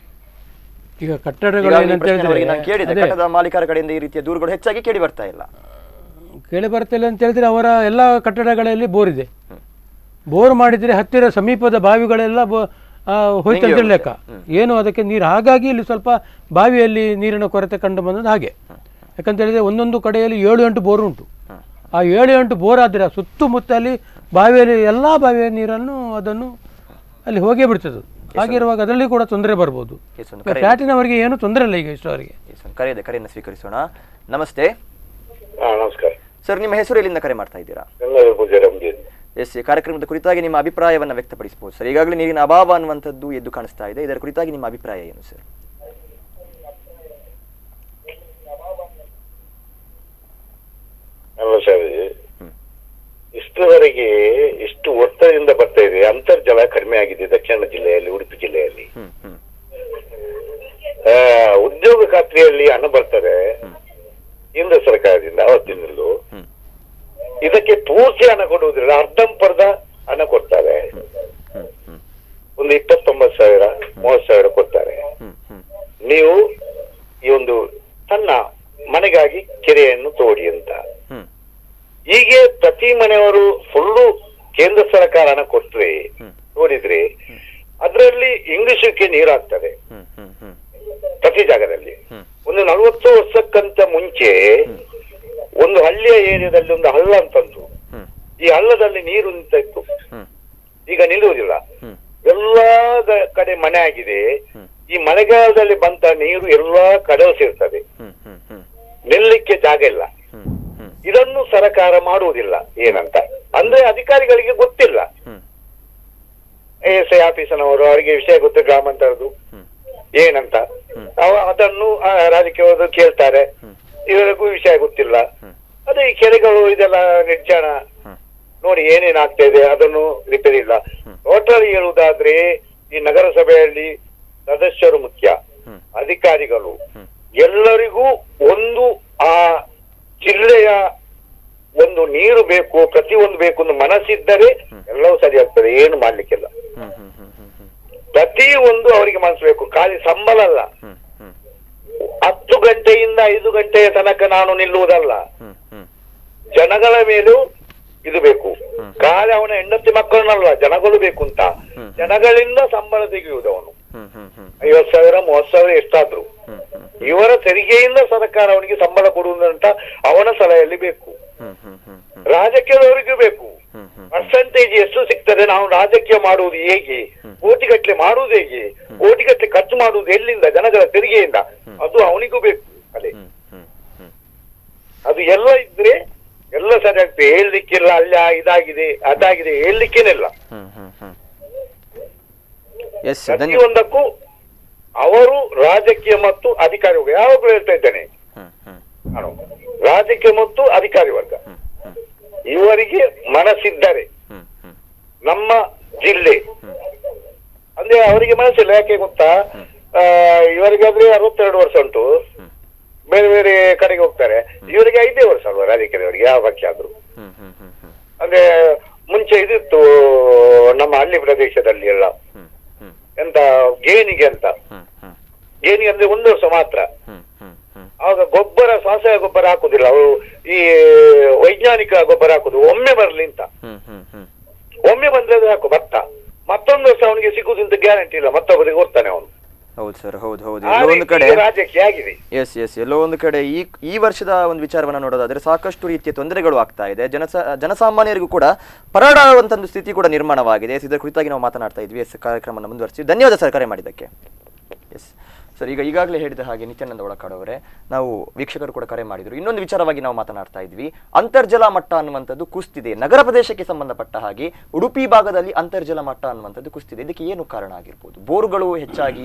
ಈಗ ಕಟ್ಟಡಗಳು ಈಗಾಗಲೇ ಏನಂತ ಪ್ರಶ್ನೆ ಅವರಿಗೆ ನಾನು ಕೇಳಿದೆ, ಹೇಳಿದ್ರೆ ಕಟ್ಟಡದ ಮಾಲೀಕರ ಕಡೆಯಿಂದ ಈ ರೀತಿಯ ದೂರುಗಳು ಹೆಚ್ಚಾಗಿ ಕೇಳಿ ಬರ್ತಾ ಇಲ್ಲ. ಕೇಳಿ ಬರ್ತಿಲ್ಲ ಅಂತ ಹೇಳಿದ್ರೆ ಅವರ ಎಲ್ಲ ಕಟ್ಟಡಗಳಲ್ಲಿ ಬೋರ್ ಇದೆ. ಬೋರ್ ಮಾಡಿದರೆ ಹತ್ತಿರ ಸಮೀಪದ ಬಾವಿಗಳೆಲ್ಲ ಹೋಯ್ತಂತ ಲೆಕ್ಕ. ಏನು ಅದಕ್ಕೆ ನೀರು, ಹಾಗಾಗಿ ಇಲ್ಲಿ ಸ್ವಲ್ಪ ಬಾವಿಯಲ್ಲಿ ನೀರಿನ ಕೊರತೆ ಕಂಡು ಬಂದದ್ದು ಹಾಗೆ. ಯಾಕಂತ ಹೇಳಿದರೆ ಒಂದೊಂದು ಕಡೆಯಲ್ಲಿ 7-8 ಬೋರ್ ಉಂಟು. ಆ 7-8 ಬೋರ್ ಆದರೆ ಸುತ್ತಮುತ್ತಲಿ ಬಾವಿಯಲ್ಲಿ ಎಲ್ಲ ಬಾವಿಯ ನೀರನ್ನು ಅದನ್ನು ಅಲ್ಲಿ ಹೋಗೇ ಬಿಡ್ತದೆ. ಹಾಗಿರುವಾಗ ಅದರಲ್ಲಿ ಕೂಡ ತೊಂದರೆ ಬರ್ಬೋದು. ಫ್ಲಾಟಿನವರಿಗೆ ಏನು ತೊಂದರೆ ಇಲ್ಲ ಈಗ ಇಷ್ಟವರೆಗೆ. ಕರೆಯನ್ನು ಸ್ವೀಕರಿಸೋಣ. ನಮಸ್ತೆ. ನಮಸ್ಕಾರ ಸರ್, ನಿಮ್ಮ ಹೆಸರು ಎಲ್ಲಿಂದ ಕರೆ ಮಾಡ್ತಾ ಇದ್ದೀರಾ? ಎಸ್, ಕಾರ್ಯಕ್ರಮದ ಕುರಿತಾಗಿ ನಿಮ್ಮ ಅಭಿಪ್ರಾಯವನ್ನು ವ್ಯಕ್ತಪಡಿಸಬಹುದು ಸರ್. ಈಗಾಗಲೇ ನೀರಿನ ಅಭಾವ ಅನ್ನುವಂಥದ್ದು ಎದ್ದು ಕಾಣಿಸ್ತಾ ಇದೆ, ಇದರ ಕುರಿತಾಗಿ ನಿಮ್ಮ ಅಭಿಪ್ರಾಯ ಏನು ಸರ್? ಅಲ್ಲ ಸರ್, ಇಷ್ಟರವರೆಗೆ ಇಷ್ಟು ಒತ್ತಡದಿಂದ ಬರ್ತಾ ಇದೆ. ಅಂತರ್ಜಲ ಕಡಿಮೆ ಆಗಿದೆ ದಕ್ಷಿಣ ಜಿಲ್ಲೆಯಲ್ಲಿ, ಉಡುಪಿ ಜಿಲ್ಲೆಯಲ್ಲಿ. ಉದ್ಯೋಗ ಖಾತ್ರಿಯಲ್ಲಿ ಹಣ ಬರ್ತದೆ ಕೇಂದ್ರ ಸರ್ಕಾರದಿಂದ ಅವತ್ತಿನಲ್ಲೂ. ಇದಕ್ಕೆ ಪೂರ್ತಿ ಹಣ ಕೊಡುವುದಿಲ್ಲ, ಅರ್ಧಂಪರ್ಧ ಹಣ ಕೊಡ್ತಾರೆ. ಒಂದು 29,000 30,000 ಕೊಡ್ತಾರೆ. ನೀವು ಈ ಒಂದು ಸಣ್ಣ ಮನೆಗಾಗಿ ಕೆರೆಯನ್ನು ತೋಡಿ ಅಂತ. ಹೀಗೆ ಪ್ರತಿ ಮನೆಯವರು ಫುಲ್ಲು ಕೇಂದ್ರ ಸರ್ಕಾರ ಹಣ ಕೊಟ್ರೆ ನೋಡಿದ್ರೆ ಅದರಲ್ಲಿ ಇಂಗ್ಲಿಷಕ್ಕೆ ನೀರಾಗ್ತದೆ ಪ್ರತಿ ಜಾಗದಲ್ಲಿ. ಒಂದು 40 ವರ್ಷಕ್ಕಂತ ಮುಂಚೆ ಒಂದು ಹಳ್ಳಿಯ ಏರಿಯಾದಲ್ಲಿ ಒಂದು ಹಳ್ಳ ಅಂತಂದು, ಈ ಹಳ್ಳದಲ್ಲಿ ನೀರು ನಿಂತ ಇತ್ತು, ಈಗ ನಿಲ್ಲುವುದಿಲ್ಲ. ಎಲ್ಲಾ ಕಡೆ ಮನೆ ಆಗಿದೆ. ಈ ಮಳೆಗಾಲದಲ್ಲಿ ಬಂತ ನೀರು ಎಲ್ಲಾ ಕಡೆ ಸೇರ್ತದೆ, ನಿಲ್ಲಕ್ಕೆ ಜಾಗ ಇಲ್ಲ. ಇದನ್ನು ಸರ್ಕಾರ ಮಾಡುವುದಿಲ್ಲ. ಏನಂತ ಅಂದ್ರೆ ಅಧಿಕಾರಿಗಳಿಗೆ ಗೊತ್ತಿಲ್ಲ. ASI ಆಫೀಸನವರು ಅವರಿಗೆ ವಿಷಯ ಗೊತ್ತು, ಗ್ರಾಮಾಂತರದ್ದು ಏನಂತ ಅದನ್ನು ರಾಜಕೀಯವರು ಕೇಳ್ತಾರೆ, ಇವರಿಗೂ ವಿಷಯ ಗೊತ್ತಿಲ್ಲ. ಅದೇ ಈ ಕೆರೆಗಳು ಇದೆಲ್ಲ ನಿರ್ಜನ ನೋಡಿ ಏನೇನಾಗ್ತಾ ಇದೆ, ಅದನ್ನು ರಿಪೇರಿ ಇಲ್ಲ. ಟೋಟಲ್ ಹೇಳುವುದಾದ್ರೆ ಈ ನಗರಸಭೆಯಲ್ಲಿ ಸದಸ್ಯರು ಮುಖ್ಯ, ಅಧಿಕಾರಿಗಳು ಎಲ್ಲರಿಗೂ ಒಂದು ಆ ಜಿಲ್ಲೆಯ ಒಂದು ನೀರು ಬೇಕು, ಪ್ರತಿಯೊಂದು ಬೇಕು ಒಂದು ಮನಸ್ಸಿದ್ದರೆ ಎಲ್ಲವೂ ಸರಿ ಆಗ್ತದೆ. ಏನು ಮಾಡ್ಲಿಕ್ಕಿಲ್ಲ, ಪ್ರತಿ ಒಂದು ಅವರಿಗೆ ಮನಸ್ಸು ಬೇಕು. ಖಾಲಿ ಸಂಬಳ ಅಲ್ಲ, 10 ಗಂಟೆಯಿಂದ 5 ಗಂಟೆಯ ತನಕ ನಾನು ನಿಲ್ಲುವುದಲ್ಲ, ಜನಗಳ ಮೇಲೂ ಇದು ಬೇಕು. ಖಾಲಿ ಅವನ ಹೆಂಡತಿ ಮಕ್ಕಳನ್ನಲ್ಲ, ಜನಗಳು ಬೇಕು ಅಂತ. ಜನಗಳಿಂದ ಸಂಬಳ ತೆಗೆಯುವುದು ಅವನು 50,000 30,000 ಎಷ್ಟಾದ್ರು ಇವರ ತೆರಿಗೆಯಿಂದ ಸರ್ಕಾರ ಅವನಿಗೆ ಸಂಬಳ ಕೊಡುವುದಂತ ಅವನ ಸಲಹೆಯಲ್ಲಿ ಬೇಕು. ರಾಜಕೀಯದವರಿಗೂ ಬೇಕು. ಪರ್ಸೆಂಟೇಜ್ ಎಷ್ಟು ಸಿಗ್ತದೆ, ನಾವು ರಾಜಕೀಯ ಮಾಡುವುದು ಹೇಗೆ, ಕೋಟಿಗಟ್ಟಲೆ ಮಾಡುವುದು ಹೇಗೆ, ಕೋಟಿಗಟ್ಟಲೆ ಖರ್ಚು ಮಾಡುವುದು ಎಲ್ಲಿಂದ, ಜನಗಳ ತೆರಿಗೆಯಿಂದ, ಅದು ಅವನಿಗೂ ಬೇಕು. ಅದೇ ಅದು ಎಲ್ಲ ಇದ್ರೆ ಎಲ್ಲ ಸರಿ ಆಗ್ತದೆ. ಹೇಳಲಿಕ್ಕಿಲ್ಲ, ಅಲ್ಲ ಇದಾಗಿದೆ ಅದಾಗಿದೆ ಹೇಳಲಿಕ್ಕೇನಿಲ್ಲ. ಪ್ರತಿಯೊಂದಕ್ಕೂ ಅವರು ರಾಜಕೀಯ ಮತ್ತು ಅಧಿಕಾರಿ ವರ್ಗ, ಯಾವಾಗಲೂ ಹೇಳ್ತಾ ಇದ್ದೇನೆ ನಾನು, ರಾಜಕೀಯ ಮತ್ತು ಅಧಿಕಾರಿ ವರ್ಗ ಇವರಿಗೆ ಮನಸ್ಸಿದ್ದಾರೆ. ನಮ್ಮ ಜಿಲ್ಲೆ ಅಂದ್ರೆ ಅವರಿಗೆ ಮನಸ್ಸಿಲ್ಲ. ಯಾಕೆ ಗೊತ್ತಾ, ಇವರಿಗಾದ್ರೆ 62 ವರ್ಷ ಉಂಟು, ಬೇರೆ ಬೇರೆ ಕಡೆಗೆ ಹೋಗ್ತಾರೆ. ಇವರಿಗೆ 5 ವರ್ಷ ಅಲ್ವಾ ರಾಜಕೀಯದವರಿಗೆ, ಯಾವ ಪಕ್ಷ ಆದ್ರು. ಅಂದ್ರೆ ಮುಂಚೆ ಇದಿತ್ತು ನಮ್ಮ ಹಳ್ಳಿ ಪ್ರದೇಶದಲ್ಲಿ ಎಲ್ಲ, ಎಂತ ಗೇಣಿಗೆ ಅಂತ, ಗೇಣಿ ಅಂದ್ರೆ 1 ವರ್ಷ ಮಾತ್ರ. ಆಗ ಗೊಬ್ಬರ, ಸಾವಯವ ಗೊಬ್ಬರ ಹಾಕುದಿಲ್ಲ ಅವರು, ಈ ವೈಜ್ಞಾನಿಕ ಗೊಬ್ಬರ ಹಾಕುದು. ಒಮ್ಮೆ ಬರ್ಲಿ ಅಂತ, ಒಮ್ಮೆ ಬಂದ್ರೆ ಹಾಕು ಭತ್ತ, ಮತ್ತೊಂದು ವರ್ಷ ಅವನಿಗೆ ಸಿಗುವುದಂತ ಗ್ಯಾರಂಟಿ ಇಲ್ಲ, ಮತ್ತೊಬ್ಬರಿಗೆ ಕೊಡ್ತಾನೆ ಅವನು. ಹೌದು ಸರ್, ಹೌದು. ಎಲ್ಲೋ ಒಂದು ಕಡೆ ರಾಜಕೀಯ ಆಗಿದೆ. ಎಸ್ ಎಲ್ಲೋ ಒಂದು ಕಡೆ ಈ ವರ್ಷದ ಒಂದು ವಿಚಾರವನ್ನ ನೋಡೋದಾದ್ರೆ ಸಾಕಷ್ಟು ರೀತಿಯ ತೊಂದರೆಗಳು ಆಗ್ತಾ ಇದೆ. ಜನಸಾಮಾನ್ಯರಿಗೂ ಕೂಡ ಪರದಾಡುವಂತ ಒಂದು ಸ್ಥಿತಿ ಕೂಡ ನಿರ್ಮಾಣವಾಗಿದೆ. ಇದರ ಕುರಿತಾಗಿ ನಾವು ಮಾತನಾಡ್ತಾ ಇದ್ವಿ. ಎಸ್, ಕಾರ್ಯಕ್ರಮವನ್ನು ಮುಂದುವರಿಸಿ. ಧನ್ಯವಾದ ಸರ್ ಕರೆ ಮಾಡಿದ್ದಕ್ಕೆ. ಎಸ್ ಸರ್, ಈಗಾಗಲೇ ಹೇಳಿದ ಹಾಗೆ ನಿತ್ಯಾನಂದ ಒಳಕಾಡವರೇ, ನಾವು ವೀಕ್ಷಕರು ಕೂಡ ಕರೆ ಮಾಡಿದ್ರು. ಇನ್ನೊಂದು ವಿಚಾರವಾಗಿ ನಾವು ಮಾತನಾಡ್ತಾ ಇದ್ವಿ. ಅಂತರ್ಜಲ ಮಟ್ಟ ಅನ್ನುವಂಥದ್ದು ಕುಸಿದಿದೆ. ನಗರ ಪ್ರದೇಶಕ್ಕೆ ಸಂಬಂಧಪಟ್ಟ ಹಾಗೆ ಉಡುಪಿ ಭಾಗದಲ್ಲಿ ಅಂತರ್ಜಲ ಮಟ್ಟ ಅನ್ನುವಂಥದ್ದು ಕುಸಿದಿದೆ. ಇದಕ್ಕೆ ಏನು ಕಾರಣ ಆಗಿರ್ಬೋದು? ಬೋರ್ಗಳು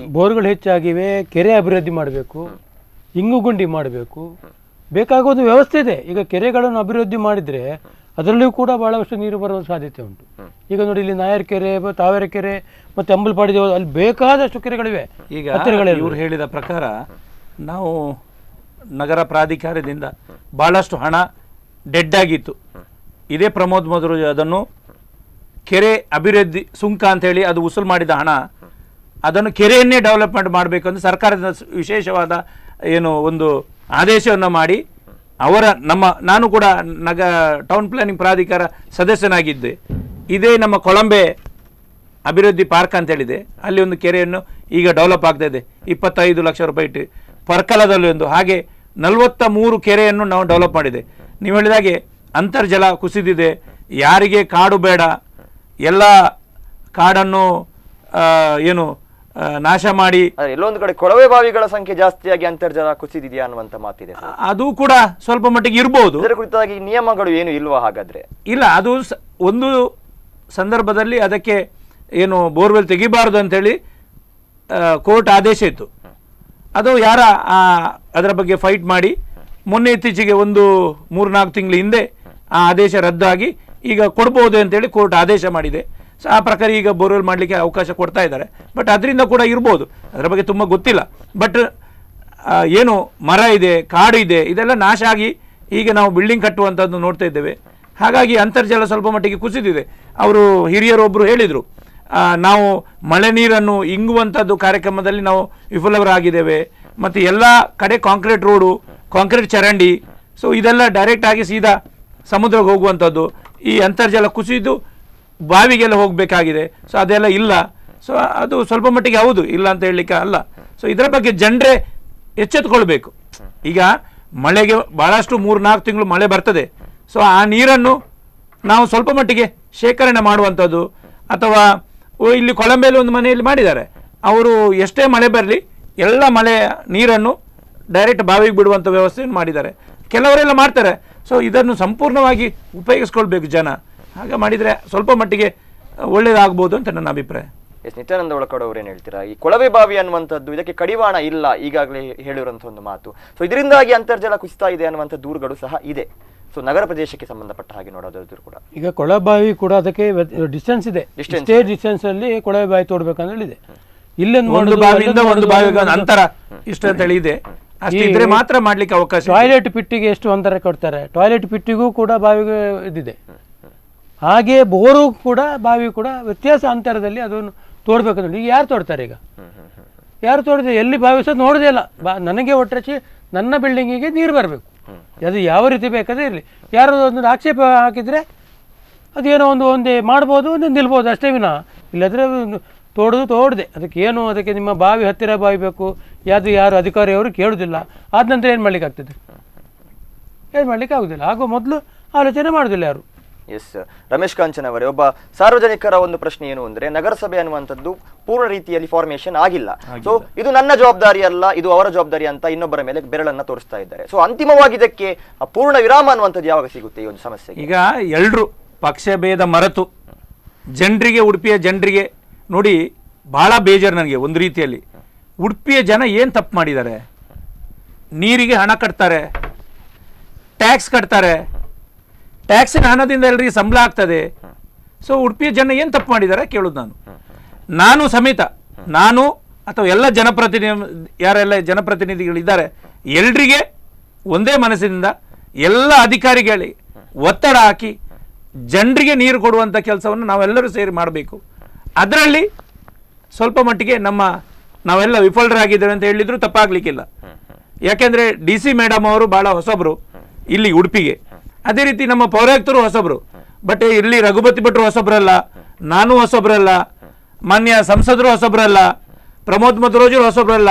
ಹೆಚ್ಚಾಗಿವೆ, ಕೆರೆ ಅಭಿವೃದ್ಧಿ ಮಾಡಬೇಕು, ಇಂಗುಗುಂಡಿ ಮಾಡಬೇಕು, ಬೇಕಾಗೋದು ವ್ಯವಸ್ಥೆ ಇದೆ. ಈಗ ಕೆರೆಗಳನ್ನು ಅಭಿವೃದ್ಧಿ ಮಾಡಿದ್ರೆ ಅದರಲ್ಲಿಯೂ ಕೂಡ ಬಹಳಷ್ಟು ನೀರು ಬರುವ ಸಾಧ್ಯತೆ ಉಂಟು. ಈಗ ನೋಡಿ, ಇಲ್ಲಿ ನಾಯರ್ ಕೆರೆ, ತಾವರೆ ಕೆರೆ ಮತ್ತೆ ಅಂಬಲ್ಪಾಡಿ ದೇವ, ಅಲ್ಲಿ ಬೇಕಾದಷ್ಟು ಕೆರೆಗಳಿವೆ. ಈಗ ಇವರು ಹೇಳಿದ ಪ್ರಕಾರ ನಾವು ನಗರ ಪ್ರಾಧಿಕಾರದಿಂದ ಬಹಳಷ್ಟು ಹಣ ಡೆಡ್ ಆಗಿತ್ತು. ಇದೇ ಪ್ರಮೋದ್ ಮಧುರು ಅದನ್ನು ಕೆರೆ ಅಭಿವೃದ್ಧಿ ಸುಂಕ ಅಂತ ಹೇಳಿ ಅದು ವಸೂಲು ಮಾಡಿದ ಹಣ ಅದನ್ನು ಕೆರೆಯನ್ನೇ ಡೆವಲಪ್ಮೆಂಟ್ ಮಾಡಬೇಕು ಅಂತ ಸರ್ಕಾರದ ವಿಶೇಷವಾದ ಏನು ಒಂದು ಆದೇಶವನ್ನು ಮಾಡಿ ನಾನು ಕೂಡ ಟೌನ್ ಪ್ಲಾನಿಂಗ್ ಪ್ರಾಧಿಕಾರ ಸದಸ್ಯನಾಗಿದ್ದೆ. ಇದೇ ನಮ್ಮ ಕೊಳಂಬೆ ಅಭಿವೃದ್ಧಿ ಪಾರ್ಕ್ ಅಂತ ಹೇಳಿದೆ, ಅಲ್ಲಿ ಒಂದು ಕೆರೆಯನ್ನು ಈಗ ಡೆವಲಪ್ ಆಗ್ತಾ ಇದೆ, 25 ಲಕ್ಷ ರೂಪಾಯಿ ಇಟ್ಟು. ಪರ್ಕಲದಲ್ಲಿ ಒಂದು ಹಾಗೆ 43 ಕೆರೆಯನ್ನು ನಾವು ಡೆವಲಪ್ ಮಾಡಿದೆ. ನೀವು ಹೇಳಿದಾಗೆ ಅಂತರ್ಜಲ ಕುಸಿದಿದೆ. ಯಾರಿಗೆ ಕಾಡು ಬೇಡ, ಎಲ್ಲ ಕಾಡನ್ನು ನಾಶ ಮಾಡಿ ಎಲ್ಲೊಂದು ಕಡೆ ಕೊಳವೆ ಬಾವಿಗಳ ಸಂಖ್ಯೆ ಜಾಸ್ತಿಯಾಗಿ ಅಂತರ್ಜಲ ಕುಸಿದಿದೆಯಾ ಅನ್ನುವಂತ ಮಾತಿದೆ. ಅದು ಕೂಡ ಸ್ವಲ್ಪ ಮಟ್ಟಿಗೆ ಇರಬಹುದು. ಇದರ ಕುರಿತಾಗಿ ನಿಯಮಗಳು ಏನು ಇಲ್ವಾ ಹಾಗಾದ್ರೆ? ಇಲ್ಲ, ಅದು ಒಂದು ಸಂದರ್ಭದಲ್ಲಿ ಅದಕ್ಕೆ ಬೋರ್ವೆಲ್ ತೆಗಿಬಾರದು ಅಂತೇಳಿ ಕೋರ್ಟ್ ಆದೇಶ ಇತ್ತು. ಅದು ಅದರ ಬಗ್ಗೆ ಫೈಟ್ ಮಾಡಿ ಮೊನ್ನೆ ಇತ್ತೀಚೆಗೆ ಒಂದು 3-4 ತಿಂಗಳ ಹಿಂದೆ ಆ ಆದೇಶ ರದ್ದಾಗಿ ಈಗ ಕೊಡ್ಬೋದು ಅಂತೇಳಿ ಕೋರ್ಟ್ ಆದೇಶ ಮಾಡಿದೆ. ಸೊ ಆ ಪ್ರಕಾರ ಈಗ ಬೋರ್ವೆಲ್ ಮಾಡಲಿಕ್ಕೆ ಅವಕಾಶ ಕೊಡ್ತಾ ಇದ್ದಾರೆ. ಬಟ್ ಅದರಿಂದ ಕೂಡ ಇರ್ಬೋದು, ಅದರ ಬಗ್ಗೆ ತುಂಬ ಗೊತ್ತಿಲ್ಲ. ಬಟ್ ಮರ ಇದೆ, ಕಾಡು ಇದೆ, ಇದೆಲ್ಲ ನಾಶ ಆಗಿ ಈಗ ನಾವು ಬಿಲ್ಡಿಂಗ್ ಕಟ್ಟುವಂಥದ್ದು ನೋಡ್ತಾ ಇದ್ದೇವೆ. ಹಾಗಾಗಿ ಅಂತರ್ಜಲ ಸ್ವಲ್ಪ ಮಟ್ಟಿಗೆ ಕುಸಿದಿದೆ. ಅವರು ಹಿರಿಯರೊಬ್ಬರು ಹೇಳಿದರು, ನಾವು ಮಳೆ ನೀರನ್ನು ಇಂಗುವಂಥದ್ದು ಕಾರ್ಯಕ್ರಮದಲ್ಲಿ ನಾವು ವಿಫಲರಾಗಿದ್ದೇವೆ. ಮತ್ತು ಎಲ್ಲ ಕಡೆ ಕಾಂಕ್ರೀಟ್ ರೋಡು, ಕಾಂಕ್ರೀಟ್ ಚರಂಡಿ, ಸೊ ಇದೆಲ್ಲ ಡೈರೆಕ್ಟ್ ಆಗಿ ಸೀದಾ ಸಮುದ್ರಕ್ಕೆ ಹೋಗುವಂಥದ್ದು. ಈ ಅಂತರ್ಜಲ ಕುಸಿದು ಬಾವಿಗೆಲ್ಲ ಹೋಗಬೇಕಾಗಿದೆ. ಸೊ ಅದೆಲ್ಲ ಇಲ್ಲ. ಸೊ ಅದು ಸ್ವಲ್ಪ ಮಟ್ಟಿಗೆ ಹೌದು, ಇಲ್ಲ ಅಂತ ಹೇಳಲಿಕ್ಕೆ ಅಲ್ಲ. ಸೊ ಇದರ ಬಗ್ಗೆ ಜನರೇ ಎಚ್ಚೆತ್ತುಕೊಳ್ಬೇಕು. ಈಗ ಮಳೆಗೆ ಭಾಳಷ್ಟು 3-4 ತಿಂಗಳು ಮಳೆ ಬರ್ತದೆ. ಸೊ ಆ ನೀರನ್ನು ನಾವು ಸ್ವಲ್ಪ ಮಟ್ಟಿಗೆ ಶೇಖರಣೆ ಮಾಡುವಂಥದ್ದು, ಅಥವಾ ಇಲ್ಲಿ ಕೊಳಂಬೆಯಲ್ಲಿ ಒಂದು ಮನೆಯಲ್ಲಿ ಮಾಡಿದ್ದಾರೆ, ಅವರು ಎಷ್ಟೇ ಮಳೆ ಬರಲಿ ಎಲ್ಲ ಮಳೆ ನೀರನ್ನು ಡೈರೆಕ್ಟ್ ಬಾವಿಗೆ ಬಿಡುವಂಥ ವ್ಯವಸ್ಥೆಯನ್ನು ಮಾಡಿದ್ದಾರೆ. ಕೆಲವರೆಲ್ಲ ಮಾಡ್ತಾರೆ. ಸೊ ಇದನ್ನು ಸಂಪೂರ್ಣವಾಗಿ ಉಪಯೋಗಿಸ್ಕೊಳ್ಬೇಕು ಜನ. ಹಾಗೆ ಮಾಡಿದರೆ ಸ್ವಲ್ಪ ಮಟ್ಟಿಗೆ ಒಳ್ಳೆಯದಾಗ್ಬೋದು ಅಂತ ನನ್ನ ಅಭಿಪ್ರಾಯ. ನಿತ್ಯಾನಂದ ಒಳಕಡ್ ಅವ್ರು ಏನು ಹೇಳ್ತೀರಾ? ಈ ಕೊಳವೆ ಬಾವಿ ಅನ್ನುವಂಥದ್ದು ಇದಕ್ಕೆ ಕಡಿವಾಣ ಇಲ್ಲ, ಈಗಾಗಲೇ ಹೇಳಿರುವಂಥ ಒಂದು ಮಾತು. ಸೊ ಇದರಿಂದಾಗಿ ಅಂತರ್ಜಲ ಕುಸಿತಾ ಇದೆ ಅನ್ನುವಂಥ ದೂರುಗಳು ಸಹ ಇದೆ. ಸೊ ನಗರ ಪ್ರದೇಶಕ್ಕೆ ಸಂಬಂಧಪಟ್ಟ ಹಾಗೆ ನೋಡೋದಾದ್ರು ಕೂಡ ಈಗ ಕೊಳವೆ ಬಾವಿ ಕೂಡ ಅದಕ್ಕೆ ಡಿಸ್ಟೆನ್ಸ್ ಇದೆ. ಡಿಸ್ಟೆನ್ಸ್ ಅಲ್ಲಿ ಕೊಳವೆ ಬಾವಿ ತೋಡ್ಬೇಕಂತ ಹೇಳಿದೆ. ಇಲ್ಲೊಂದು ಒಂದು ಬಾವಿಯಿಂದ ಒಂದು ಬಾವಿಗೆ ಅಂತರ ಇಷ್ಟ ಅಂತ ಹೇಳಿ ಇದೆ. ಅಷ್ಟಿದ್ರೆ ಮಾತ್ರ ಮಾಡ್ಲಿಕ್ಕೆ ಅವಕಾಶ. ಟಾಯ್ಲೆಟ್ ಪಿಟ್ಟಿಗೆ ಎಷ್ಟು ಅಂತರ ಕೊಡ್ತಾರೆ, ಟಾಯ್ಲೆಟ್ ಪಿಟ್ಟಿಗೂ ಕೂಡ ಬಾವಿಗೆ ಇದಿದೆ. ಹಾಗೆ ಬೋರು ಕೂಡ ಬಾವಿ ಕೂಡ ವ್ಯತ್ಯಾಸ ಅಂತರದಲ್ಲಿ ಅದನ್ನು ತೋಡ್ಬೇಕಂದ್ರೆ ಈಗ ಯಾರು ತೋಡ್ತಾರೆ? ಈಗ ಯಾರು ತೋಡಿದೆ? ಎಲ್ಲಿ ಬಾವಿಸೋದು ನೋಡೋದೇ ಇಲ್ಲ. ನನಗೆ ಒಟ್ಟರೆ ನನ್ನ ಬಿಲ್ಡಿಂಗಿಗೆ ನೀರು ಬರಬೇಕು, ಅದು ಯಾವ ರೀತಿ ಬೇಕಾದ್ರೆ ಇರಲಿ. ಯಾರೋ ಒಂದು ಆಕ್ಷೇಪ ಹಾಕಿದರೆ ಅದೇನೋ ಒಂದೇ ಮಾಡ್ಬೋದು, ಒಂದು ನಿಲ್ಬೋದು ಅಷ್ಟೇ ವಿನ. ಇಲ್ಲದ್ರೆ ತೋಡದೆ ಅದಕ್ಕೆ ನಿಮ್ಮ ಬಾವಿ ಹತ್ತಿರ ಬಾವಿ ಬೇಕು, ಯಾರು ಅಧಿಕಾರಿಯವರು ಕೇಳೋದಿಲ್ಲ. ಆದ ನಂತರ ಏನು ಮಾಡ್ಲಿಕ್ಕೆ ಆಗ್ತದೆ? ಏನು ಮಾಡ್ಲಿಕ್ಕೆ ಆಗೋದಿಲ್ಲ. ಆಗೋ ಮೊದಲು ಆಲೋಚನೆ ಮಾಡೋದಿಲ್ಲ ಯಾರು. ಎಸ್, ರಮೇಶ್ ಕಾಂಚನ್ ಅವರೇ, ಒಬ್ಬ ಸಾರ್ವಜನಿಕರ ಒಂದು ಪ್ರಶ್ನೆ ಏನು ಅಂದ್ರೆ, ನಗರಸಭೆ ಅನ್ನುವಂಥದ್ದು ಪೂರ್ಣ ರೀತಿಯಲ್ಲಿ ಫಾರ್ಮೇಶನ್ ಆಗಿಲ್ಲ. ಸೊ ಇದು ನನ್ನ ಜವಾಬ್ದಾರಿ ಅಲ್ಲ, ಇದು ಅವರ ಜವಾಬ್ದಾರಿ ಅಂತ ಇನ್ನೊಬ್ಬರ ಮೇಲೆ ಬೆರಳನ್ನ ತೋರಿಸ್ತಾ ಇದ್ದಾರೆ. ಸೊ ಅಂತಿಮವಾಗಿ ಇದಕ್ಕೆ ಪೂರ್ಣ ವಿರಾಮ ಅನ್ನುವಂಥದ್ದು ಯಾವಾಗ ಸಿಗುತ್ತೆ ಈ ಒಂದು ಸಮಸ್ಯೆ? ಈಗ ಎಲ್ಲರೂ ಪಕ್ಷ ಭೇದ ಮರೆತು ಜನರಿಗೆ, ಉಡುಪಿಯ ಜನರಿಗೆ ನೋಡಿ ಬಹಳ ಬೇಜಾರು ನನಗೆ. ಒಂದು ರೀತಿಯಲ್ಲಿ ಉಡುಪಿಯ ಜನ ಏನು ತಪ್ಪು ಮಾಡಿದ್ದಾರೆ? ನೀರಿಗೆ ಹಣ ಕಟ್ತಾರೆ, ಟ್ಯಾಕ್ಸ್ ಕಟ್ತಾರೆ, ಟ್ಯಾಕ್ಸಿನ ಹಣದಿಂದ ಎಲ್ಲರಿಗೆ ಸಂಬಳ ಆಗ್ತದೆ. ಸೊ ಉಡುಪಿಯ ಜನ ಏನು ತಪ್ಪು ಮಾಡಿದ್ದಾರೆ ಕೇಳೋದು ನಾನು ಸಮೇತ, ನಾನು ಅಥವಾ ಎಲ್ಲ ಯಾರೆಲ್ಲ ಜನಪ್ರತಿನಿಧಿಗಳಿದ್ದಾರೆ, ಎಲ್ರಿಗೆ ಒಂದೇ ಮನಸ್ಸಿನಿಂದ ಎಲ್ಲ ಅಧಿಕಾರಿಗಳಿಗೆ ಒತ್ತಡ ಹಾಕಿ ಜನರಿಗೆ ನೀರು ಕೊಡುವಂಥ ಕೆಲಸವನ್ನು ನಾವೆಲ್ಲರೂ ಸೇರಿ ಮಾಡಬೇಕು. ಅದರಲ್ಲಿ ಸ್ವಲ್ಪ ಮಟ್ಟಿಗೆ ನಾವೆಲ್ಲ ವಿಫಲರಾಗಿದ್ದೇವೆ ಅಂತ ಹೇಳಿದ್ರು ತಪ್ಪಾಗಲಿಕ್ಕಿಲ್ಲ. ಯಾಕೆಂದರೆ DC ಮೇಡಮ್ ಅವರು ಭಾಳ ಹೊಸಬರು ಇಲ್ಲಿ ಉಡುಪಿಗೆ. ಅದೇ ರೀತಿ ನಮ್ಮ ಪೌರಾಯುಕ್ತರು ಹೊಸಬರು. ಬಟ್ ಇಲ್ಲಿ ರಘುಪತಿ ಭಟ್ರು ಹೊಸಬ್ರಲ್ಲ, ನಾನು ಹೊಸಬ್ರಲ್ಲ, ಮಾನ್ಯ ಸಂಸದರು ಹೊಸಬ್ರಲ್ಲ, ಪ್ರಮೋದ್ ಮಧ್ವರಾಜರು ಹೊಸಬ್ರಲ್ಲ,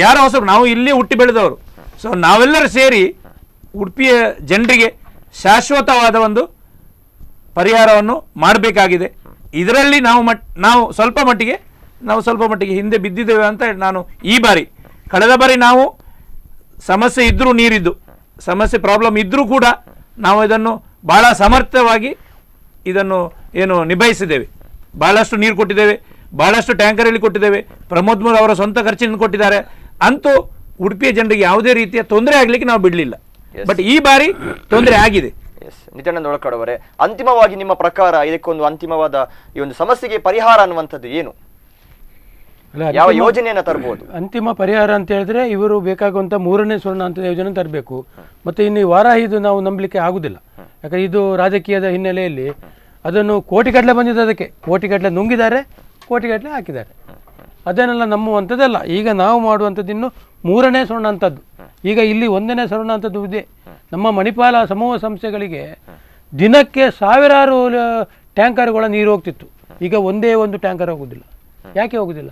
ಯಾರು ಹೊಸಬ್ರು? ನಾವು ಇಲ್ಲಿ ಹುಟ್ಟಿ ಬೆಳೆದವರು. ಸೊ ನಾವೆಲ್ಲರೂ ಸೇರಿ ಉಡುಪಿಯ ಜನರಿಗೆ ಶಾಶ್ವತವಾದ ಒಂದು ಪರಿಹಾರವನ್ನು ಮಾಡಬೇಕಾಗಿದೆ. ಇದರಲ್ಲಿ ನಾವು ಸ್ವಲ್ಪ ಮಟ್ಟಿಗೆ ಹಿಂದೆ ಬಿದ್ದಿದ್ದೇವೆ ಅಂತ ನಾನು ಈ ಬಾರಿ, ಕಳೆದ ಬಾರಿ ನಾವು ಸಮಸ್ಯೆ ಇದ್ದರೂ ನೀರಿದ್ದು ಸಮಸ್ಯೆ ಪ್ರಾಬ್ಲಮ್ ಇದ್ದರೂ ಕೂಡ ನಾವು ಇದನ್ನು ಭಾಳ ಸಮರ್ಥವಾಗಿ ನಿಭಾಯಿಸಿದ್ದೇವೆ. ಭಾಳಷ್ಟು ನೀರು ಕೊಟ್ಟಿದ್ದೇವೆ, ಭಾಳಷ್ಟು ಟ್ಯಾಂಕರಲ್ಲಿ ಕೊಟ್ಟಿದ್ದೇವೆ, ಪ್ರಮೋದ್ ಮೂರ್ ಅವರ ಸ್ವಂತ ಖರ್ಚಿನಿಂದ ಕೊಟ್ಟಿದ್ದಾರೆ. ಅಂತೂ ಉಡುಪಿಯ ಜನರಿಗೆ ಯಾವುದೇ ರೀತಿಯ ತೊಂದರೆ ಆಗಲಿಕ್ಕೆ ನಾವು ಬಿಡಲಿಲ್ಲ. ಬಟ್ ಈ ಬಾರಿ ತೊಂದರೆ ಆಗಿದೆ. ನಿತ್ಯಾನಂದ ಒಳಕಡ್ ಅವರೇ, ಅಂತಿಮವಾಗಿ ನಿಮ್ಮ ಪ್ರಕಾರ ಇದಕ್ಕೊಂದು ಅಂತಿಮವಾದ ಈ ಒಂದು ಸಮಸ್ಯೆಗೆ ಪರಿಹಾರ ಅನ್ನುವಂಥದ್ದು ಏನು? ಯಾವ ಯೋಜನೆಯನ್ನು ತರಬಹುದು? ಅಂತಿಮ ಪರಿಹಾರ ಅಂತ ಹೇಳಿದ್ರೆ ಇವರು ಬೇಕಾಗುವಂಥ 3ನೇ ಸ್ವರ್ಣ ಅಂತ ಯೋಜನೆ ತರಬೇಕು. ಮತ್ತು ಇನ್ನು ವಾರಾಹಿದು ನಾವು ನಂಬಲಿಕ್ಕೆ ಆಗುದಿಲ್ಲ. ಯಾಕಂದ್ರೆ ಇದು ರಾಜಕೀಯದ ಹಿನ್ನೆಲೆಯಲ್ಲಿ ಅದನ್ನು ಕೋಟಿಗಟ್ಟಲೆ ಬಂದಿದೆ, ಅದಕ್ಕೆ ಕೋಟಿಗಟ್ಟಲೆ ನುಂಗಿದ್ದಾರೆ, ಕೋಟಿಗಟ್ಟಲೆ ಹಾಕಿದ್ದಾರೆ. ಅದನ್ನೆಲ್ಲ ನಂಬುವಂಥದ್ದಲ್ಲ. ಈಗ ನಾವು ಮಾಡುವಂಥದ್ದು ಇನ್ನು 3ನೇ ಸ್ವರ್ಣ ಅಂಥದ್ದು. ಈಗ ಇಲ್ಲಿ 1ನೇ ಸ್ವರ್ಣ ಅಂಥದ್ದು ಇದೆ. ನಮ್ಮ ಮಣಿಪಾಲ ಸಮೂಹ ಸಂಸ್ಥೆಗಳಿಗೆ ದಿನಕ್ಕೆ ಸಾವಿರಾರು ಟ್ಯಾಂಕರ್ಗಳ ನೀರು ಹೋಗ್ತಿತ್ತು. ಈಗ ಒಂದೇ ಒಂದು ಟ್ಯಾಂಕರ್ ಹೋಗೋದಿಲ್ಲ. ಯಾಕೆ ಹೋಗೋದಿಲ್ಲ?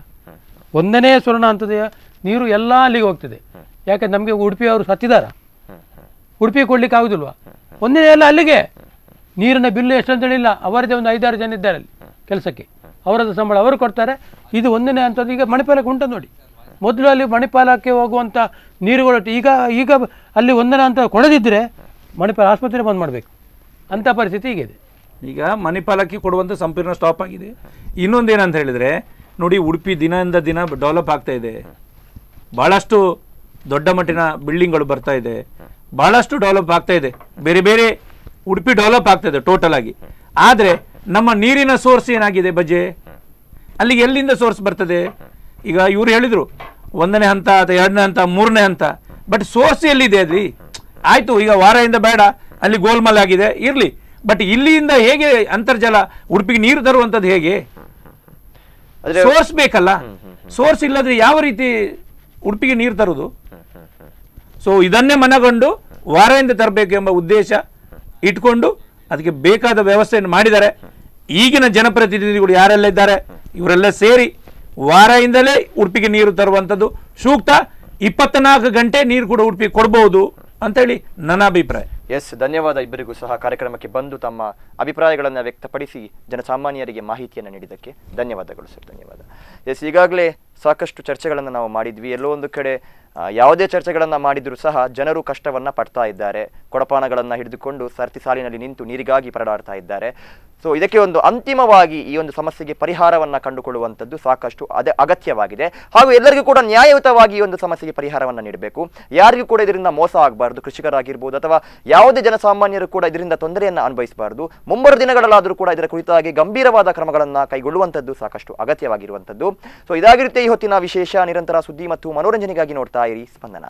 1ನೇ ಸ್ವರ್ಣ ಅಂಥದ್ದು ನೀರು ಎಲ್ಲ ಅಲ್ಲಿಗೆ ಹೋಗ್ತದೆ. ಯಾಕೆ ನಮಗೆ ಉಡುಪಿಯವರು ಸತ್ತಿದಾರ? ಉಡುಪಿ ಕೊಡ್ಲಿಕ್ಕೆ ಆಗೋದಿಲ್ವಾ? 1ನೇ ಎಲ್ಲ ಅಲ್ಲಿಗೆ. ನೀರಿನ ಬಿಲ್ಲು ಎಷ್ಟು ಅಂತ ಹೇಳಿಲ್ಲ. ಅವರದೇ ಒಂದು 5-6 ಜನ ಇದ್ದಾರೆ ಅಲ್ಲಿ ಕೆಲಸಕ್ಕೆ, ಅವರದ್ದು ಸಂಬಳ ಅವರು ಕೊಡ್ತಾರೆ. ಇದು 1ನೇ ಅಂಥದ್ದು ಈಗ ಮಣಿಪಾಲಕ್ಕೆ ಉಂಟು ನೋಡಿ. ಮೊದಲು ಅಲ್ಲಿ ಮಣಿಪಾಲಕ್ಕೆ ಹೋಗುವಂಥ ನೀರುಗಳು ಈಗ ಅಲ್ಲಿ 1ನೇ ಅಂತ ಕೊಡದಿದ್ದರೆ ಮಣಿಪಾಲ ಆಸ್ಪತ್ರೆ ಬಂದ್ ಮಾಡಬೇಕು ಅಂಥ ಪರಿಸ್ಥಿತಿ ಈಗಿದೆ. ಈಗ ಮಣಿಪಾಲಕ್ಕೆ ಕೊಡುವಂಥ ಸಂಪೂರ್ಣ ಸ್ಟಾಪ್ ಆಗಿದೆ. ಇನ್ನೊಂದೇನಂತ ಹೇಳಿದರೆ ನೋಡಿ, ಉಡುಪಿ ದಿನದಿಂದ ದಿನ ಡೆವಲಪ್ ಆಗ್ತಾ ಇದೆ. ಭಾಳಷ್ಟು ದೊಡ್ಡ ಮಟ್ಟಿನ ಬಿಲ್ಡಿಂಗ್ಗಳು ಬರ್ತಾ ಇದೆ, ಭಾಳಷ್ಟು ಡೆವಲಪ್ ಆಗ್ತಾ ಇದೆ. ಬೇರೆ ಬೇರೆ ಉಡುಪಿ ಡೆವಲಪ್ ಆಗ್ತಾ ಇದೆ ಟೋಟಲ್ ಆಗಿ. ಆದರೆ ನಮ್ಮ ನೀರಿನ ಸೋರ್ಸ್ ಏನಾಗಿದೆ ಬಜೆ? ಅಲ್ಲಿಗೆ ಎಲ್ಲಿಂದ ಸೋರ್ಸ್ ಬರ್ತದೆ? ಈಗ ಇವರು ಹೇಳಿದರು 1ನೇ ಹಂತ ಅಥವಾ 2ನೇ ಹಂತ 3ನೇ ಹಂತ, ಬಟ್ ಸೋರ್ಸ್ ಎಲ್ಲಿದೆ ಅಲ್ಲಿ? ಆಯಿತು, ಈಗ ವಾರದಿಂದ ಬೇಡ, ಅಲ್ಲಿ ಗೋಲ್ಮಾಲ್ ಆಗಿದೆ ಇರಲಿ, ಬಟ್ ಇಲ್ಲಿಂದ ಹೇಗೆ ಅಂತರ್ಜಲ ಉಡುಪಿಗೆ ನೀರು ತರುವಂಥದ್ದು ಹೇಗೆ? ಸೋರ್ಸ್ ಬೇಕಲ್ಲ. ಸೋರ್ಸ್ ಇಲ್ಲದ್ರೆ ಯಾವ ರೀತಿ ಉಡುಪಿಗೆ ನೀರು ತರುವುದು? ಸೊ ಇದನ್ನೇ ಮನಗೊಂಡು ವಾರದಿಂದ ತರಬೇಕು ಎಂಬ ಉದ್ದೇಶ ಇಟ್ಕೊಂಡು ಅದಕ್ಕೆ ಬೇಕಾದ ವ್ಯವಸ್ಥೆಯನ್ನು ಮಾಡಿದ್ದಾರೆ. ಈಗಿನ ಜನಪ್ರತಿನಿಧಿಗಳು ಯಾರೆಲ್ಲ ಇದ್ದಾರೆ ಇವರೆಲ್ಲ ಸೇರಿ ವಾರದಿಂದಲೇ ಉಡುಪಿಗೆ ನೀರು ತರುವಂಥದ್ದು ಸೂಕ್ತ. 24 ಗಂಟೆ ನೀರು ಕೂಡ ಉಡುಪಿಗೆ ಕೊಡಬಹುದು ಅಂತೇಳಿ ನನ್ನ ಅಭಿಪ್ರಾಯ. ಎಸ್, ಧನ್ಯವಾದ ಇಬ್ಬರಿಗೂ ಸಹ ಕಾರ್ಯಕ್ರಮಕ್ಕೆ ಬಂದು ತಮ್ಮ ಅಭಿಪ್ರಾಯಗಳನ್ನು ವ್ಯಕ್ತಪಡಿಸಿ ಜನಸಾಮಾನ್ಯರಿಗೆ ಮಾಹಿತಿಯನ್ನು ನೀಡಿದ್ದಕ್ಕೆ ಧನ್ಯವಾದಗಳು ಸರ್. ಧನ್ಯವಾದ. ಎಸ್, ಈಗಾಗಲೇ ಸಾಕಷ್ಟು ಚರ್ಚೆಗಳನ್ನು ನಾವು ಮಾಡಿದ್ವಿ. ಎಲ್ಲೋ ಒಂದು ಕಡೆ ಯಾವುದೇ ಚರ್ಚೆಗಳನ್ನು ಮಾಡಿದರೂ ಸಹ ಜನರು ಕಷ್ಟವನ್ನು ಪಡ್ತಾ ಇದ್ದಾರೆ. ಕೊಡಪಾನಗಳನ್ನು ಹಿಡಿದುಕೊಂಡು ಸರತಿ ಸಾಲಿನಲ್ಲಿ ನಿಂತು ನೀರಿಗಾಗಿ ಪರದಾಡ್ತಾ ಇದ್ದಾರೆ. ಸೊ ಇದಕ್ಕೆ ಒಂದು ಅಂತಿಮವಾಗಿ ಈ ಒಂದು ಸಮಸ್ಯೆಗೆ ಪರಿಹಾರವನ್ನು ಕಂಡುಕೊಳ್ಳುವಂಥದ್ದು ಸಾಕಷ್ಟು ಅಗತ್ಯವಾಗಿದೆ. ಹಾಗೂ ಎಲ್ಲರಿಗೂ ಕೂಡ ನ್ಯಾಯಯುತವಾಗಿ ಈ ಒಂದು ಸಮಸ್ಯೆಗೆ ಪರಿಹಾರವನ್ನು ನೀಡಬೇಕು. ಯಾರಿಗೂ ಕೂಡ ಇದರಿಂದ ಮೋಸ ಆಗಬಾರ್ದು. ಕೃಷಿಕರಾಗಿರ್ಬೋದು ಅಥವಾ ಯಾವುದೇ ಜನಸಾಮಾನ್ಯರು ಕೂಡ ಇದರಿಂದ ತೊಂದರೆಯನ್ನು ಅನುಭವಿಸಬಾರ್ದು. ಮುಂಬರುವ ದಿನಗಳಲ್ಲಾದರೂ ಕೂಡ ಇದರ ಕುರಿತಾಗಿ ಗಂಭೀರವಾದ ಕ್ರಮಗಳನ್ನು ಕೈಗೊಳ್ಳುವಂಥದ್ದು ಸಾಕಷ್ಟು ಅಗತ್ಯವಾಗಿರುವಂಥದ್ದು. ಸೊ ಇದಾಗಿರುತ್ತೆ ಈ ಹೊತ್ತಿನ ವಿಶೇಷ. ನಿರಂತರ ಸುದ್ದಿ ಮತ್ತು ಮನೋರಂಜನೆಗಾಗಿ ನೋಡ್ತಾ ಇರಿ ಸ್ಪಂದನ.